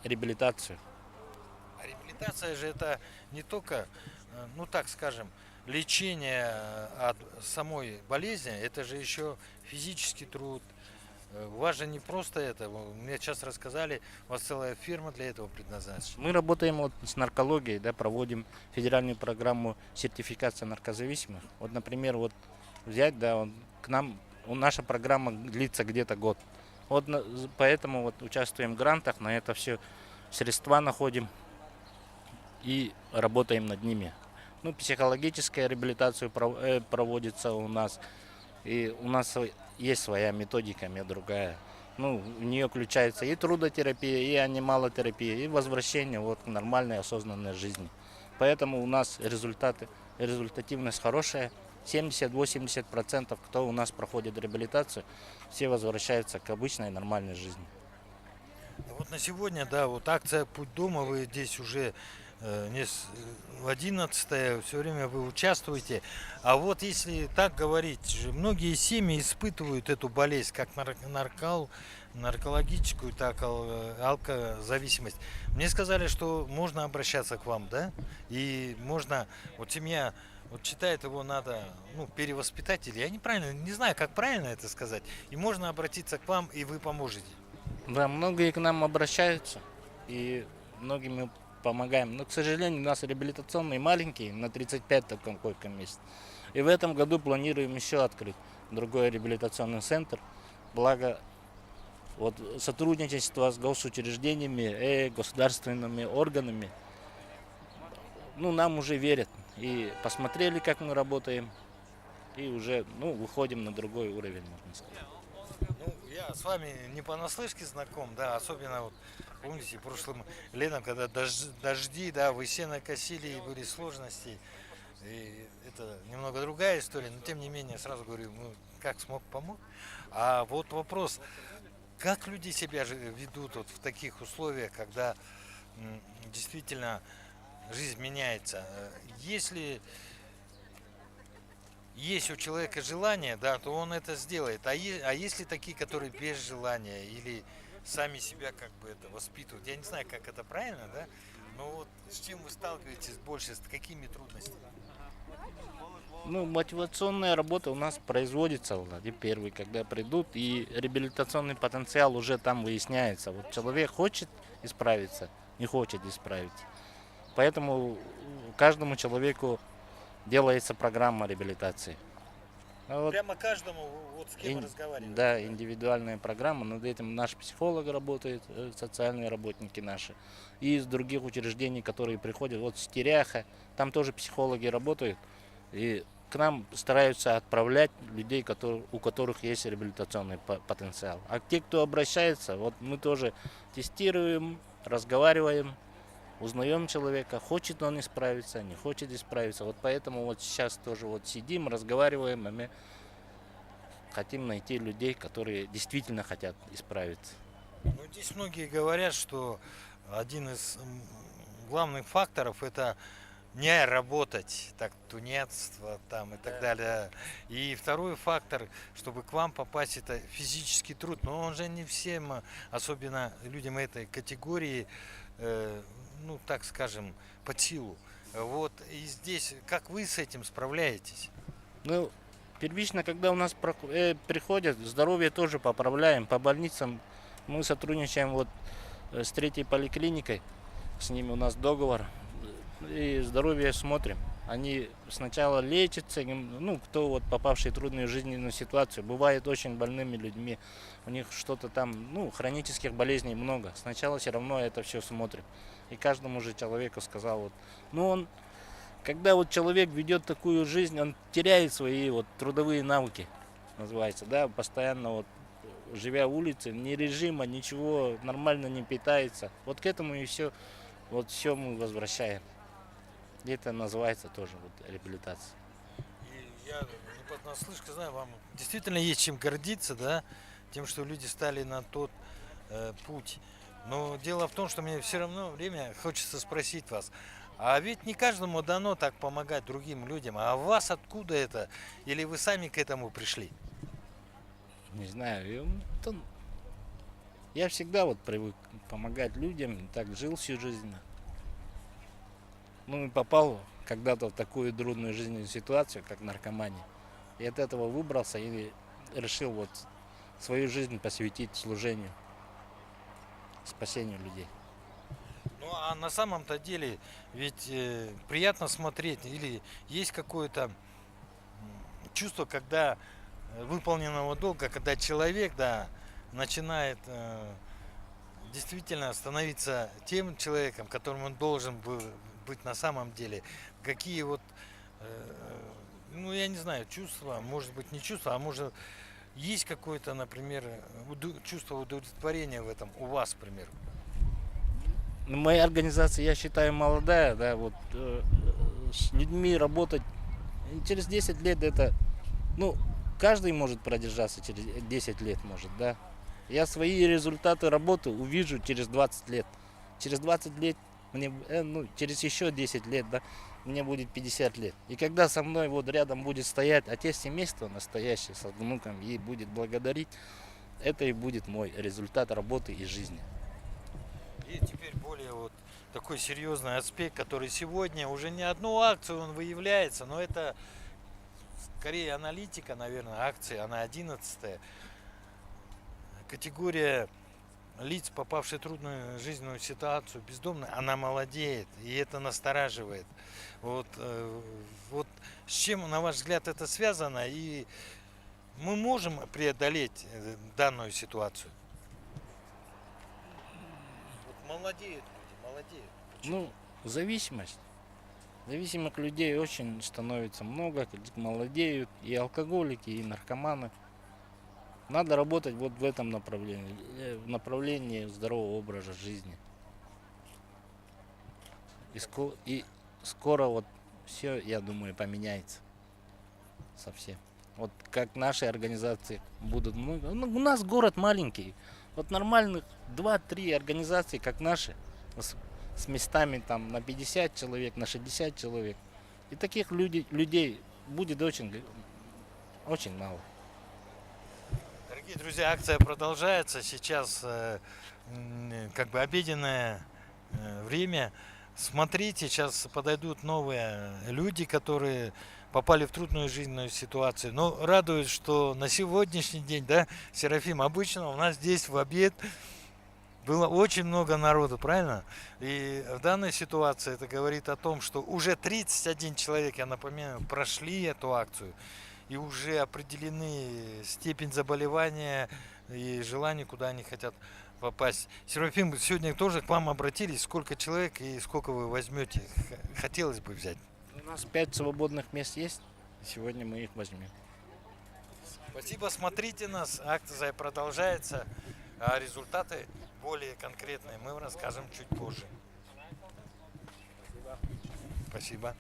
реабилитацию. А реабилитация же это не только, ну так скажем, лечение от самой болезни, это же еще физический труд. У вас же не просто это, мне сейчас рассказали, у вас целая фирма для этого предназначена. Мы работаем вот с наркологией, да, проводим федеральную программу сертификации наркозависимых. Вот, например, вот взять, да, к нам, наша программа длится где-то год. Вот поэтому вот участвуем в грантах, на это все средства находим и работаем над ними. Ну, психологическая реабилитация проводится у нас. И у нас есть своя методика, другая. Ну, в нее включается и трудотерапия, и анималотерапия, и возвращение вот к нормальной осознанной жизни. Поэтому у нас результативность хорошая. 70-80%, кто у нас проходит реабилитацию, все возвращаются к обычной нормальной жизни. Вот на сегодня, да, вот акция «Путь дома», вы здесь уже в 11-е, все время вы участвуете. А вот если так говорить, многие семьи испытывают эту болезнь, как наркологическую, так и алкозависимость. Мне сказали, что можно обращаться к вам, да? И можно, вот семья вот считает, его надо, ну, перевоспитать, или я не знаю, как правильно это сказать. И можно обратиться к вам, и вы поможете. Да, многие к нам обращаются, и многим мы помогаем. Но, к сожалению, у нас реабилитационные маленькие, на 35 таком койко-мест. И в этом году планируем еще открыть другой реабилитационный центр. Благо, вот сотрудничество с госучреждениями и государственными органами, ну, нам уже верят. И посмотрели, как мы работаем, и уже, ну, выходим на другой уровень, можно сказать. Ну, я с вами не понаслышке знаком, да, особенно вот, помните, прошлым летом, когда дожди, да, вы сено косили, и были сложности, и это немного другая история, но тем не менее, сразу говорю, ну, как смог, помог. А вот вопрос, как люди себя ведут вот в таких условиях, когда действительно жизнь меняется. Если есть у человека желание, да, то он это сделает. А если такие, которые без желания или сами себя как бы это воспитывают, я не знаю, как это правильно, да, но вот с чем вы сталкиваетесь больше, с какими трудностями? Ну, мотивационная работа у нас производится, Владимир, первый, когда придут, и реабилитационный потенциал уже там выясняется. Вот человек хочет исправиться, не хочет исправиться. Поэтому каждому человеку делается программа реабилитации. А вот Прямо каждому, вот с кем разговариваете? Да, индивидуальная программа. Над этим наш психолог работает, социальные работники наши. И из других учреждений, которые приходят, вот с Теряха, там тоже психологи работают. И к нам стараются отправлять людей, у которых есть реабилитационный потенциал. А те, кто обращается, вот мы тоже тестируем, разговариваем, узнаем человека, хочет он исправиться, не хочет исправиться. Вот поэтому вот сейчас тоже вот сидим, разговариваем, и мы хотим найти людей, которые действительно хотят исправиться. Ну, здесь многие говорят, что один из главных факторов — это не работать, так, тунеядство там и так далее. И второй фактор, чтобы к вам попасть, это физический труд. Но он же не всем, особенно людям этой категории, ну, так скажем, под силу. Вот, и здесь, как вы с этим справляетесь? Ну, первично, когда у нас приходят, здоровье тоже поправляем. По больницам мы сотрудничаем вот с 3-й поликлиникой, с ними у нас договор. И здоровье смотрим. Они сначала лечатся, ну, кто вот попавший в трудную жизненную ситуацию, бывает очень больными людьми, у них что-то там, ну, хронических болезней много. Сначала все равно это все смотрим. И каждому же человеку сказал, вот, ну, он, когда вот человек ведет такую жизнь, он теряет свои вот трудовые навыки, называется, да, постоянно вот, живя в улице, ни режима, ничего, нормально не питается. Вот к этому и все, вот все мы возвращаем. И это называется тоже вот реабилитация. И я не понаслышке знаю, вам действительно есть чем гордиться, да, тем, что люди стали на тот путь. Но дело в том, что мне все равно время хочется спросить вас, а ведь не каждому дано так помогать другим людям, а у вас откуда это? Или вы сами к этому пришли? Не знаю, я всегда вот привык помогать людям, так жил всю жизнь. Ну и попал когда-то в такую трудную жизненную ситуацию, как наркомания. И от этого выбрался и решил вот свою жизнь посвятить служению, спасению людей. Ну а на самом-то деле ведь приятно смотреть, или есть какое-то чувство, когда выполненного долга, когда человек, да, начинает действительно становиться тем человеком, которым он должен был быть на самом деле. Какие вот, ну я не знаю, чувства, может быть не чувства, а может есть какое-то, например, чувство удовлетворения в этом у вас, к примеру? Моя организация, я считаю, молодая, да, вот с людьми работать через 10 лет это, ну, каждый может продержаться через 10 лет, может, да. Я свои результаты работы увижу через 20 лет. Через 20 лет, мне, ну, через еще 10 лет, да, мне будет 50 лет. И когда со мной вот рядом будет стоять отец семейства настоящий, со внуком, и будет благодарить, это и будет мой результат работы и жизни. И теперь более вот такой серьезный аспект, который сегодня уже не одну акцию он выявляется, но это скорее аналитика, наверное, акции, она 11-я. Категория лиц, попавших в трудную жизненную ситуацию, бездомные, она молодеет, и это настораживает. Вот с чем, на ваш взгляд, это связано, и мы можем преодолеть данную ситуацию? Вот молодеют люди, молодеют. Почему? Ну, зависимость. Зависимых людей очень становится много, молодеют и алкоголики, и наркоманы. Надо работать вот в этом направлении, в направлении здорового образа жизни. И скоро вот все, я думаю, поменяется совсем. Вот как наши организации будут много. Ну, у нас город маленький. Вот нормальных 2-3 организации, как наши, с местами там на 50 человек, на 60 человек. И таких людей будет очень, очень мало. Дорогие друзья, акция продолжается. Сейчас как бы обеденное время. Смотрите, сейчас подойдут новые люди, которые попали в трудную жизненную ситуацию. Но радует, что на сегодняшний день, да, Серафим, обычно у нас здесь в обед было очень много народу, правильно? И в данной ситуации это говорит о том, что уже 31 человек, я напоминаю, прошли эту акцию. И уже определены степень заболевания и желание, куда они хотят попасть. Серафим, сегодня тоже к вам обратились. Сколько человек и сколько вы возьмете? Хотелось бы взять. У нас 5 свободных мест есть. Сегодня мы их возьмем. Спасибо, смотрите нас. Акция продолжается. А результаты более конкретные мы расскажем чуть позже. Спасибо.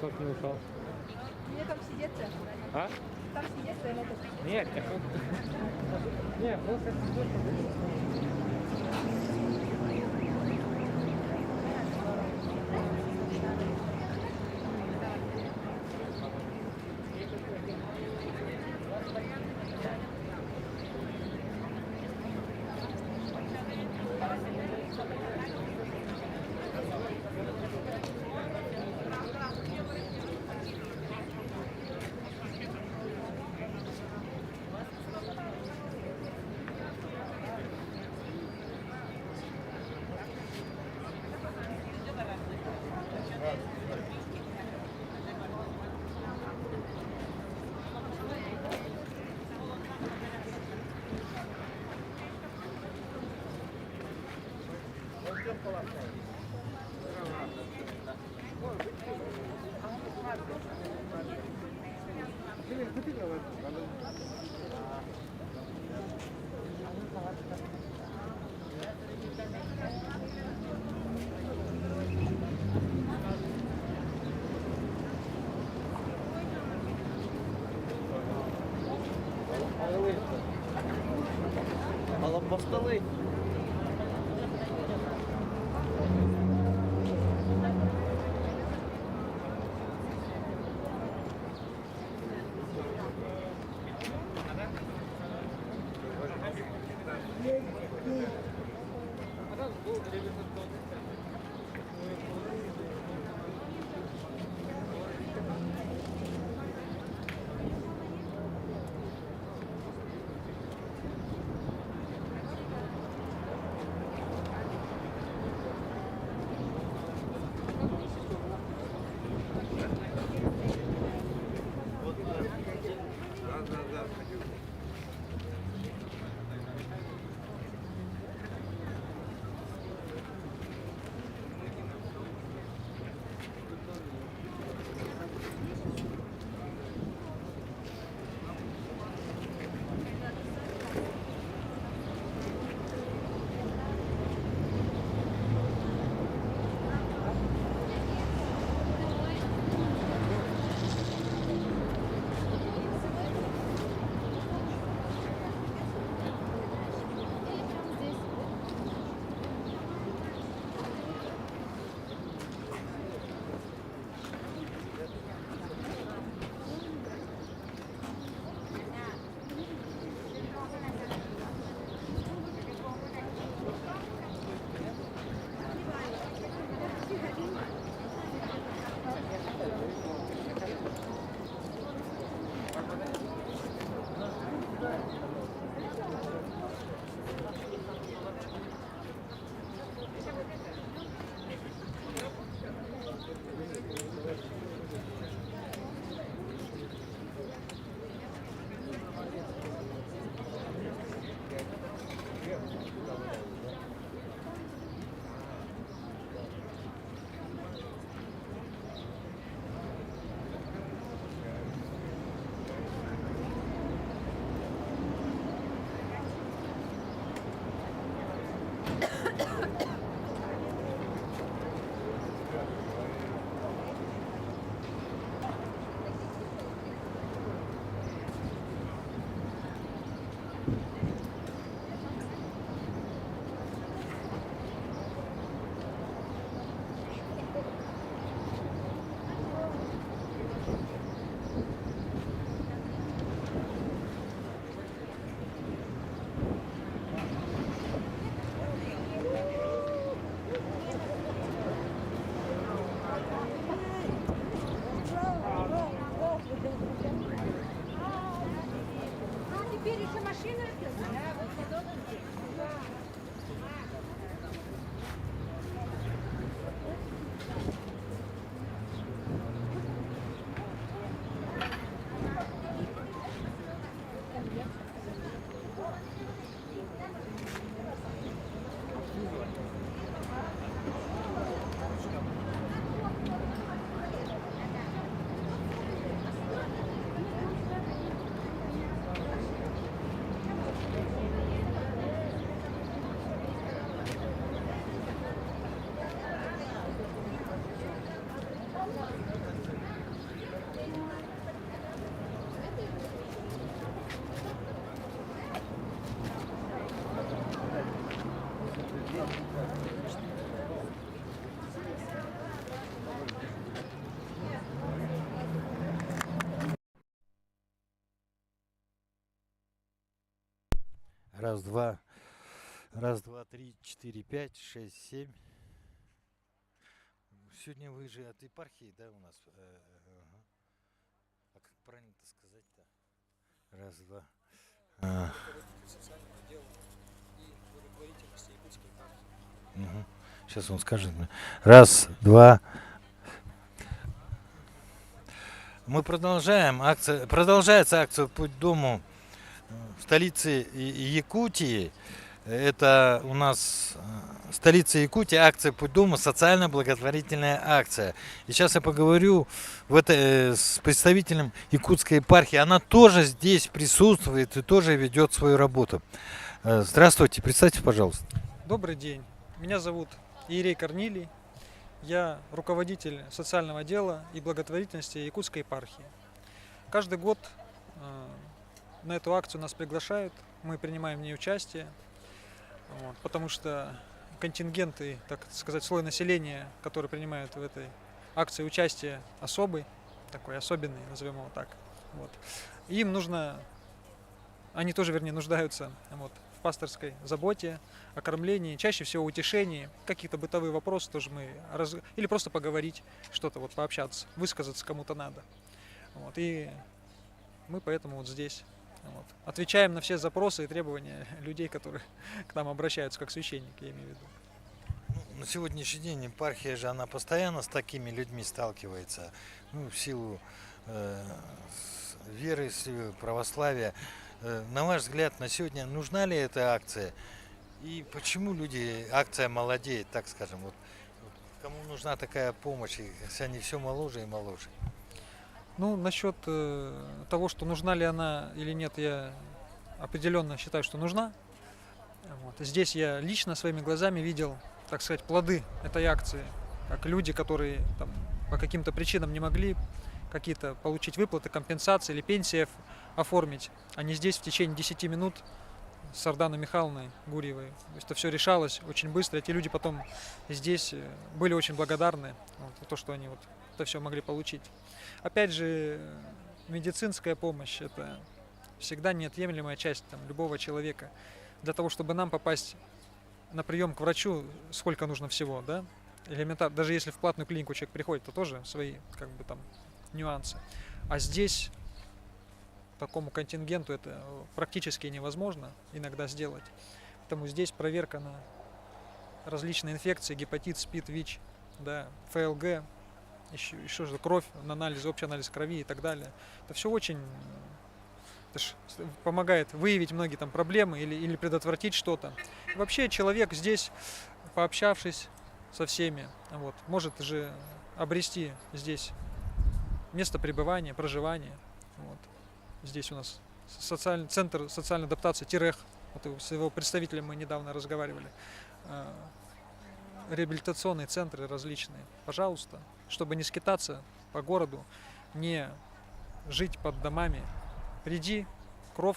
Как не ушел? Мне там сидеться. А? Там сидеться, Нет, нет, просто Апостолы. Теперь еще машина. Раз, два. Раз, два, три, 4, 5, 6, 7. Сегодня вы же от епархии, да, у нас? Ага. А как правильно-то сказать-то? Раз, два. Угу. Сейчас он скажет мне. Раз, два. Мы продолжаем. Продолжается акция «Путь к дому» в столице Якутии. Это у нас столица Якутии, акция «Путь к дому», социально-благотворительная акция. И сейчас я поговорю с представителем якутской епархии. Она тоже здесь присутствует и тоже ведет свою работу. Здравствуйте, представьте, пожалуйста. Добрый день. Меня зовут Иерей Корнилий. Я руководитель социального отдела и благотворительности Якутской епархии. Каждый год на эту акцию нас приглашают, мы принимаем в ней участие, потому что контингенты, так сказать, слой населения, который принимает в этой акции участие, особый, такой особенный, назовем его так. Им нужно, они тоже, вернее, нуждаются в пасторской заботе, о кормлении, чаще всего утешении, какие-то бытовые вопросы тоже или просто поговорить, что-то пообщаться, высказаться кому-то надо. И мы поэтому здесь отвечаем на все запросы и требования людей, которые к нам обращаются, как священники, я имею в виду. На сегодняшний день епархия же, она постоянно с такими людьми сталкивается, в силу веры, православия. На ваш взгляд, на сегодня нужна ли эта акция? И почему акция молодеет, так скажем? Кому нужна такая помощь, если они все моложе и моложе? Насчет того, что нужна ли она или нет, я определенно считаю, что нужна. Здесь я лично своими глазами видел, так сказать, плоды этой акции. Как люди, которые по каким-то причинам не могли какие-то получить выплаты, компенсации или пенсии оформить. Они здесь в течение 10 минут с Арданой Михайловной Гурьевой. То есть это все решалось очень быстро. Эти люди потом здесь были очень благодарны за то, что они это все могли получить. Опять же, медицинская помощь – это всегда неотъемлемая часть любого человека. Для того, чтобы нам попасть на прием к врачу, сколько нужно всего, да? Элементарно. Даже если в платную клинику человек приходит, то тоже свои нюансы. А здесь такому контингенту это практически невозможно иногда сделать. Поэтому здесь проверка на различные инфекции, гепатит, СПИД, ВИЧ, да, ФЛГ, еще же кровь, анализ, общий анализ крови и так далее. Это все очень помогает выявить многие проблемы или предотвратить что-то. Вообще человек здесь, пообщавшись со всеми, может же обрести здесь место пребывания, проживания. Здесь у нас центр социальной адаптации ТИРЭХ. С его представителем мы недавно разговаривали. Реабилитационные центры различные. Пожалуйста, чтобы не скитаться по городу, не жить под домами. Приди, кров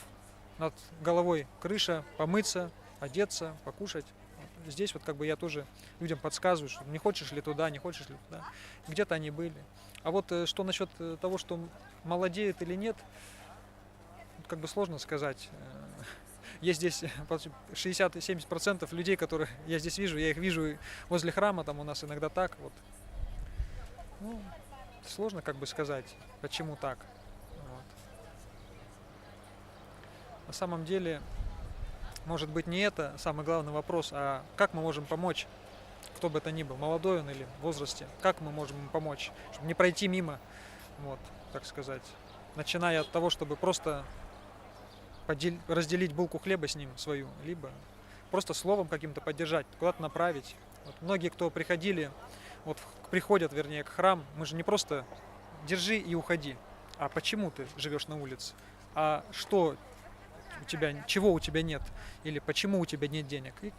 над головой, крыша, помыться, одеться, покушать. Здесь я тоже людям подсказываю, что не хочешь ли туда, не хочешь ли туда. Где-то они были. А что насчет того, что молодеют или нет, сложно сказать. Есть здесь 60-70% людей, которых я здесь вижу, я их вижу возле храма, у нас иногда так. Сложно сказать, почему так. На самом деле, может быть, не это самый главный вопрос, а как мы можем помочь, кто бы это ни был, молодой он или в возрасте, как мы можем ему помочь, чтобы не пройти мимо, так сказать, начиная от того, чтобы просто разделить булку хлеба с ним свою, либо просто словом каким-то поддержать, куда-то направить. Многие, кто приходили, приходят, вернее, к храму, мы же не просто держи и уходи, а почему ты живешь на улице, а что у тебя, чего у тебя нет, или почему у тебя нет денег. И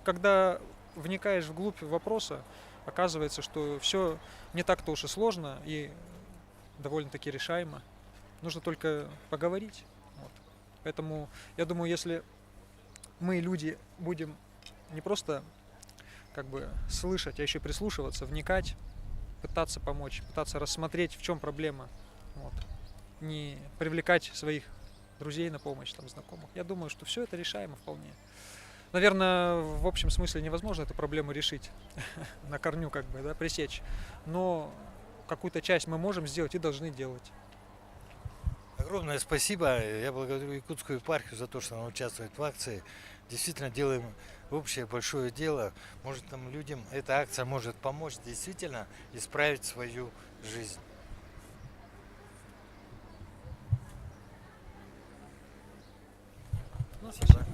когда вникаешь вглубь вопроса, оказывается, что все не так-то уж и сложно и довольно-таки решаемо. Нужно только поговорить. Поэтому я думаю, если мы, люди, будем не просто слышать, а еще прислушиваться, вникать, пытаться помочь, пытаться рассмотреть, в чем проблема, не привлекать своих друзей на помощь, там, знакомых. Я думаю, что все это решаемо вполне. Наверное, в общем смысле невозможно эту проблему решить на корню, как бы, да, пресечь. Но какую-то часть мы можем сделать и должны делать. Огромное спасибо. Я благодарю Якутскую епархию за то, что она участвует в акции. Действительно делаем общее большое дело. Может, там людям эта акция может помочь действительно исправить свою жизнь. Ну, спасибо.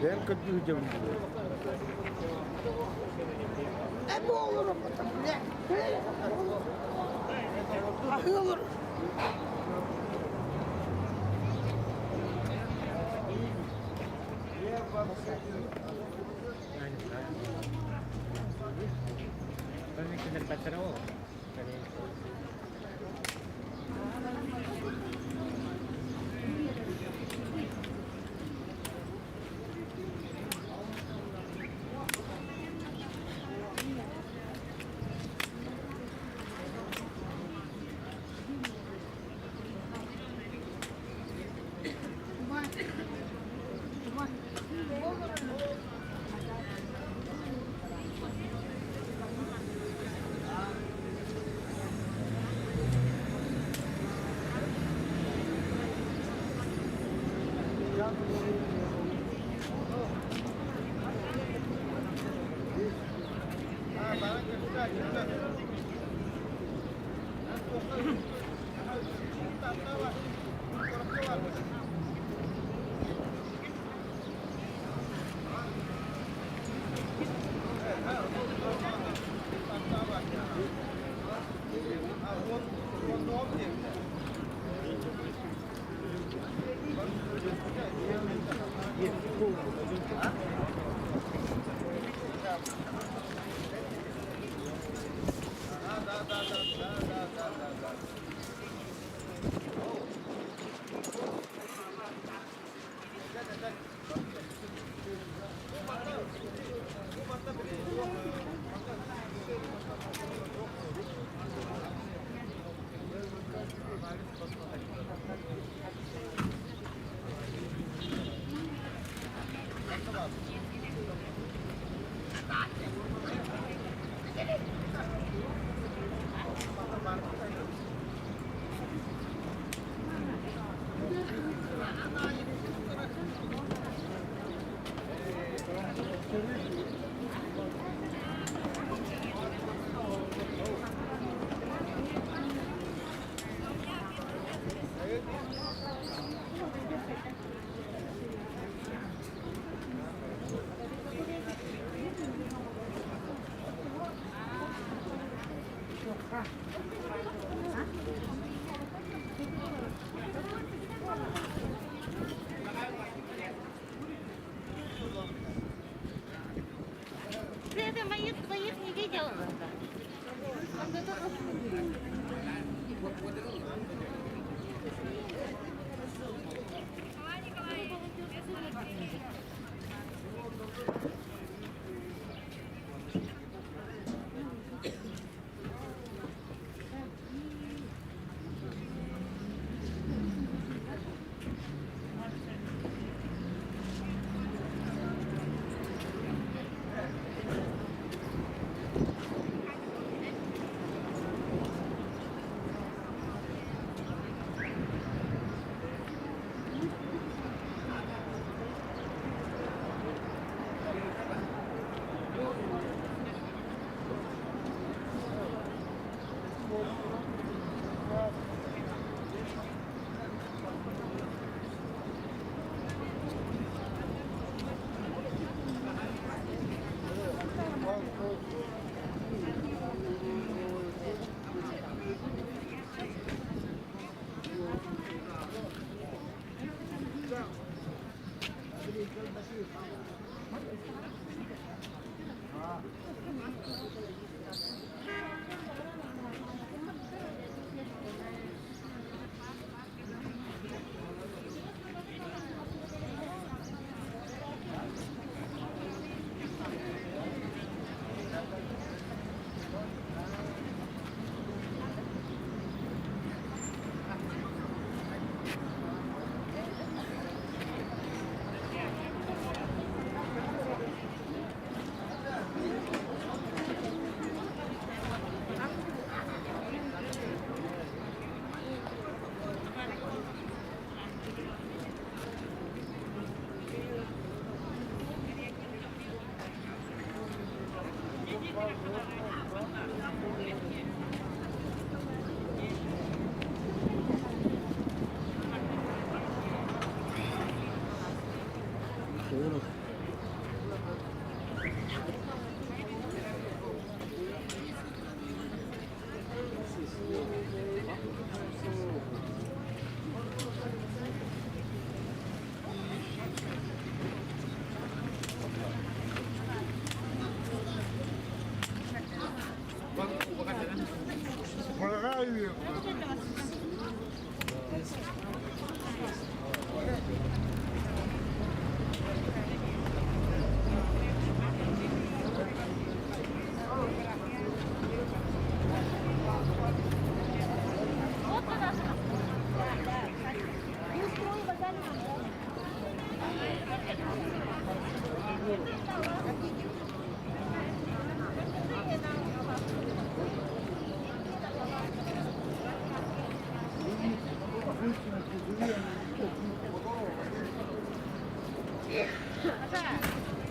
Ben kötü hücum. Ne olurum ne? Ah olur. Ты моих своих не видел.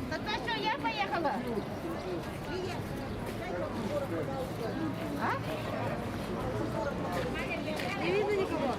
Тогда что, я поехала? А? Не видно никого.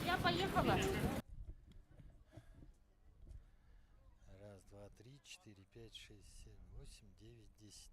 Я поехала. Раз, два, три, 4, 5, 6, 7, 8, 9, 10.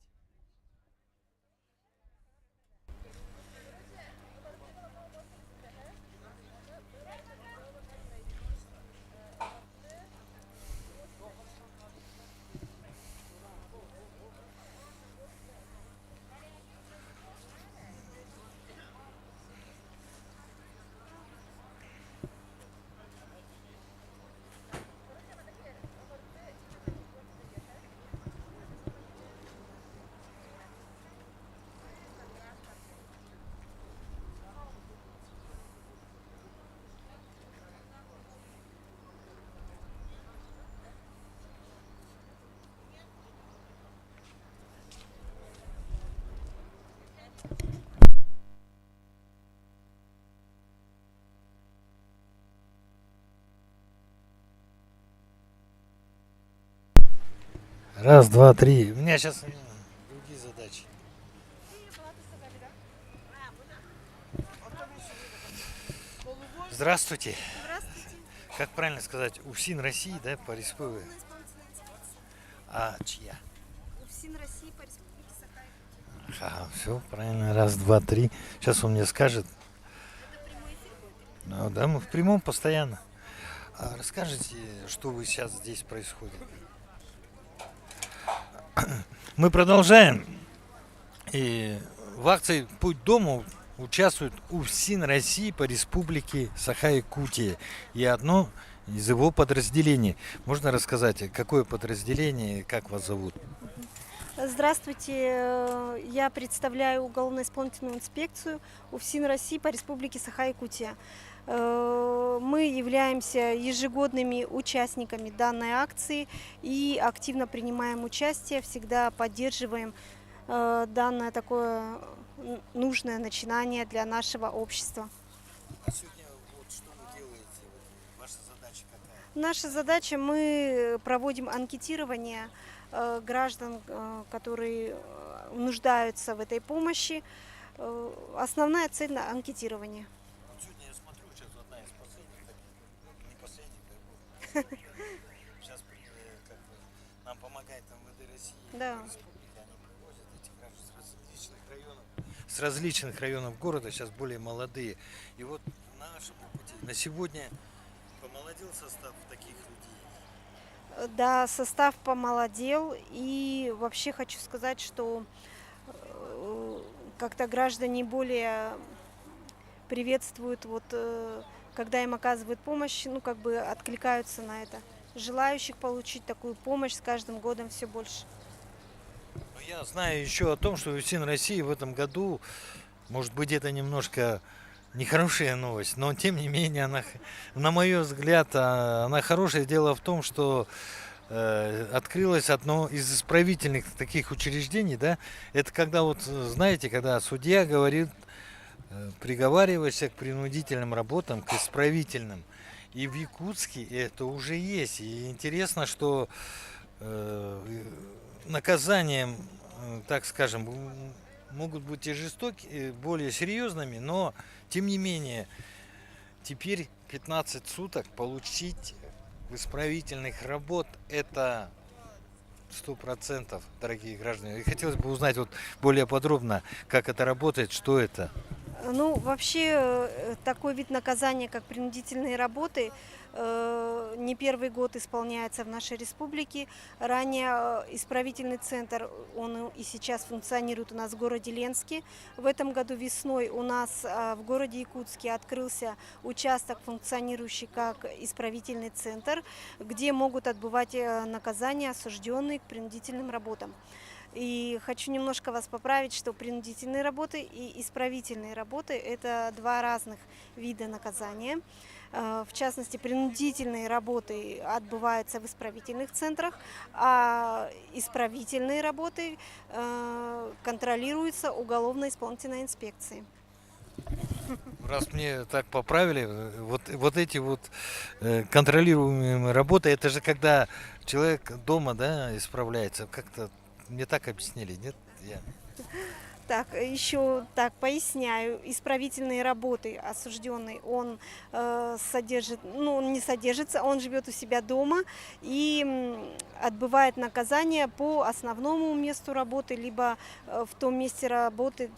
Раз, два, три. У меня сейчас другие задачи. Здравствуйте. Здравствуйте. Как правильно сказать, УФСИН России, да, по республике? А чья? УФСИН УФСИН России по Республике Саха-Якутия. Ага, все правильно. Раз, два, три. Сейчас он мне скажет. Это прямой эфир будет? Ну, да, мы в прямом постоянно. А расскажите, что вы сейчас здесь происходит? Мы продолжаем. И в акции «Путь дома» участвует УФСИН России по Республике Саха-Якутия. И одно из его подразделений. Можно рассказать, какое подразделение и как вас зовут? Здравствуйте, я представляю уголовно-исполнительную инспекцию УФСИН России по Республике Саха-Якутия. Мы являемся ежегодными участниками данной акции и активно принимаем участие, всегда поддерживаем данное такое нужное начинание для нашего общества. А сегодня вот что вы делаете? Ваша задача какая? Наша задача, мы проводим анкетирование граждан, которые нуждаются в этой помощи. Основная цель на анкетирование. Вот сегодня я смотрю, сейчас одна из последних, не последних, сейчас как бы, нам помогает МВД России, Да. республики, они привозят этих граждан с различных районов города, сейчас более молодые. И вот на нашем пути на сегодня помолодел состав таких людей. Да, состав помолодел, и вообще хочу сказать, что как-то граждане более приветствуют, вот, когда им оказывают помощь, ну, как бы откликаются на это. Желающих получить такую помощь с каждым годом все больше. Но я знаю еще о том, что УФСИН России в этом году, может быть, это немножко нехорошая новость, но тем не менее, она, на мой взгляд, она хорошая. Дело в том, что открылось одно из исправительных таких учреждений, да, это когда вот, знаете, когда судья говорит, приговариваешься к принудительным работам, к исправительным. И в Якутске это уже есть. И интересно, что наказанием, так скажем, могут быть и жестокие, более серьезными, но тем не менее теперь 15 суток получить исправительных работ — это 100%, дорогие граждане. И хотелось бы узнать вот более подробно, как это работает, что это. Ну, вообще, такой вид наказания, как принудительные работы, не первый год исполняется в нашей республике. Ранее исправительный центр, он и сейчас функционирует у нас в городе Ленске. В этом году весной у нас в городе Якутске открылся участок, функционирующий как исправительный центр, где могут отбывать наказания осужденные к принудительным работам. И хочу немножко вас поправить, что принудительные работы и исправительные работы – это два разных вида наказания. В частности, принудительные работы отбываются в исправительных центрах, а исправительные работы контролируются уголовно-исполнительной инспекцией. Раз мне так поправили, вот эти вот контролируемые работы, это же когда человек дома, да, исправляется, как-то мне так объяснили, нет? Так, еще так поясняю. Исправительные работы осужденный, он содержит, ну, он не содержится, он живет у себя дома и отбывает наказание по основному месту работы, либо в том месте работы,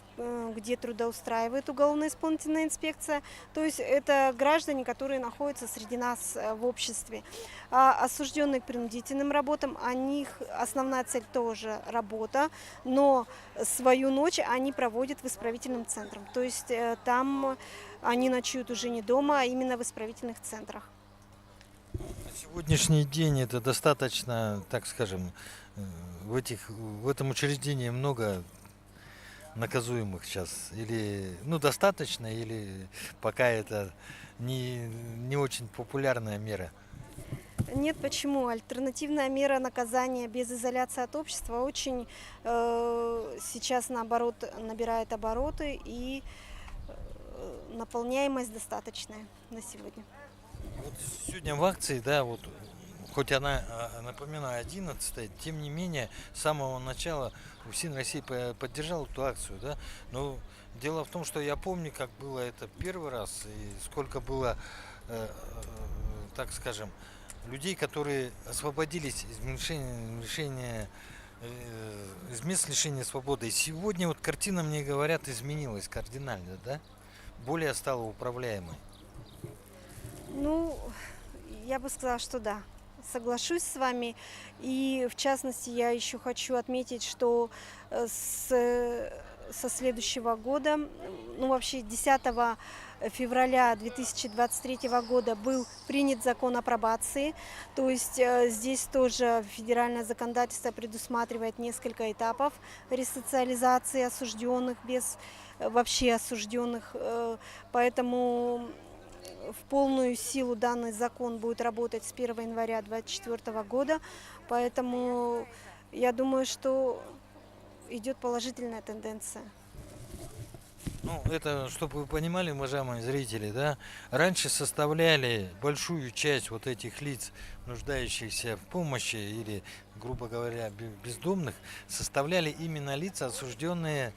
где трудоустраивает уголовно-исполнительная инспекция. То есть это граждане, которые находятся среди нас в обществе. А осужденные к принудительным работам, у них основная цель тоже работа, но свою ночь они проводят в исправительном центре. То есть там они ночуют уже не дома, а именно в исправительных центрах. На сегодняшний день это достаточно, так скажем, в этом учреждении много наказуемых сейчас? Или, ну, достаточно, или пока это не очень популярная мера? Нет, почему? Альтернативная мера наказания без изоляции от общества очень сейчас, наоборот, набирает обороты, и наполняемость достаточная на сегодня. Вот сегодня в акции, да, вот, хоть она, напоминаю, 11-я, тем не менее, с самого начала УФСИН России поддержал эту акцию, да, но дело в том, что я помню, как было это первый раз, и сколько было, так скажем, людей, которые освободились из лишения из мест лишения свободы. И сегодня вот картина, мне говорят, изменилась кардинально, да? Более стала управляемой. Ну, я бы сказала, что да. Соглашусь с вами. И в частности, я еще хочу отметить, что со следующего года, ну вообще 10 февраля 2023 года был принят закон о пробации. То есть здесь тоже федеральное законодательство предусматривает несколько этапов ресоциализации осужденных, без вообще осужденных. Поэтому в полную силу данный закон будет работать с 1 января 2024 года. Поэтому я думаю, что идет положительная тенденция. Ну, это, чтобы вы понимали, уважаемые зрители, да, раньше составляли большую часть вот этих лиц, нуждающихся в помощи или, грубо говоря, бездомных, составляли именно лица, осужденные,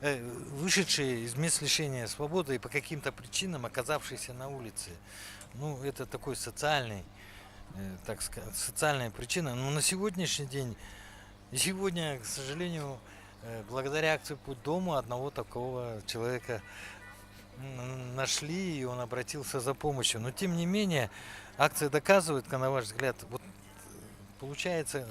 вышедшие из мест лишения свободы и по каким-то причинам оказавшиеся на улице. Ну, это такой социальный, так сказать, социальная причина. Но на сегодняшний день, и сегодня, к сожалению, благодаря акции «Путь дому» одного такого человека нашли, и он обратился за помощью. Но тем не менее, акция доказывает, на ваш взгляд, вот получается,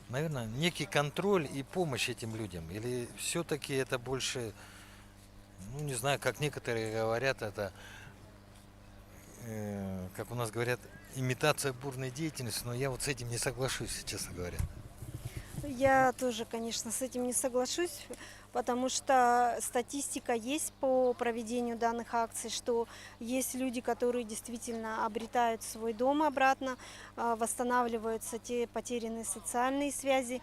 наверное, некий контроль и помощь этим людям? Или все-таки это больше, ну не знаю, как некоторые говорят, это, как у нас говорят, имитация бурной деятельности, но я вот с этим не соглашусь, честно говоря. Я тоже, конечно, с этим не соглашусь, потому что статистика есть по проведению данных акций, что есть люди, которые действительно обретают свой дом обратно, восстанавливаются те потерянные социальные связи.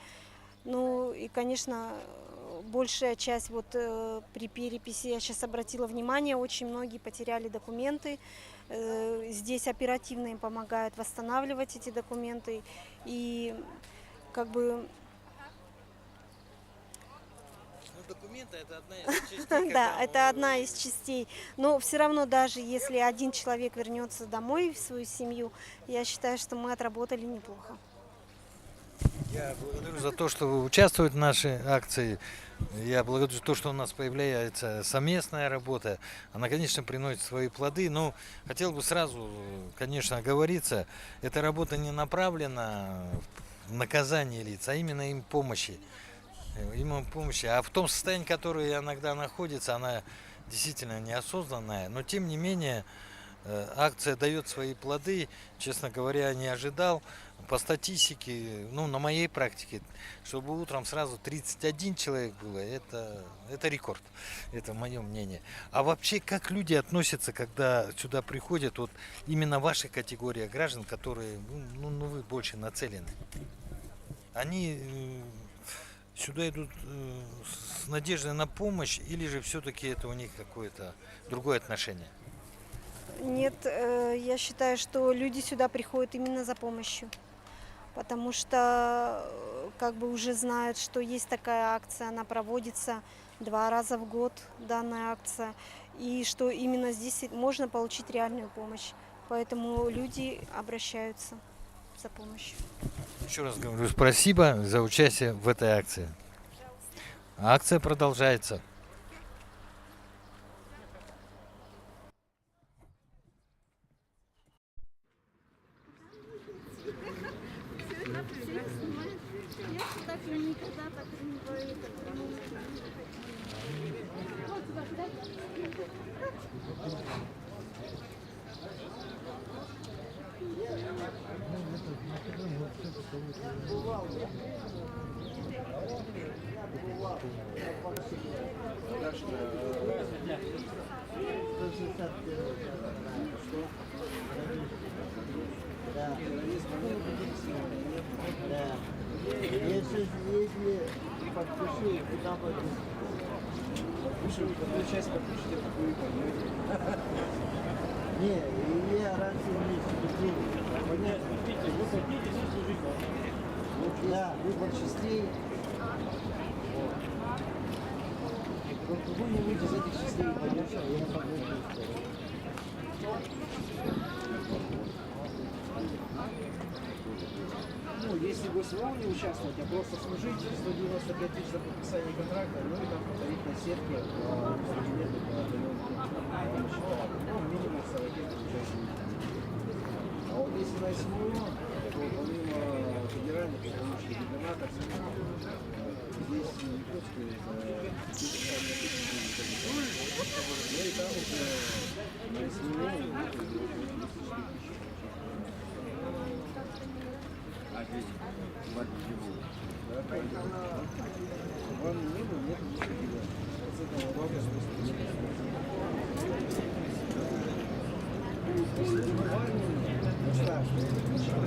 Ну и, конечно, большая часть вот при переписи, я сейчас обратила внимание, очень многие потеряли документы. Здесь оперативно им помогают восстанавливать эти документы. И как бы... Документы – это одна из частей. Да, это одна из частей. Но все равно, даже если один человек вернется домой в свою семью, я считаю, что мы отработали неплохо. Я благодарю за то, что вы участвуете в нашей акции. Я благодарю за то, что у нас появляется совместная работа. Она, конечно, приносит свои плоды. Но хотел бы сразу, конечно, оговориться, эта работа не направлена в наказание лиц, а именно им помощи. А в том состоянии, в котором иногда находится, она действительно неосознанная. Но тем не менее, акция дает свои плоды. Честно говоря, не ожидал. По статистике, ну, на моей практике, чтобы утром сразу 31 человек было, это рекорд. Это мое мнение. А вообще, как люди относятся, когда сюда приходят, вот именно ваша категория граждан, которые, ну вы больше нацелены? Они сюда идут с надеждой на помощь, или же все-таки это у них какое-то другое отношение? Нет, я считаю, что люди сюда приходят именно за помощью, потому что как бы уже знают, что есть такая акция, она проводится 2 раза в год, данная акция, и что именно здесь можно получить реальную помощь, поэтому люди обращаются за помощью. Еще раз говорю, спасибо за участие в этой акции. Акция продолжается. Подпиши, куда подпишу, какую часть подпишите, такую и поймете. Не, я раньше не служил. Понятно. Видите, вы хотите здесь служить. Вот, да, выбор частей. Вот вы не выйдете из этих частей, конечно, я не могу. Ну, если бы СВО не участвовать, а просто служить, 195 тысяч за подписание контракта, ну и там по тарифной сетке, ну, минимум 40 тысяч. А вот если на СВО, то помимо федеральных, потому что губернатор, здесь в Якутске ну и там уже на СВО А здесь в живут. Вам не было, нет ничего. С этого года если в армии, ну что,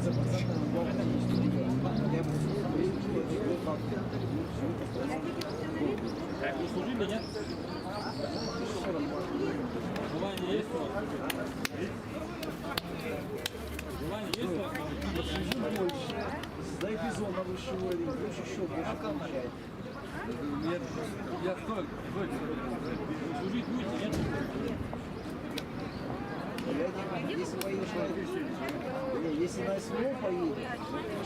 за процентом главное не студия. Я бы служил, если что, это был фактор. Вы служили, нет? Желание есть у вас? Желание есть у вас? Служу больше, за эпизод на высшего уровня, лучше еще больше получать. Нет, я столько. Служить будете, нет? Если поедешь на... Не, если на СВО поедешь,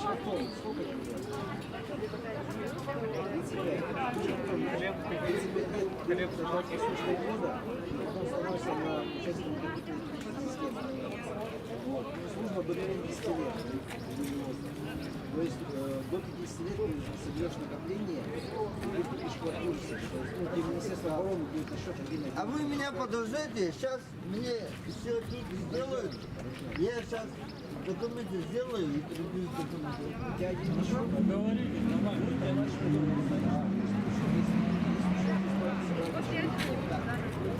то потом, сколько тебе? 35 лет до послушного года, и потом становишься на участником каких-то систем. Вот. Служба до 50 лет. То есть до 50 лет ты соберешь накопление и ты купишь квартиру. То есть, ну, тебе Министерство обороны будет еще отдельно. А вы меня подождите, сейчас мне все тут сделают. Я сейчас документы сделаю и приду документы. Я один еще говорите, нормально.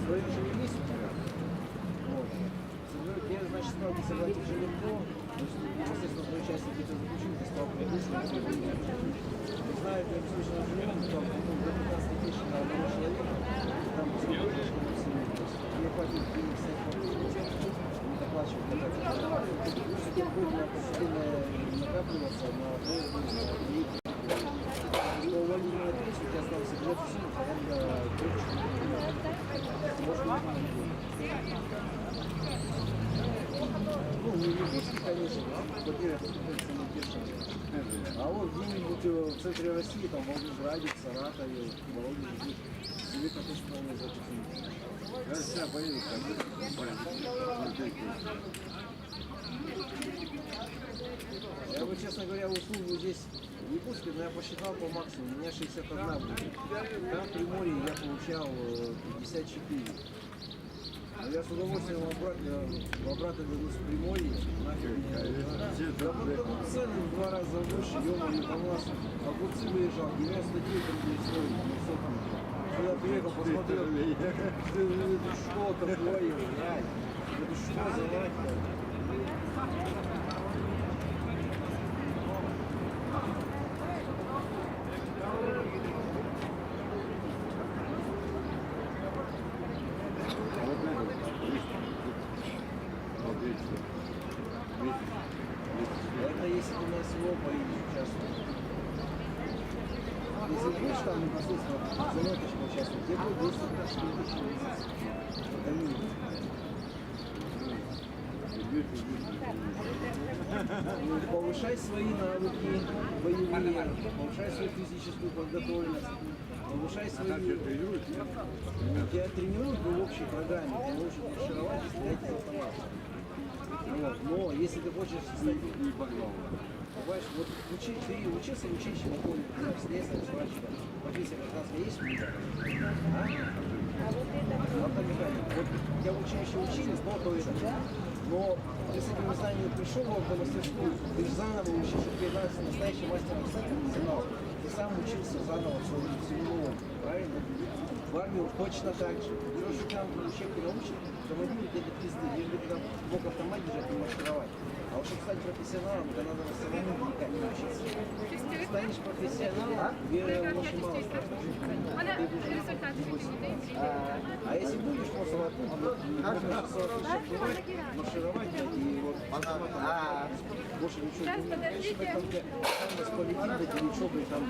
Своих же не есть у тебя. Вот. Тебе, значит, справки собрать уже легко. То есть, естественно, твои участники это заключили, ты стал предыдущим. Не знаю, как точно живем, там, до 15 тысяч на одного человека. Там, тебе хватит денег снять квартиру, не доплачивать. Плюс тебе будет постепенно накапливаться на и по увольнению на пенсию у тебя осталось собирать сумму, хотя бы ну, не Якутске, конечно, квартира не держит. А вот где-нибудь в центре России, там, в Волгограде, в Саратове, в Воронеже, себе такой вполне запустить. Я сейчас поеду, Я бы, честно говоря, услугу здесь в Якутске, но я посчитал по максимуму, у меня 61 будет. Там в Приморье я получал 54. Но я с удовольствием обратно вернусь в Приморье. Да вот цены в 2 раза выше, ё-моё, там у нас огурцы выезжал, 99 рублей стоит. Когда приехал, посмотрел, это что такое, блядь? Это что за мать? Это если ты на СВО поедешь участвовать. Если будешь там непосредственно заняточно участвовать, тебе будет 200 тысяч в месяц. Это минимум. Ну, повышай свои навыки боевые, повышай свою физическую подготовленность, повышай свои... Тебя тренируют в общей программе, ты можешь маршировать и стрелять из автомата. Вот. Но если ты хочешь стать не понимаешь, вот ты учился в училище на поле, следственный сварщик, профессия гражданская есть у тебя? А? Автомеханик. Вот тебя в училище учили, но ты с этими знаниями пришел в автомастерскую, ты же заново учишь, чтобы ты настоящий мастер профессионал. Ты сам учился заново всему новому, правильно? В армию точно так же. Что там учебки научат, командиры тебе пизды, лишь бы ты там мог автомат держать и маршировать. А вот чтобы стать профессионалом, то надо самому никак не учиться. Станешь профессионалом, тебе очень мало страшно. Ты будешь А если будешь просто вот маршировать, и вот больше ничего не будешь, там полетит до телечоба, и там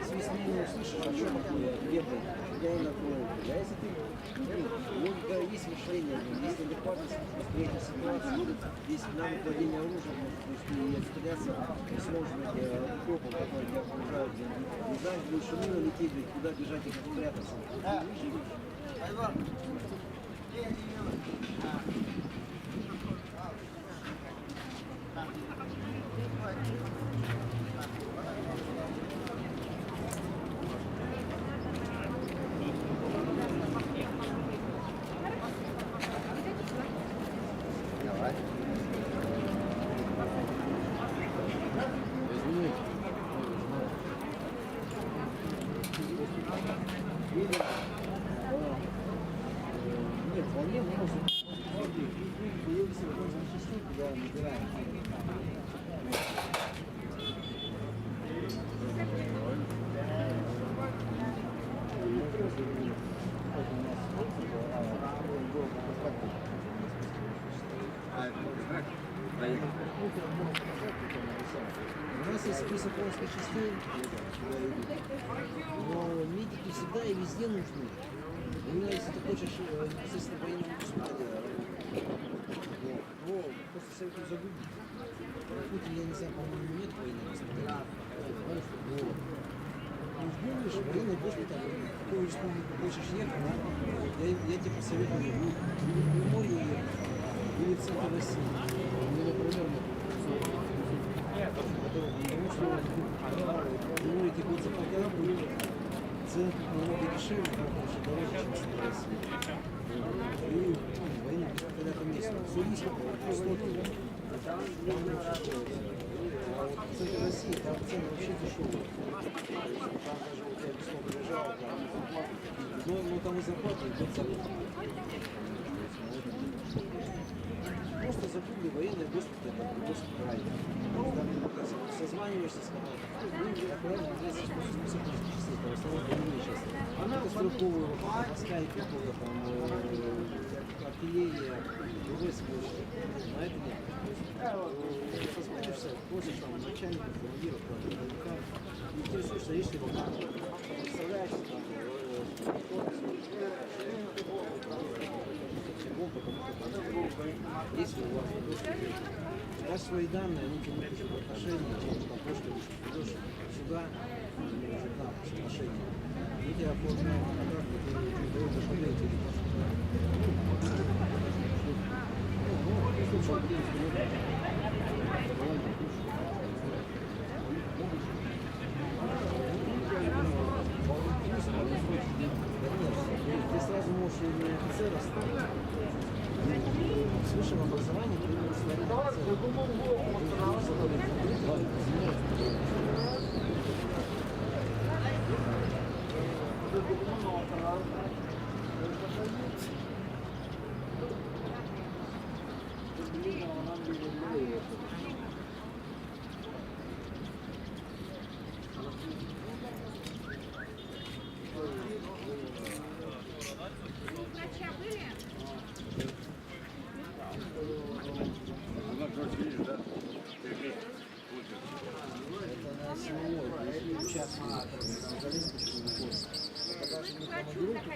свистни не услышишь, а что такое, бегает, я и накрою. А если ты, логика есть мышление, есть адекватность восприятия ситуации, есть навык владения оружием, то есть ты и отстреляться не сможешь быть укропом, который тебя окружают, не знаешь, будешь мимо лететь, куда бежать и как прятаться. Нет, вполне можно. Появился вопрос зачастую, куда набираем. У нас есть список воинских частей, но медики всегда и везде нужны. Именно если ты хочешь непосредственно военного госпиталя, то просто советую загуглить. В Путине, я не знаю, по-моему, нет военного госпиталя. Гуглишь военный госпиталь, в какую республику хочешь ехать, я тебе посоветую в Приморье ехать или в центр России. Или, например, Приморье тебе будет за полтора будет. Цены тут намного дешевле, потому что дороже, чем в центре России. И военный госпиталя там есть. Все есть, 100 километров. А вот в центре России там цены вообще дешевые. Там даже вот я весной приезжал, но там и зарплата идет зарплата. Просто загугли военный госпиталь, госпиталь. Там созваниваешься с командой. Ну, аккуратно является способность частей, в основном военные части. Она стрелковая, морская пехота, там, артиллерия, другой способ. На это нет. Созваниваешься, просишь там начальника, командира, командира, интересуешься лишнего, представляешься там, если у вас дашь свои данные, они тебе напишут отношения, через там почту придешь сюда, или уже там отношения. Мы тебя оформляем контракт, и ты даешь дошли, или ты сразу можешь и офицера стать. С высшим образованием ты можешь стать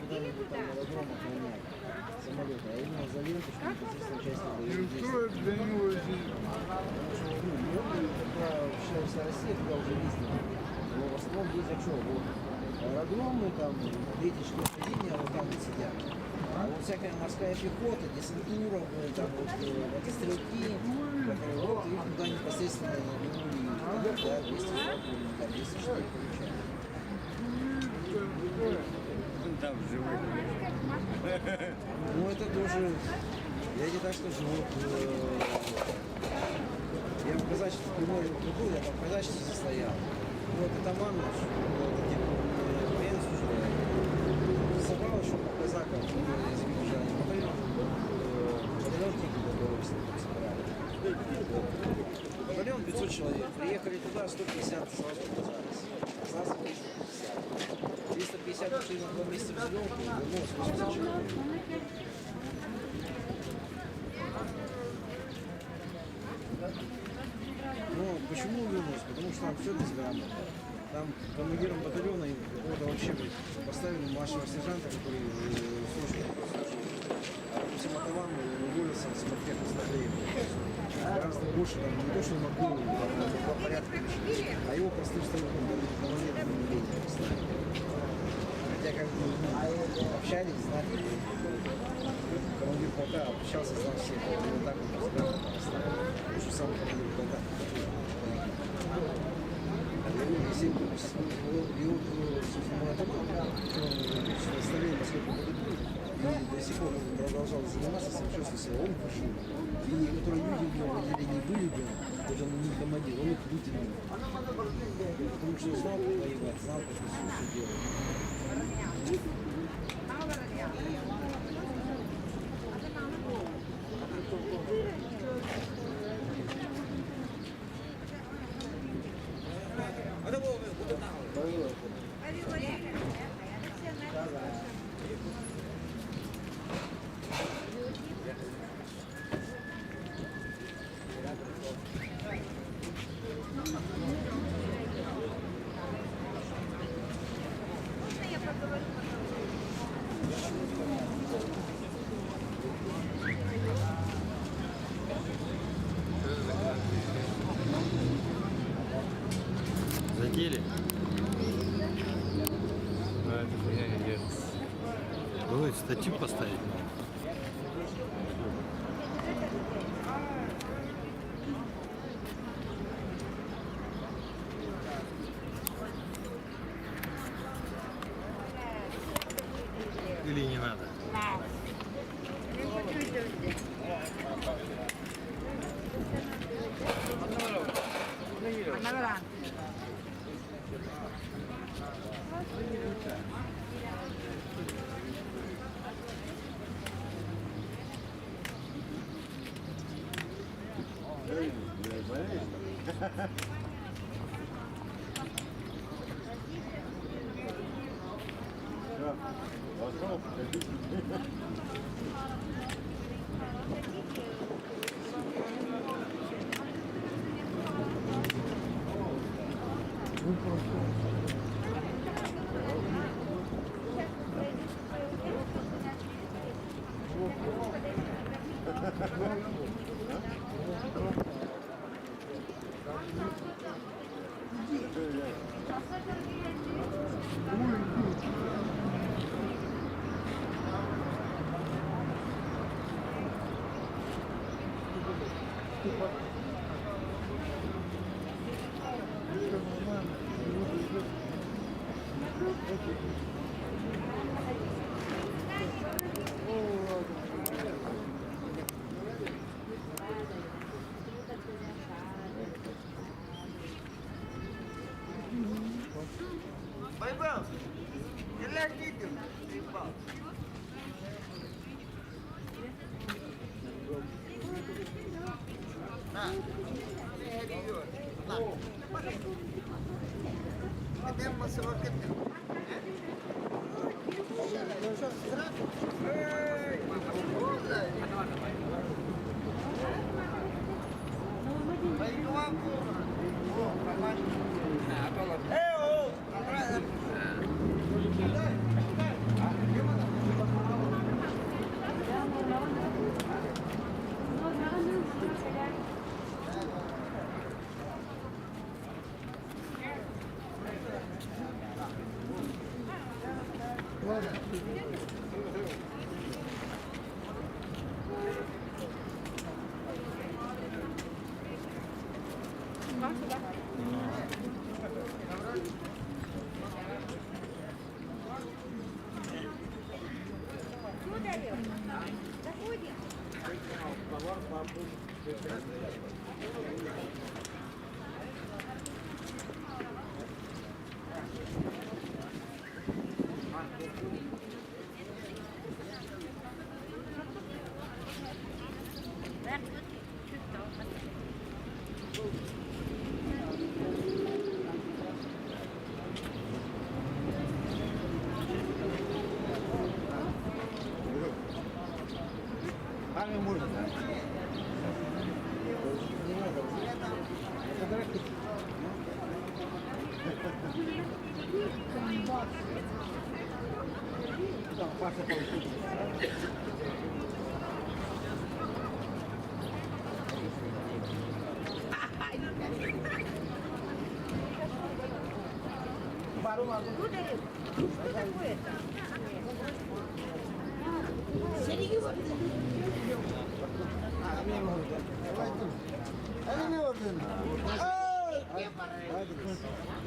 куда-нибудь там на аэродромах гонять самолеты, а именно за ленточку непосредственно участник боевых действий. Для него здесь? Вообще вся Россия туда уже ездит. Но в основном ездят что? Вот аэродромы, там, 3-4 линия, вот там вот сидят. А вот всякая морская пехота, десантура, там вот мотострелки, которые вот их туда непосредственно на линию, да, 240 или там 204 получают. Там живой. Ну это тоже, я не так скажу, вот, я в казачестве в Приморье был, я там в казачестве состоял. Вот атаман наш, военный служба, собрал еще по казакам, батальон техники добровольцев собрали. Батальон 500 человек, приехали туда, 150 сразу оказались. Осталось 350. 350 50 ушли на 2 месяца в зеленку, вернулось 80 человек. Но почему вернулось? Потому что там все безграмотно. Там командиром батальона им какого-то вообще поставили младшего сержанта, который служит. А по всем атовам уволился с морпеха столей. Гораздо больше, там не то, что на голову, там по порядку, а его простым стариком командиром не поставили. Хотя как бы общались, знали, командир полка общался, знал всех, вот так вот безграмотно поставили. Потому что сам командир полка. Если его оставили на сколько и до сих пор он продолжал заниматься, сам чувствовал себя, он пошел. И некоторые люди в его отделении были, хоть он не командир, он их вытянул. Потому что знал, как воевать, знал, как все делать. Задели? А это хуйня не держится. Давай статью поставить надо. Или не надо?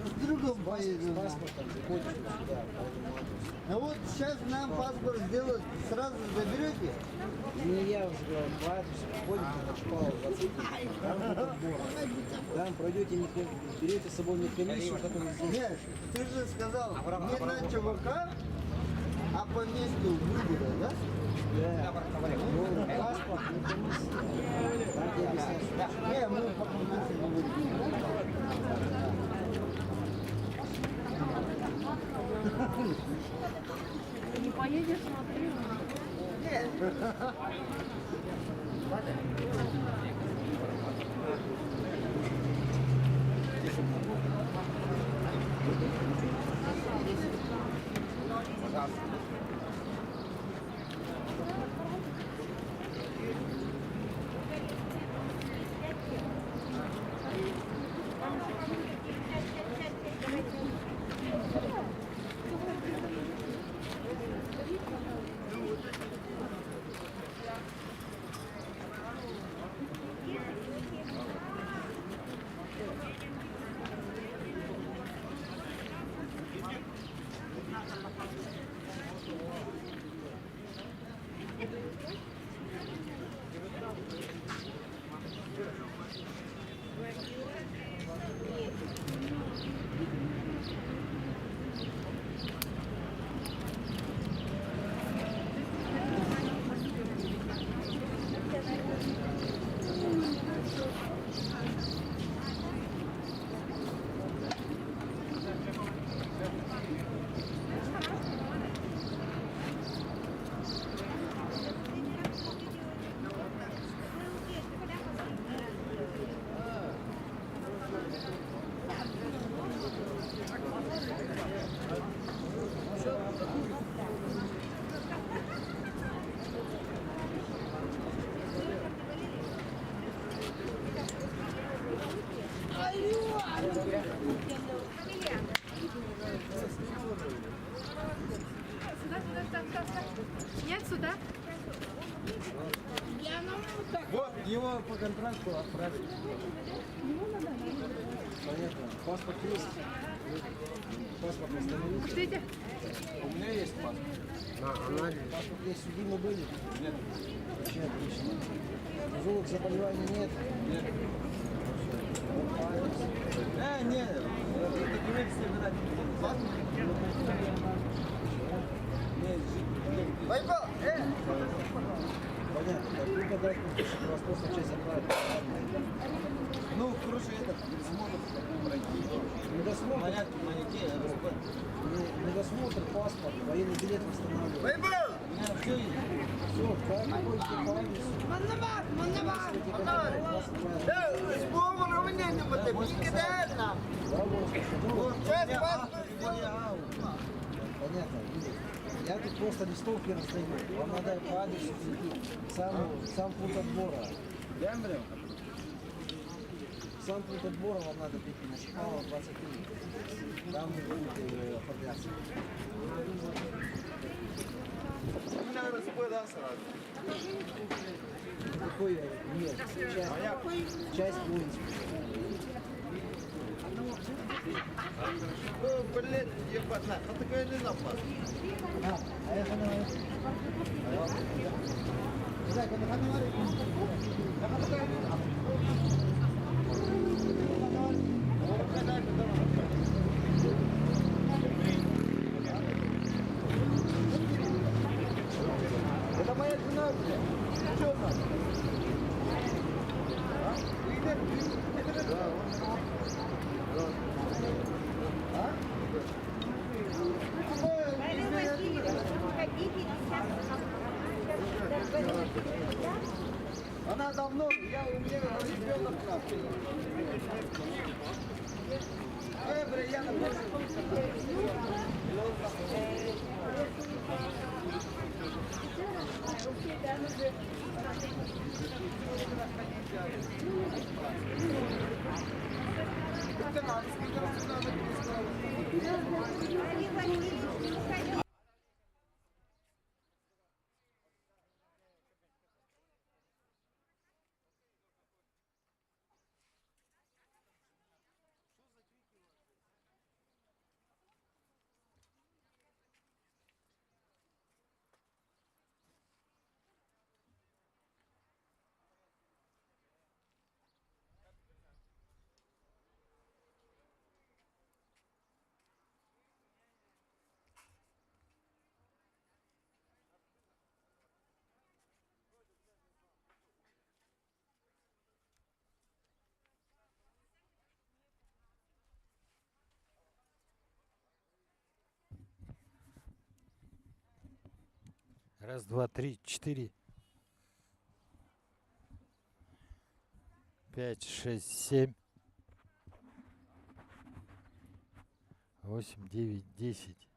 С другом поедем. А вот сейчас нам паспорт сделают, сразу заберете? Не я уже говорю, по адресу ходите на Шпалу 23. Там будет отбор. Там пройдете, берете с собой медкомиссию, которая здесь. Нет, ты же сказал, не на ЧВК, а по месту выбора, да? Да. Ну, паспорт, медкомиссия. Там тебе объясняют, что... Не, мы по месту говорим. Не поедешь, смотри. Нет. Нет, сюда. Вот его по контракту отправить. Понятно. Паспорт есть. Паспорт восстановить. Видите? У меня есть паспорт. Паспорт есть, судимы были? Нет. Очень отлично. Тяжелых заболеваний нет? Нет. Нет. Документы с ним надо. Понятно. Так вы когда восточная часть отправили? Ну, короче, это недосмотр пройти. Недосмотр? Понятно, недосмотр, паспорт, военный билет восстанавливать. У меня все есть. Все, как ходите по адресу. Понятно, видите. Я тут просто листовки раздаю. Вам надо по адресу прийти. Сам пункт отбора. Сам пункт отбора вам надо прийти на Шпалова 23. Там вы будете оформляться. Какой нет? Часть воинская. Блин, ебать, на, такое не напад. А я понимаю. Это моя жена, блядь. Что там? Она давно, у меня ребенок там. Бля, я на Раз, два, три, 4, 5, 6, 7, 8, 9, 10.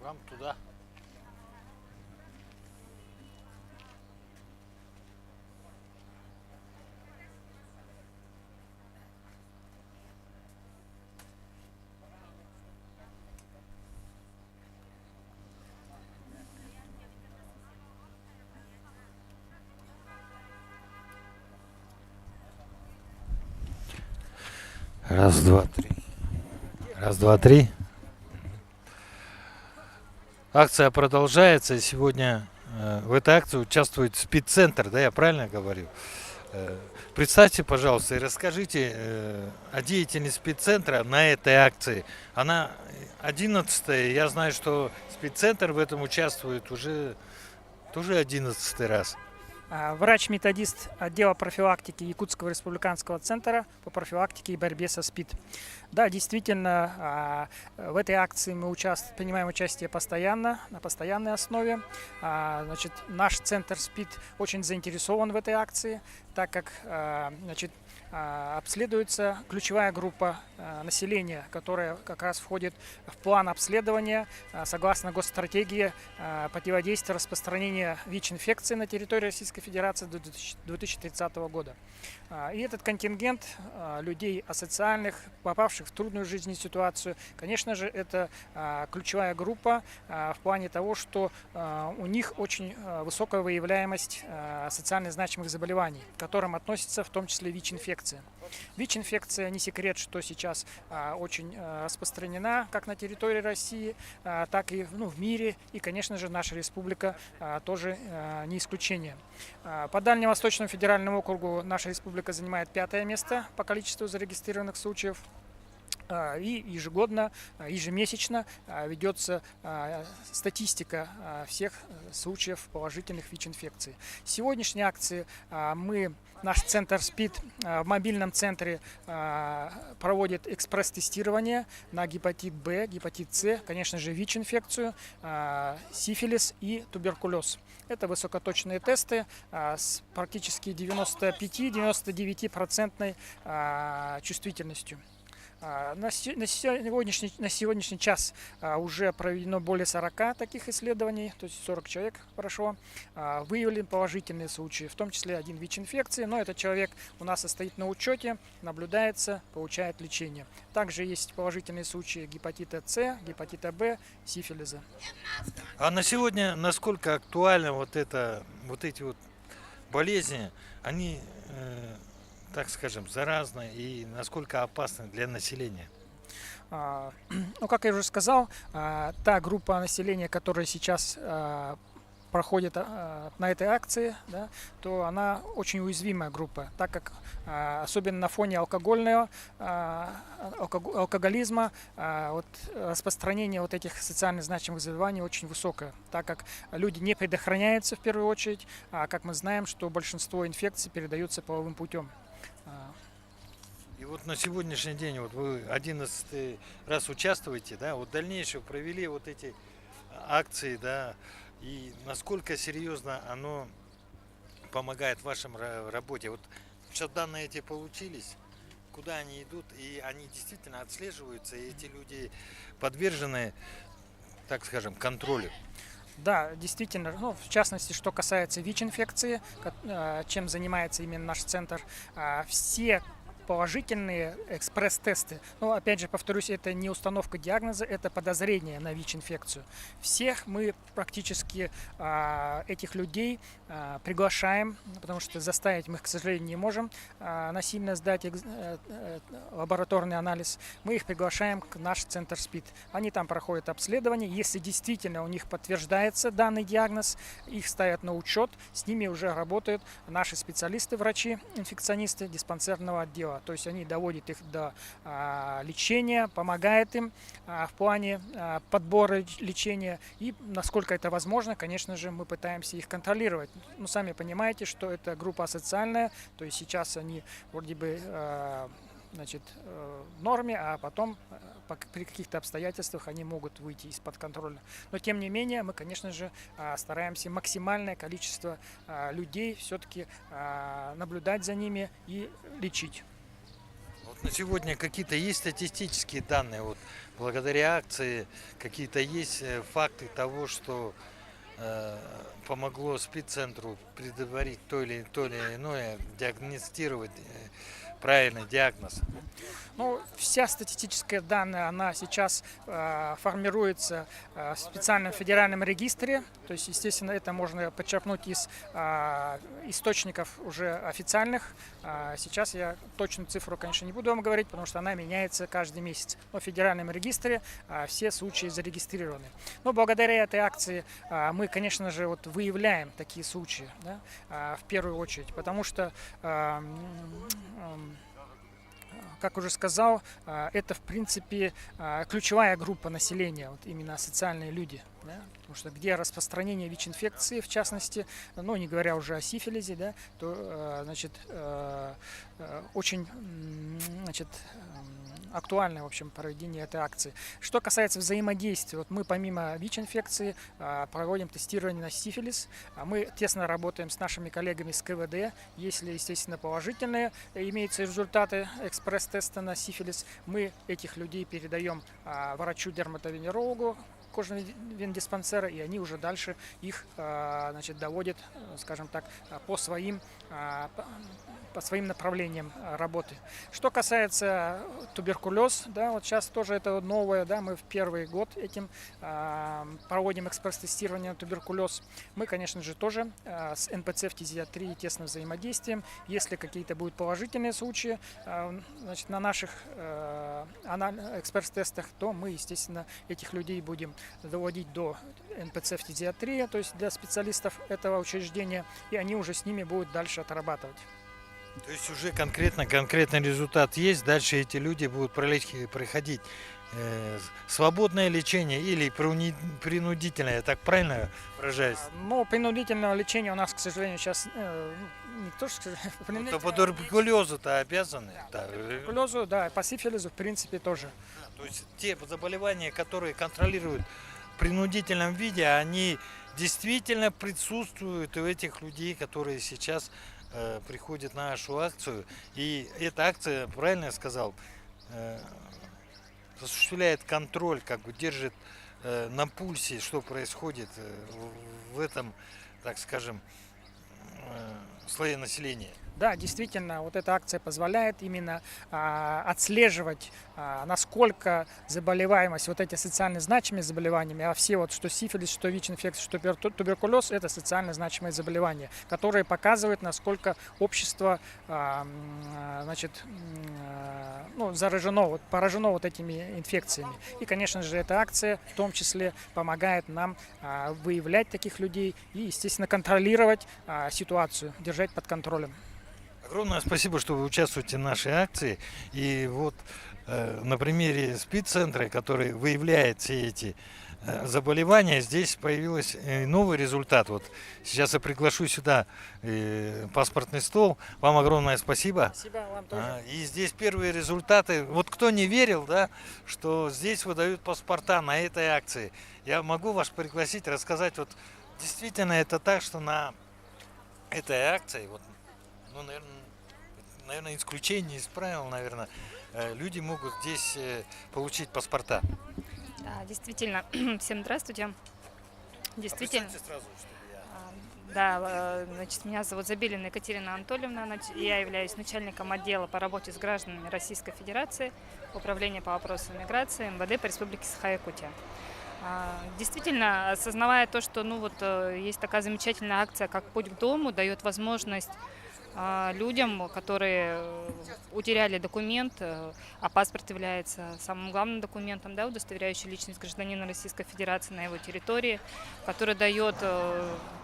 Вам туда. Раз, два, три. Раз, два, три. Акция продолжается. Сегодня в этой акции участвует спеццентр, да, я правильно говорю? Представьте, пожалуйста, и расскажите о деятельности спеццентра на этой акции. Она 11-я, я знаю, что спеццентр в этом участвует уже тоже 11-й раз. Врач-методист отдела профилактики Якутского республиканского центра по профилактике и борьбе со СПИД. Да, действительно, в этой акции мы принимаем участие постоянно, на постоянной основе. Значит, наш центр СПИД очень заинтересован в этой акции. так как значит, обследуется ключевая группа населения, которая как раз входит в план обследования согласно госстратегии противодействия распространения ВИЧ-инфекции на территории Российской Федерации до 2030 года. И этот контингент людей асоциальных, попавших в трудную жизненную ситуацию, конечно же, это ключевая группа в плане того, что у них очень высокая выявляемость социально значимых заболеваний, к которым относится в том числе ВИЧ-инфекция. ВИЧ-инфекция, не секрет, что сейчас очень распространена как на территории России, так и в мире. И, конечно же, наша республика тоже не исключение. По Дальневосточному федеральному округу наша республика занимает 5-е место по количеству зарегистрированных случаев. И ежегодно, ежемесячно ведется статистика всех случаев положительных ВИЧ-инфекций. В сегодняшней акции наш центр СПИД в мобильном центре проводит экспресс-тестирование на гепатит Б, гепатит С, конечно же, ВИЧ-инфекцию, сифилис и туберкулез. Это высокоточные тесты с практически 95-99% чувствительностью. На сегодняшний час уже проведено более 40 таких исследований, то есть 40 человек прошло. Выявлены положительные случаи, в том числе один ВИЧ-инфекции, но этот человек у нас состоит на учете, наблюдается, получает лечение. Также есть положительные случаи гепатита С, гепатита Б, сифилиса. А на сегодня насколько актуальны вот эти болезни, они так скажем, заразны и насколько опасны для населения? Как я уже сказал, та группа населения, которая сейчас проходит на этой акции, да, то она очень уязвимая группа, так как особенно на фоне алкоголизма распространение этих социально значимых заболеваний очень высокое, так как люди не предохраняются в первую очередь, а как мы знаем, что большинство инфекций передаются половым путем. И вот на сегодняшний день вы 11 раз участвуете, да, дальнейшее провели эти акции, да, и насколько серьезно оно помогает в вашем работе? Сейчас данные эти получились, куда они идут, и они действительно отслеживаются, и эти люди подвержены, так скажем, контролю. Да, действительно, в частности, что касается ВИЧ-инфекции, чем занимается именно наш центр, все положительные экспресс-тесты. Опять же, повторюсь, это не установка диагноза, это подозрение на ВИЧ-инфекцию. Всех мы практически этих людей приглашаем, потому что заставить мы их, к сожалению, не можем насильно сдать лабораторный анализ. Мы их приглашаем в наш центр СПИД. Они там проходят обследование. Если действительно у них подтверждается данный диагноз, их ставят на учет. С ними уже работают наши специалисты, врачи, инфекционисты диспансерного отдела. То есть они доводят их до лечения, помогают им в плане подбора лечения. И насколько это возможно, конечно же, мы пытаемся их контролировать. Сами понимаете, что это группа асоциальная, то есть сейчас они вроде бы в норме, а потом при каких-то обстоятельствах они могут выйти из-под контроля. Но тем не менее мы, конечно же, стараемся максимальное количество людей все-таки наблюдать за ними и лечить. На сегодня какие-то есть статистические данные, благодаря акции какие-то есть факты того, что помогло СПИД-центру предварить то или иное, диагностировать правильный диагноз? Вся статистическая данная, она сейчас формируется в специальном федеральном регистре. То есть, естественно, это можно подчеркнуть из источников уже официальных. Сейчас я точную цифру, конечно, не буду вам говорить, потому что она меняется каждый месяц. Но в федеральном регистре все случаи зарегистрированы. Но благодаря этой акции мы, конечно же, выявляем такие случаи, да, в первую очередь, потому что как уже сказал, это в принципе ключевая группа населения, именно социальные люди, да? Потому что где распространение ВИЧ-инфекции, в частности, не говоря уже о сифилизе, да, то очень актуальное, в общем, проведение этой акции. Что касается взаимодействия, вот мы помимо ВИЧ-инфекции проводим тестирование на сифилис. Мы тесно работаем с нашими коллегами с КВД. Если, естественно, положительные имеются результаты экспресс-теста на сифилис, мы этих людей передаем врачу-дерматовенерологу кожного вендиспансера, и они уже дальше их, значит, доводят, скажем так, по своим направлениям работы. Что касается туберкулез, да, вот сейчас тоже это новое, да, мы в первый год этим проводим экспресс-тестирование на туберкулез. Мы, конечно же, тоже с НПЦ в фтизиатрии тесно взаимодействуем. Если какие-то будут положительные случаи, значит, на наших экспресс-тестах, то мы, естественно, этих людей будем доводить до НПЦ фтизиатрии, то есть для специалистов этого учреждения, и они уже с ними будут дальше отрабатывать. То есть уже конкретный результат есть, дальше эти люди будут проходить свободное лечение или принудительное, я так правильно выражаюсь? Но принудительного лечения у нас, к сожалению, сейчас не то, что Это по туберкулезу-то обязаны? Туберкулезу, да, по сифилису, в принципе, тоже. То есть те заболевания, которые контролируют в принудительном виде, они действительно присутствуют у этих людей, которые сейчас приходят на нашу акцию. И эта акция, правильно я сказал, осуществляет контроль, как бы держит на пульсе, что происходит в этом, так скажем, слое населения. Да, действительно, вот эта акция позволяет именно отслеживать, насколько заболеваемость, вот эти социально значимые заболевания, а все вот, что сифилис, что ВИЧ-инфекция, что туберкулез, это социально значимые заболевания, которые показывают, насколько общество, значит, ну, заражено, вот, поражено вот этими инфекциями. И, конечно же, эта акция в том числе помогает нам выявлять таких людей и, естественно, контролировать ситуацию, держать под контролем. Огромное спасибо, что вы участвуете в нашей акции. И вот на примере СПИД-центра, который выявляет все эти заболевания, здесь появился новый результат. Вот сейчас я приглашу сюда паспортный стол. Вам огромное спасибо. Спасибо вам тоже. И здесь первые результаты. Вот кто не верил, да, что здесь выдают паспорта на этой акции, я могу вас пригласить, рассказать. Вот действительно это так, что на этой акции, вот, ну, наверное, исключение из правил, наверное, люди могут здесь получить паспорта. Да, действительно. Всем здравствуйте. Действительно. Сразу, чтобы я... Да, значит, меня зовут Забелина Екатерина Анатольевна. Я являюсь начальником отдела по работе с гражданами Российской Федерации, Управления по вопросам миграции МВД по Республике Саха-Якутия. Действительно, осознавая то, что ну, вот, есть такая замечательная акция, как «Путь к дому», дает возможность людям, которые утеряли документ, а паспорт является самым главным документом, да, удостоверяющий личность гражданина Российской Федерации на его территории, который дает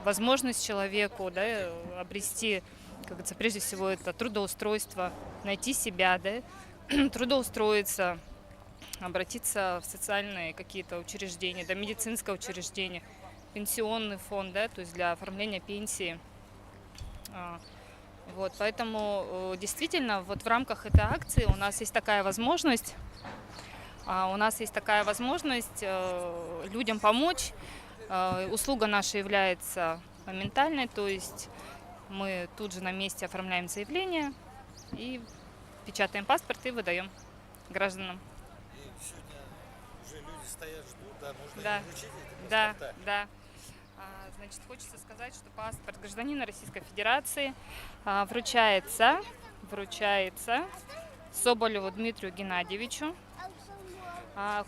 возможность человеку, да, обрести, как говорится, прежде всего это трудоустройство, найти себя, да, трудоустроиться, обратиться в социальные какие-то учреждения, да, медицинское учреждение, пенсионный фонд, да, то есть для оформления пенсии. Вот, поэтому действительно вот в рамках этой акции у нас есть такая возможность, людям помочь. Услуга наша является моментальной, то есть мы тут же на месте оформляем заявление и печатаем паспорт и выдаем гражданам. И сегодня уже люди стоят, ждут, да, можно Да, им вручить эти да, паспорта. да. Значит, хочется сказать, что паспорт гражданина Российской Федерации вручается Соболеву Дмитрию Геннадьевичу.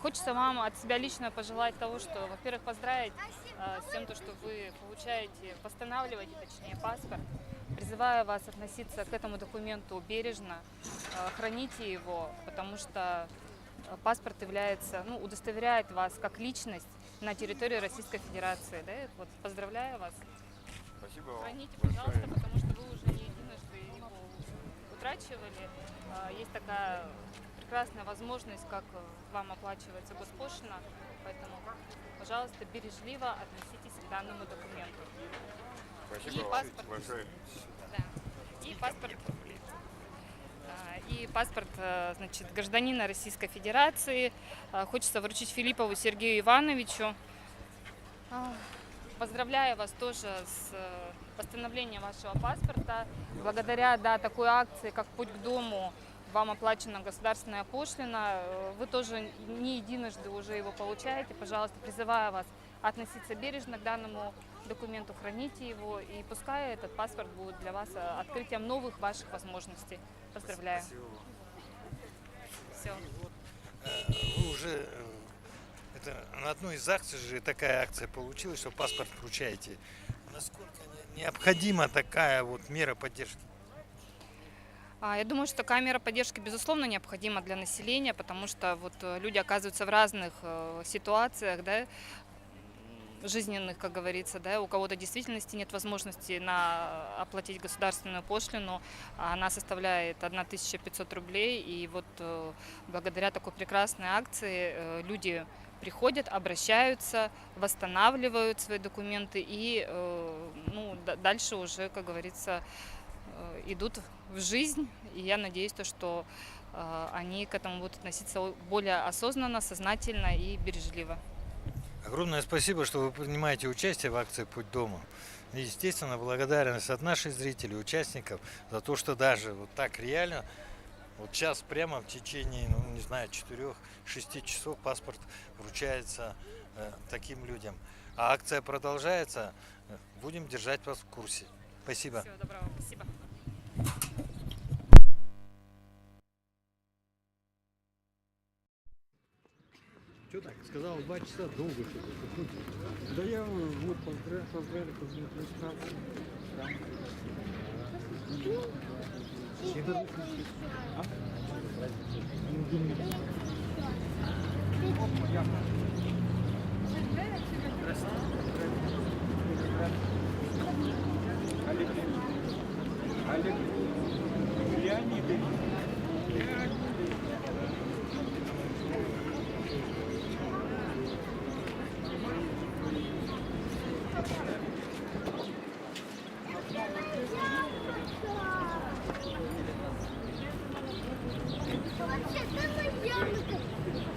Хочется вам от себя лично пожелать того, что, во-первых, поздравить с тем, что вы получаете, восстанавливаете, точнее, паспорт. Призываю вас относиться к этому документу бережно, храните его, потому что паспорт является, ну, удостоверяет вас как личность на территории Российской Федерации. Да? Вот, поздравляю вас. Спасибо вам. Храните, пожалуйста, потому что вы уже не единожды его утрачивали. Есть такая прекрасная возможность, как вам оплачивается госпошлина, поэтому, пожалуйста, бережливо относитесь к данному документу. Спасибо и вам паспорт, большое. да, и паспорт. И паспорт, значит, гражданина Российской Федерации. Хочется вручить Филиппову Сергею Ивановичу. Поздравляю вас тоже с восстановлением вашего паспорта. Благодаря такой акции, как «Путь к дому», вам оплачена государственная пошлина. Вы тоже не единожды уже его получаете. Пожалуйста, призываю вас относиться бережно к данному документу, храните его, и пускай этот паспорт будет для вас открытием новых ваших возможностей. Поздравляю. Все. Вы уже это на одной из акций же такая акция получилась, что паспорт вручаете. Насколько необходима такая вот мера поддержки? Я думаю, что такая мера поддержки, безусловно, необходима для населения, потому что вот люди оказываются в разных ситуациях, да, жизненных, как говорится, да, у кого-то в действительности нет возможности оплатить государственную пошлину, она составляет 1500 рублей, и вот благодаря такой прекрасной акции люди приходят, обращаются, восстанавливают свои документы и дальше уже, как говорится, идут в жизнь, и я надеюсь, что они к этому будут относиться более осознанно, сознательно и бережливо. Огромное спасибо, что вы принимаете участие в акции «Путь дому». И, естественно, благодарность от наших зрителей, участников за то, что даже вот так реально, вот сейчас прямо в течение, 4-6 часов паспорт вручается таким людям. А акция продолжается. Будем держать вас в курсе. Спасибо. Всего доброго. Спасибо. Что так? Сказал 2 часа, долго что-то. Да я вот поздравили по администрации. Олег Леонидович.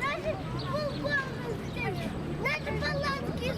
Даже полгода здесь, даже палатки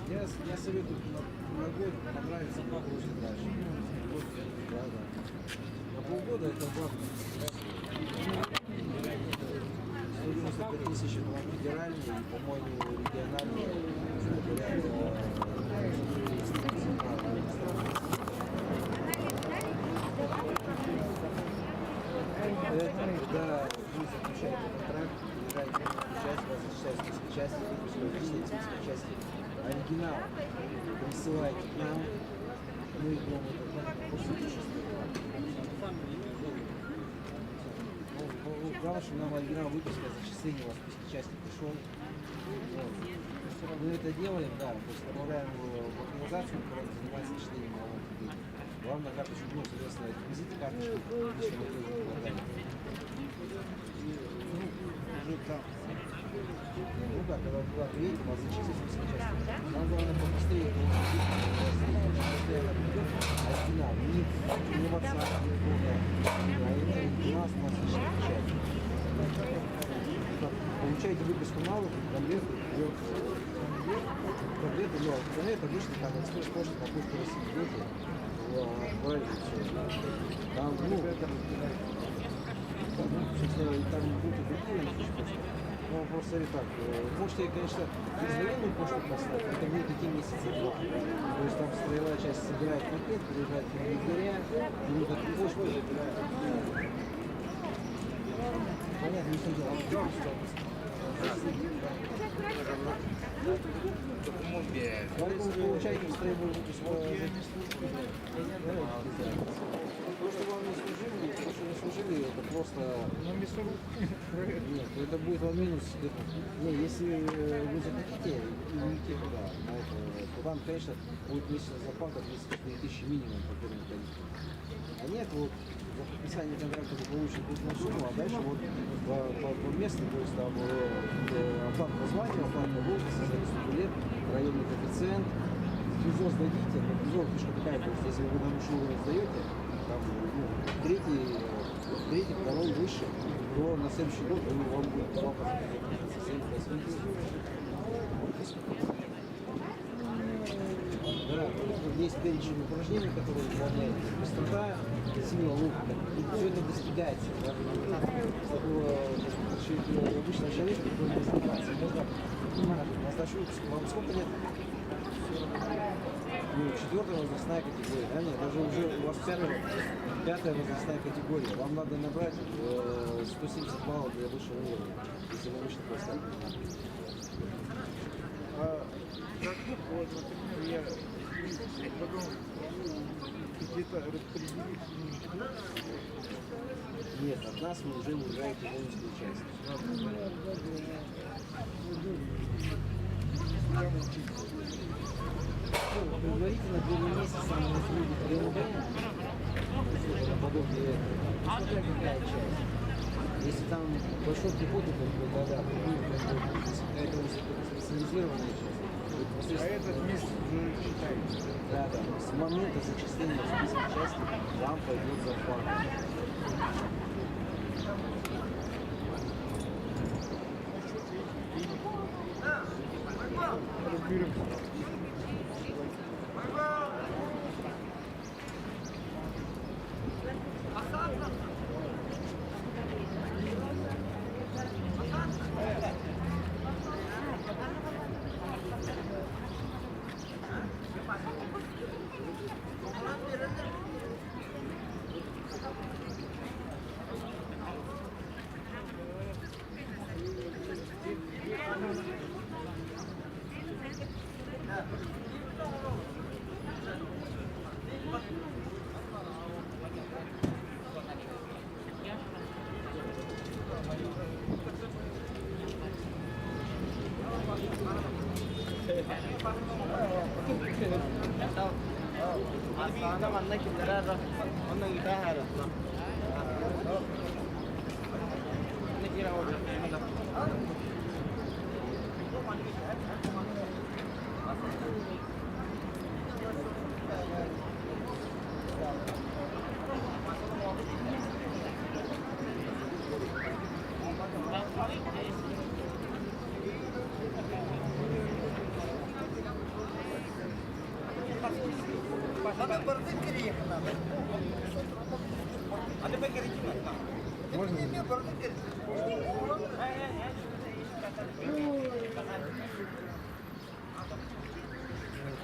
Я советую на год понравится, продолжить дальше. Вот, да. На полгода это важно. 195 тысяч это федеральный, и, по-моему, региональный когда вы заключаете контракт, выбираете часть, вас зачисляют список части, зачисляете список части, оригинал присылаете к нам, мы идем после главное, что нам оригинал выпуска зачисления у вас списка части пришел. Вот. Мы это делаем, да, то есть добавляем в организацию, которая занимается зачислением налогов. Главное карточку, ну, соответственно, реквизиты карточки, лично уже там. Ну да, когда туда приедете, вас зачислить список части. Нам главное побыстрее получить постоянно придет оригинал. Не WhatsApp, не Google, а это оригинал с нас личной печати. Получаете выписку налогов, конверты, конверты, но конверт обычно там экспресс-почта на почту России идете, отправите все. Там, ну, там будут другие почты. Ну, просто говорю так, можете, конечно, безвоенную почту послать, это будет такие месяцы. То есть там строевая часть собирает пакет, приезжает к января, берут эту почту. Понятно, не дело. Поэтому получаете строевую выпуск. То, что вам не служили, то, что не служили, это просто... Нет, это будет вам минус. Не, если вы захотите и уйти туда, то вам, конечно, будет месячная зарплата 34 тысячи минимум по первому тарифу. А нет, вот за подписание контракта вы получите крупную сумму, а дальше вот по месту, то есть там оплата по званию, оплата по возрасту, за 100 лет, районный коэффициент. ФИЗО сдадите, но ФИЗО фишка такая, то есть если вы на душу сдаете, там, ну, третий, второй выше, то на следующий год вам будет плата за 7-8 тысяч. Да, есть перечень упражнений, которые выполняют. Быстрота, сила лука. И все это достигается. Да? С такого обычного человека, который достигается. Можно назначу, вам сколько лет? Ну, 4-я возрастная категория, да, нет, даже уже у вас 5-я возрастная категория. Вам надо набрать 170 баллов для высшего уровня, если вы вышли просто. Как вот, например, я потом где-то распределить Нет, от нас вы уже уезжаете в воинскую часть. Предварительно первый месяц у нас будет ПМБ, подобие, смотря какая часть. Если там большой пехоты, то да, если какая-то специализированная часть. А этот месяц уже считаете? Да, да. С момента зачисления в список части вам пойдет зарплата.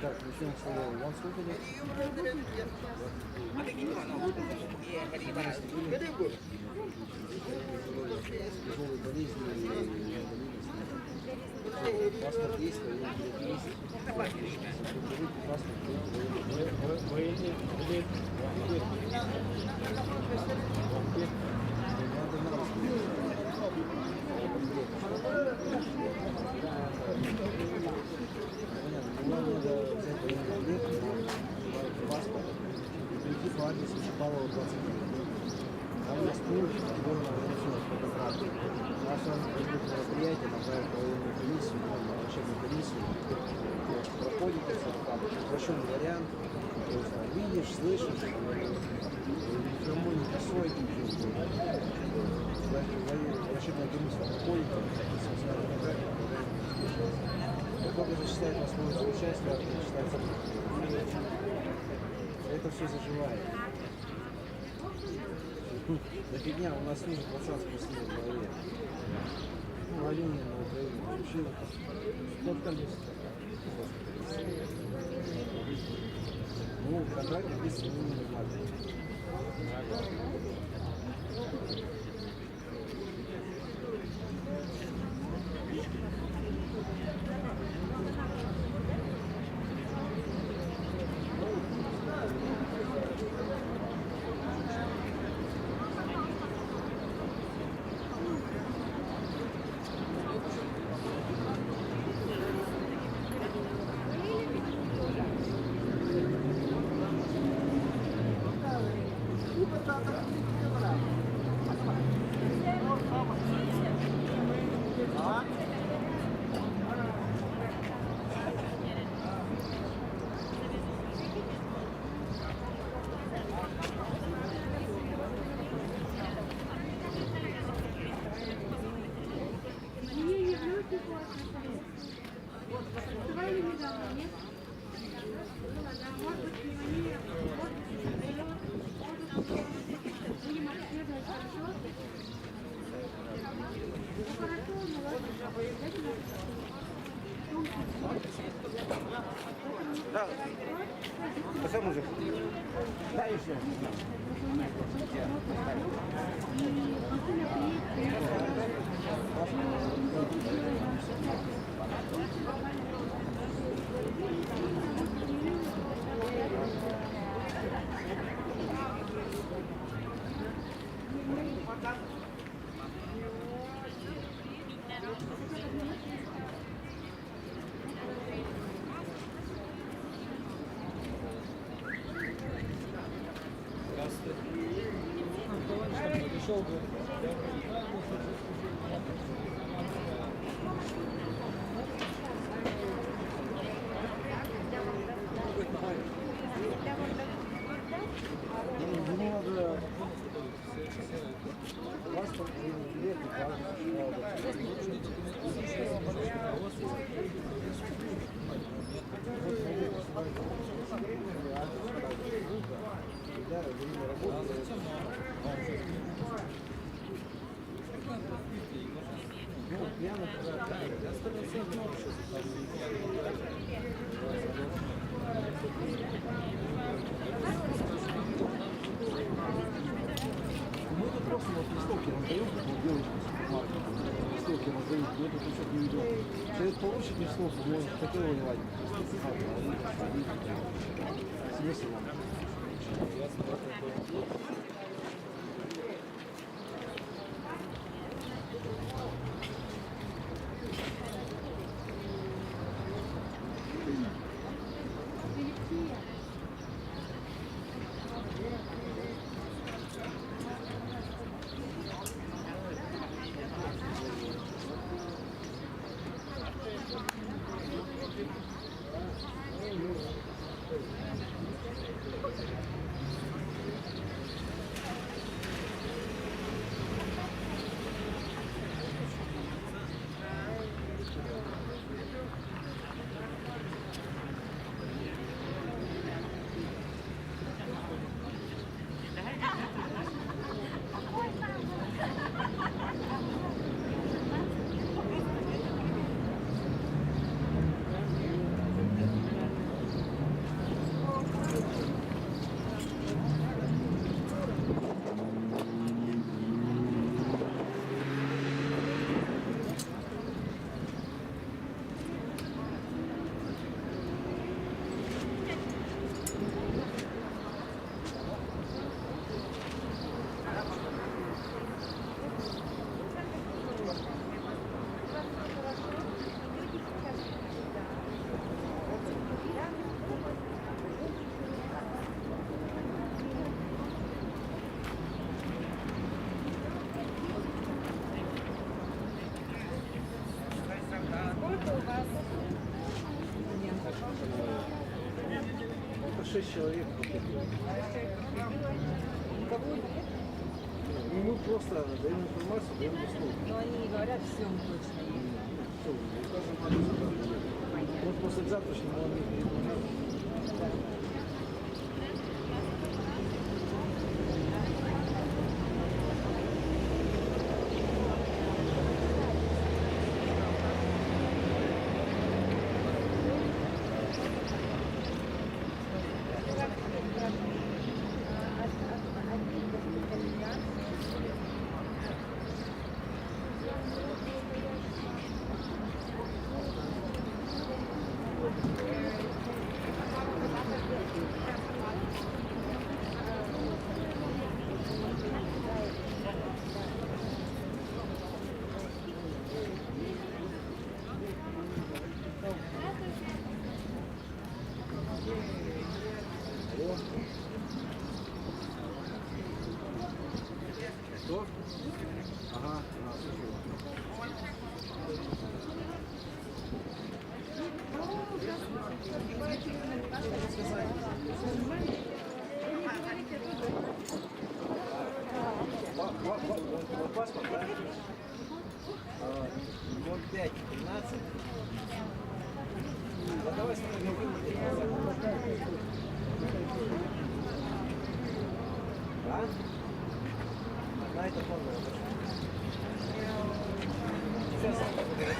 Так, начнем с того, вон сколько лет? Тяжелые болезни или инвалидность. Паспорт есть, военный есть. Паспорт военный билет. Надо на вас. Нам надо взять военный билет, паспорт, и прийти по адресу Шипалова 29. Там у нас пункт, который организован по контракту. Раз он придет на мероприятие, направит военную комиссию, врачебную комиссию, проходит все там, упрощенный вариант, то есть там, видишь, слышишь, никому не косой, врачебная комиссия проходит, все с нами контракт, только зачисляет на свой участие, зачисляется. Это все заживает. До фигня у нас ниже 20 спустили в голове. Ну, в районе на Украине получил. Тот количество. Ну, в контракте написано минимум нормально. Хорошо, ну ладно. Да. Пошел мужик. Да, еще. Ему надо паспорт, билет и мы тут просто вот листовки раздаем, вот девочки листовки раздают, но это что-то не идет. Человек получит листовку, может, хотел воевать. Смысл вам? Это 6 человек. И мы просто даем информацию, даем листовку. Но они не говорят, все точно есть. Вот после завтрашнего он не передумал. Что? Ага, паспорт, да? 05 13. Ну, давай сфотографируем. А? На это фон. Сейчас я сфотографирую.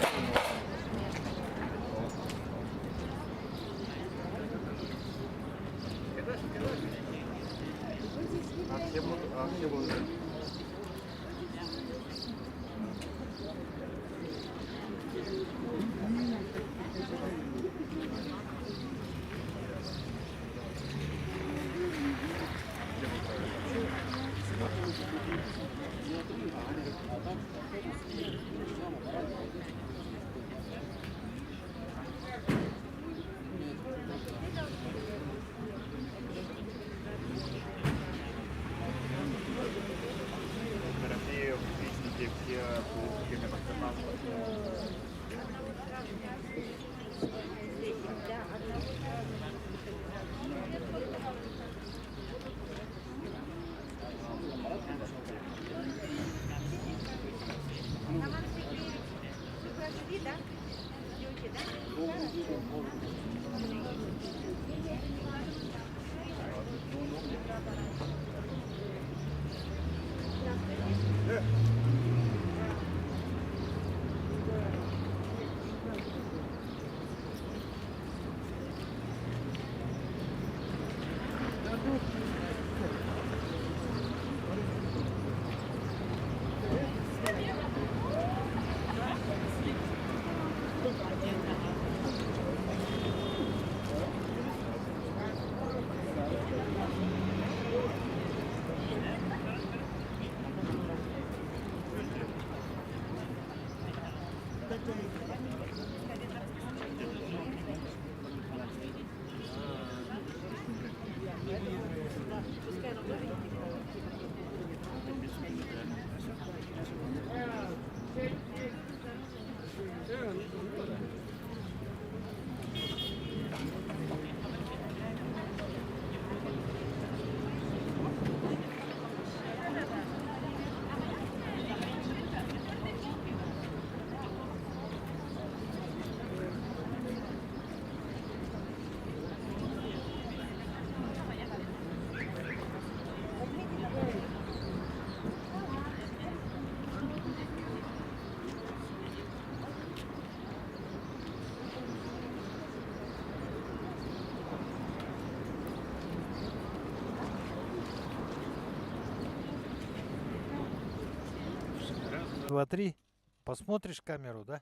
Два, три. Посмотришь камеру, да?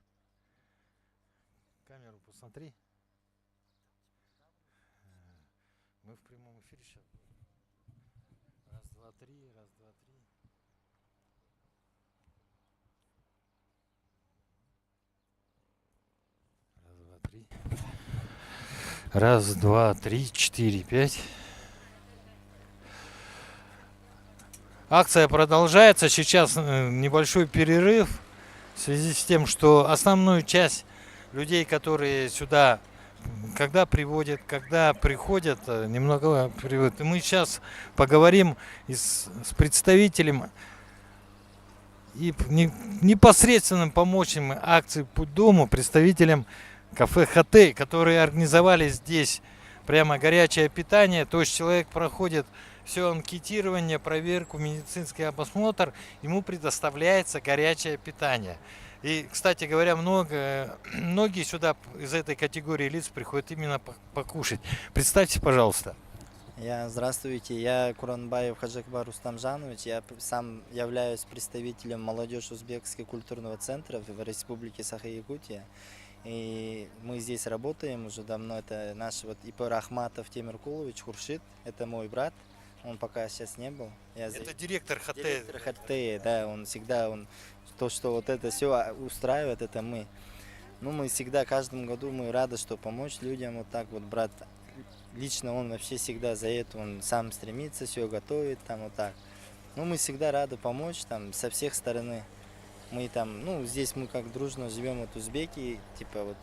Камеру посмотри. Мы в прямом эфире сейчас. Раз, два, три, раз, два, три. Раз, два, три. Раз, два, три, четыре, пять. Акция продолжается. Сейчас небольшой перерыв в связи с тем, что основную часть людей, которые сюда когда приводят, когда приходят, немного приводят. И мы сейчас поговорим с представителем и непосредственным помочим акции «Путь дому», представителем кафе «Хатей», которые организовали здесь прямо горячее питание. То есть человек проходит все анкетирование, проверку, медицинский обосмотр, ему предоставляется горячее питание. И, кстати говоря, многие сюда из этой категории лиц приходят именно покушать. Представьте, пожалуйста. Здравствуйте, я Куранбаев Хаджикбар Рустамжанович, я сам являюсь представителем молодежи Узбекского культурного центра в Республике Саха-Якутия. И мы здесь работаем уже давно, это наш Ипор Ахматов Темир Кулович Хуршит, это мой брат. Он пока сейчас не был. Это директор Хатея. Директор Хатея, да, он всегда, то, что вот это все устраивает, это мы. Ну, мы всегда, каждом году мы рады, что помочь людям, вот так вот, брат, лично он вообще всегда за это, он сам стремится, все готовит, там вот так. Ну, мы всегда рады помочь, там, со всех сторон. Мы там, ну, здесь мы как дружно живем, вот, узбеки, типа, вот,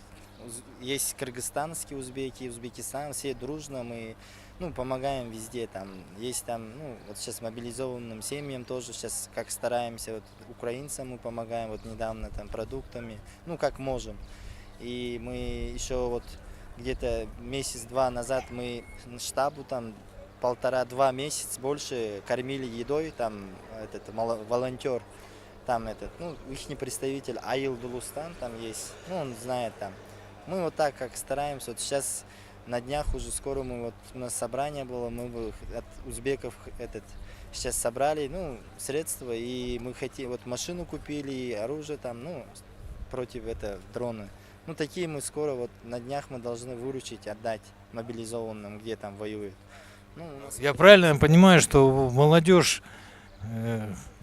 есть кыргызстанские узбеки, Узбекистан, все дружно, мы, ну, помогаем везде, там, есть там, ну, вот сейчас мобилизованным семьям тоже, сейчас как стараемся, вот, украинцам мы помогаем, вот, недавно, там, продуктами, ну, как можем. И мы еще вот где-то месяц-два назад мы штабу, там, 1,5-2 месяца больше кормили едой, там, этот, волонтер, там, этот, ну, их представитель Аил Дулустан, там есть, ну, он знает, там. Мы вот так как стараемся, вот сейчас на днях уже скоро мы вот, у нас собрание было, мы от узбеков этот сейчас собрали, ну, средства, и мы хотим, вот машину купили, и оружие там, ну, против этого дрона. Ну, такие мы скоро, вот на днях мы должны выручить, отдать мобилизованным, где там воюют. Ну, у нас... Я правильно понимаю, что молодежь,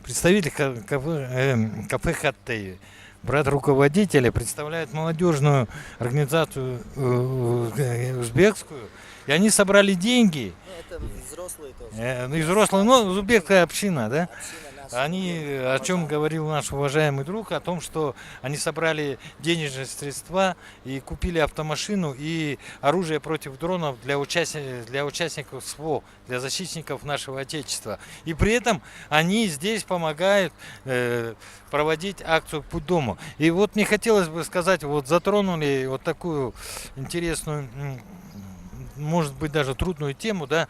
представитель кафе «Хаттей», брат руководителя, представляет молодежную организацию узбекскую, и они собрали деньги. Ну, это взрослые тоже. И взрослые, ну, узбекская община, да? Они, о чем говорил наш уважаемый друг, о том, что они собрали денежные средства и купили автомашину и оружие против дронов для участников СВО, для защитников нашего Отечества. И при этом они здесь помогают проводить акцию «Путь дома». И вот мне хотелось бы сказать, вот затронули вот такую интересную, может быть, даже трудную тему, да.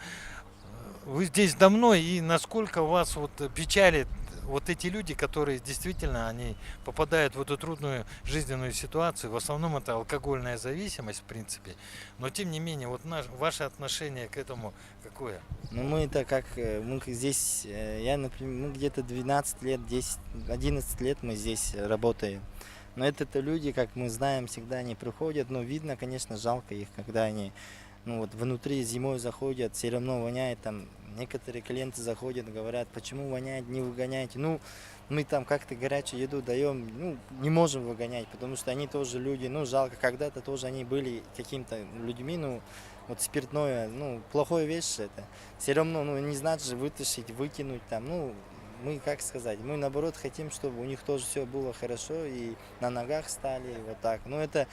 Вы здесь давно, и насколько вас вот печалит вот эти люди, которые действительно они попадают в эту трудную жизненную ситуацию. В основном это алкогольная зависимость, в принципе. Но тем не менее, вот ваше отношение к этому какое? Ну, мы-то как, мы здесь, я, например, мы где-то 12 лет, 10-11 лет мы здесь работаем. Но это люди, как мы знаем, всегда они приходят. Но видно, конечно, жалко их, когда они, ну, вот внутри зимой заходят, все равно воняет там. Некоторые клиенты заходят, говорят, почему воняет, не выгоняйте. Ну, мы там как-то горячую еду даем, ну, не можем выгонять, потому что они тоже люди, ну, жалко, когда-то тоже они были какими-то людьми, ну, вот спиртное, ну, плохая вещь это. Все равно, ну, не значит вытащить, выкинуть там, ну, мы, как сказать, мы наоборот хотим, чтобы у них тоже все было хорошо и на ногах стали, вот так. Ну, это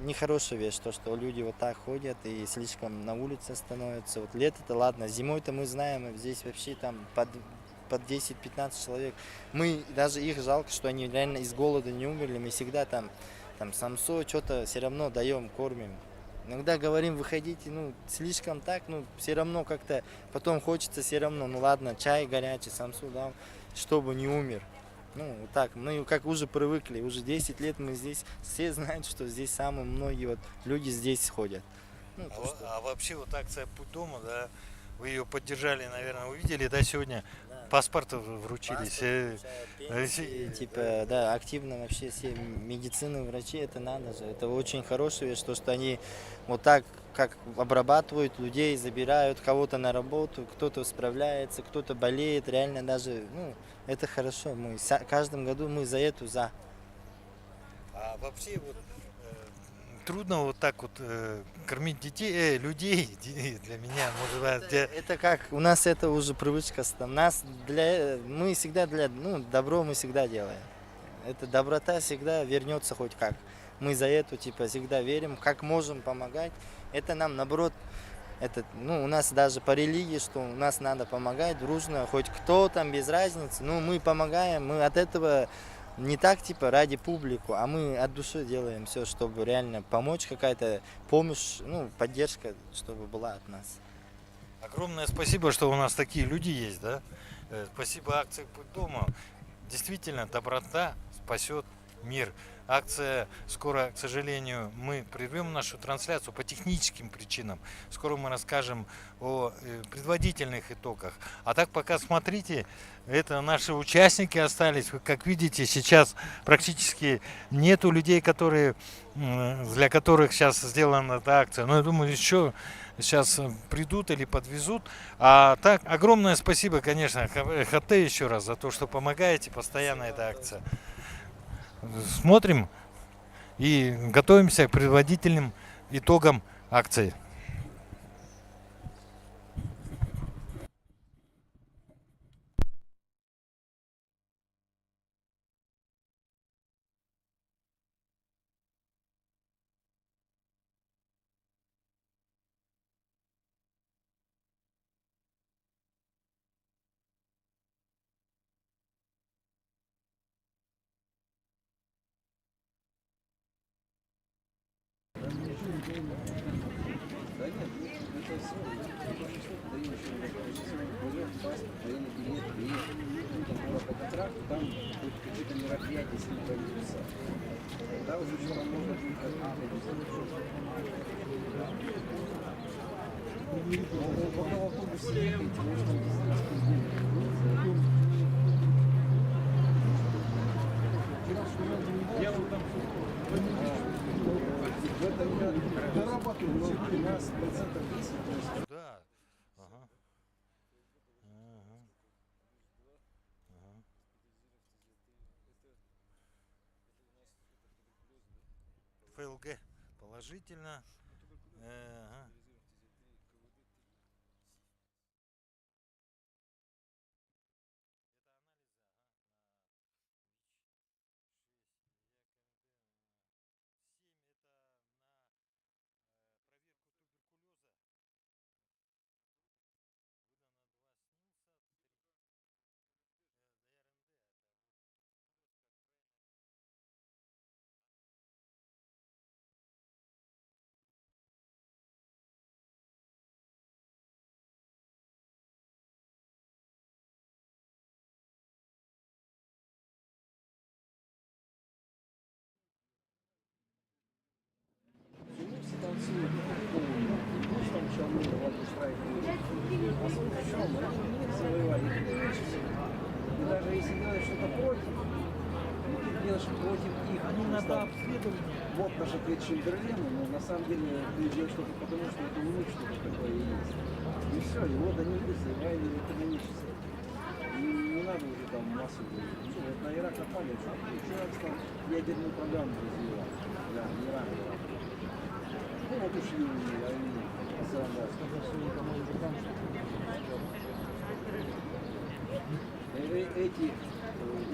нехорошая вещь, то, что люди вот так ходят и слишком на улице становятся. Вот лето-то ладно, зимой-то мы знаем, здесь вообще там под 10-15 человек. Мы, даже их жалко, что они реально из голода не умерли, мы всегда там самсо, что-то все равно даем, кормим. Иногда говорим, выходите, ну, слишком так, ну, все равно как-то, потом хочется все равно, ну, ладно, чай горячий, самсу дам, чтобы не умер. Ну, вот так, мы как уже привыкли, уже 10 лет мы здесь, все знают, что здесь самые многие вот люди здесь ходят. Ну, а вообще вот акция «Путь дома», да, вы ее поддержали, наверное, увидели, да, сегодня? Да. Паспорты вручили. Пенсии, типа, да, активно вообще все медицины, врачи, это надо же. Это очень хорошая вещь, что они вот так, как обрабатывают людей, забирают кого-то на работу, кто-то справляется, кто-то болеет, реально даже, ну, это хорошо. Мы в каждом году мы за эту за. А вообще вот трудно вот так вот кормить детей, людей для меня, может быть. Это как, у нас это уже привычка, мы всегда ну, добро мы всегда делаем. Эта доброта всегда вернется хоть как. Мы за это типа всегда верим, как можем помогать. Это нам наоборот, ну, у нас даже по религии, что у нас надо помогать дружно, хоть кто там, без разницы. Ну, мы помогаем, мы от этого не так типа ради публику, а мы от души делаем все, чтобы реально помочь, какая-то помощь, ну, поддержка, чтобы была от нас. Огромное спасибо, что у нас такие люди есть, да? Спасибо акции «Путь дома». Действительно, доброта спасет мир. Акция скоро, к сожалению, мы прервем нашу трансляцию по техническим причинам. Скоро мы расскажем о предварительных итогах. А так пока смотрите, это наши участники остались. Вы, как видите, сейчас практически нету людей, для которых сейчас сделана эта акция. Но я думаю, еще сейчас придут или подвезут. А так, огромное спасибо, конечно, Хаттей еще раз за то, что помогаете. Постоянно эта акция. Смотрим и готовимся к предварительным итогам акции. Там какие-то мероприятия с ним проведутся. Да, уже что-то может быть. Пока в автобусе ехаете, можно Я вот там в этом я дорабатываю, но 15% 10%. Да. Ага. Ага. Ага. ФЛГ положительно. Ага. И даже если делаешь что-то против, ты делаешь против их. Они надо обследовать. Вот наша клетчатая проблема, но на самом деле ты делаешь что-то потому, что это у них что-то такое есть. И все, и вот они заявили экономически. И не надо уже там массу говорить. Ну, вот на Ирак напали, что человек стал ядерную программу развивать. Да, Ирак. Ну вот ушли они. Эти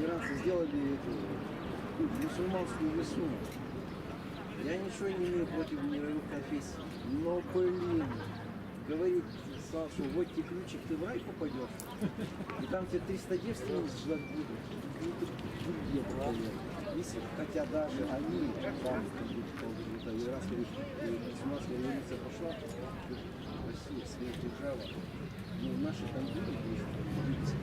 иранцы сделали эту мусульманскую весну. Я ничего не имею против мировых конфессий. Но, блин, говорит Сашу, вот тебе ключик, ты в рай попадешь. И там тебе 300 девственниц ждать будут. И ты где если, хотя даже они, там, иранская мусульманская революция пошла, Россия, сверхдержава, но в нашей конфликте есть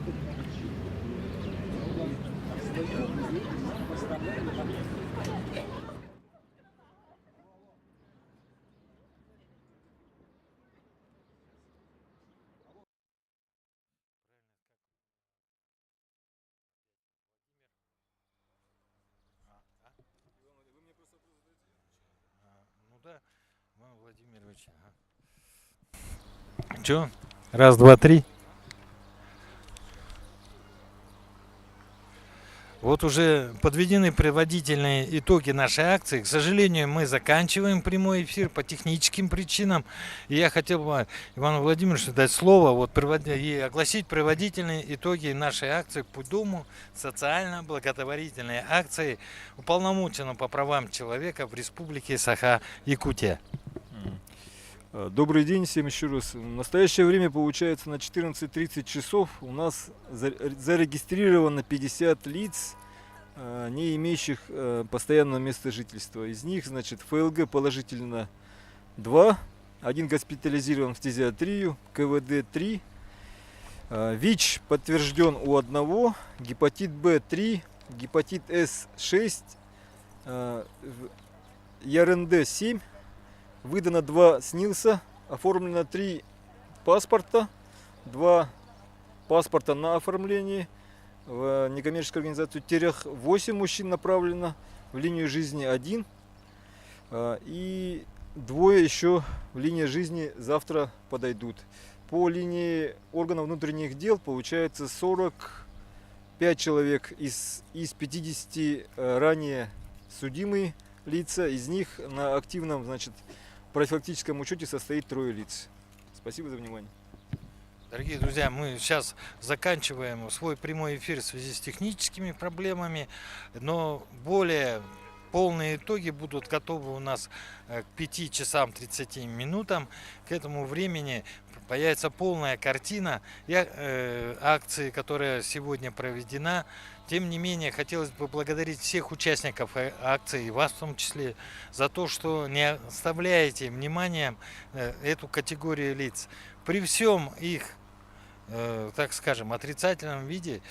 Ну да, Иван Владимирович. Ага. Че? Раз, два, три. Вот уже подведены предварительные итоги нашей акции. К сожалению, мы заканчиваем прямой эфир по техническим причинам. И я хотел бы Ивану Владимировичу дать слово и огласить предварительные итоги нашей акции по Дому социально-благотворительной акции уполномоченного по правам человека в Республике Саха-Якутия. Добрый день всем еще раз. В настоящее время, получается, на 14:30 часов у нас зарегистрировано 50 лиц, не имеющих постоянного места жительства. Из них, значит, ФЛГ положительно 2, один госпитализирован в фтизиатрию, КВД 3, ВИЧ подтвержден у одного, гепатит Б 3, гепатит С 6, ЯРНД 7. Выдано 2 СНИЛСа, оформлено 3 паспорта, 2 паспорта на оформлении. В некоммерческую организацию Терех 8 мужчин направлено, в линию жизни 1. И 2 еще в линии жизни завтра подойдут. По линии органов внутренних дел получается 45 человек из 50 ранее судимые лица. Из них на активном, значит, профилактическом учете состоит 3 лиц. Спасибо за внимание. Дорогие друзья, мы сейчас заканчиваем свой прямой эфир в связи с техническими проблемами, но более полные итоги будут готовы у нас к 5 часам 30 минутам. К этому времени появится полная картина акции, которая сегодня проведена. Тем не менее, хотелось бы поблагодарить всех участников акции, и вас в том числе, за то, что не оставляете вниманием эту категорию лиц. При всем их, так скажем, отрицательном виде,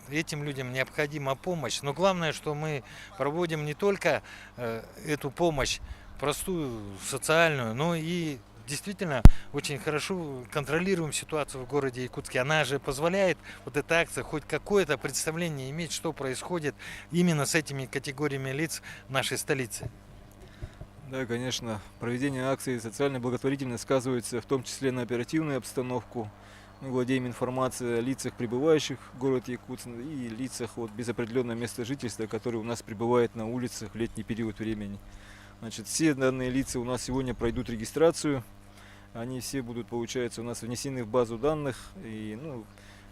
этим людям необходима помощь. Но главное, что мы проводим не только эту помощь, простую, социальную, но и действительно очень хорошо контролируем ситуацию в городе Якутске. Она же позволяет, вот эта акция, хоть какое-то представление иметь, что происходит именно с этими категориями лиц в нашей столице. Да, конечно, проведение акции социальной благотворительности сказывается в том числе на оперативную обстановку. Мы владеем информацией о лицах, прибывающих в город Якутск, и лицах вот, без определенного места жительства, которые у нас прибывают на улицах в летний период времени. Значит, все данные лица у нас сегодня пройдут регистрацию. Они все будут, получается, у нас внесены в базу данных. И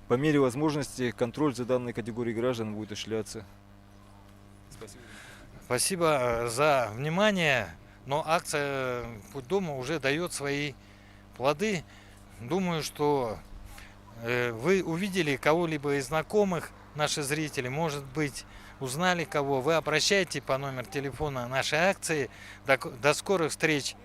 по мере возможности контроль за данной категорией граждан будет осуществляться. Спасибо. Спасибо за внимание. Но акция «Путь дома» уже дает свои плоды. Думаю, что вы увидели кого-либо из знакомых, наши зрители, может быть, узнали кого. Вы обращайтесь по номеру телефона нашей акции. До скорых встреч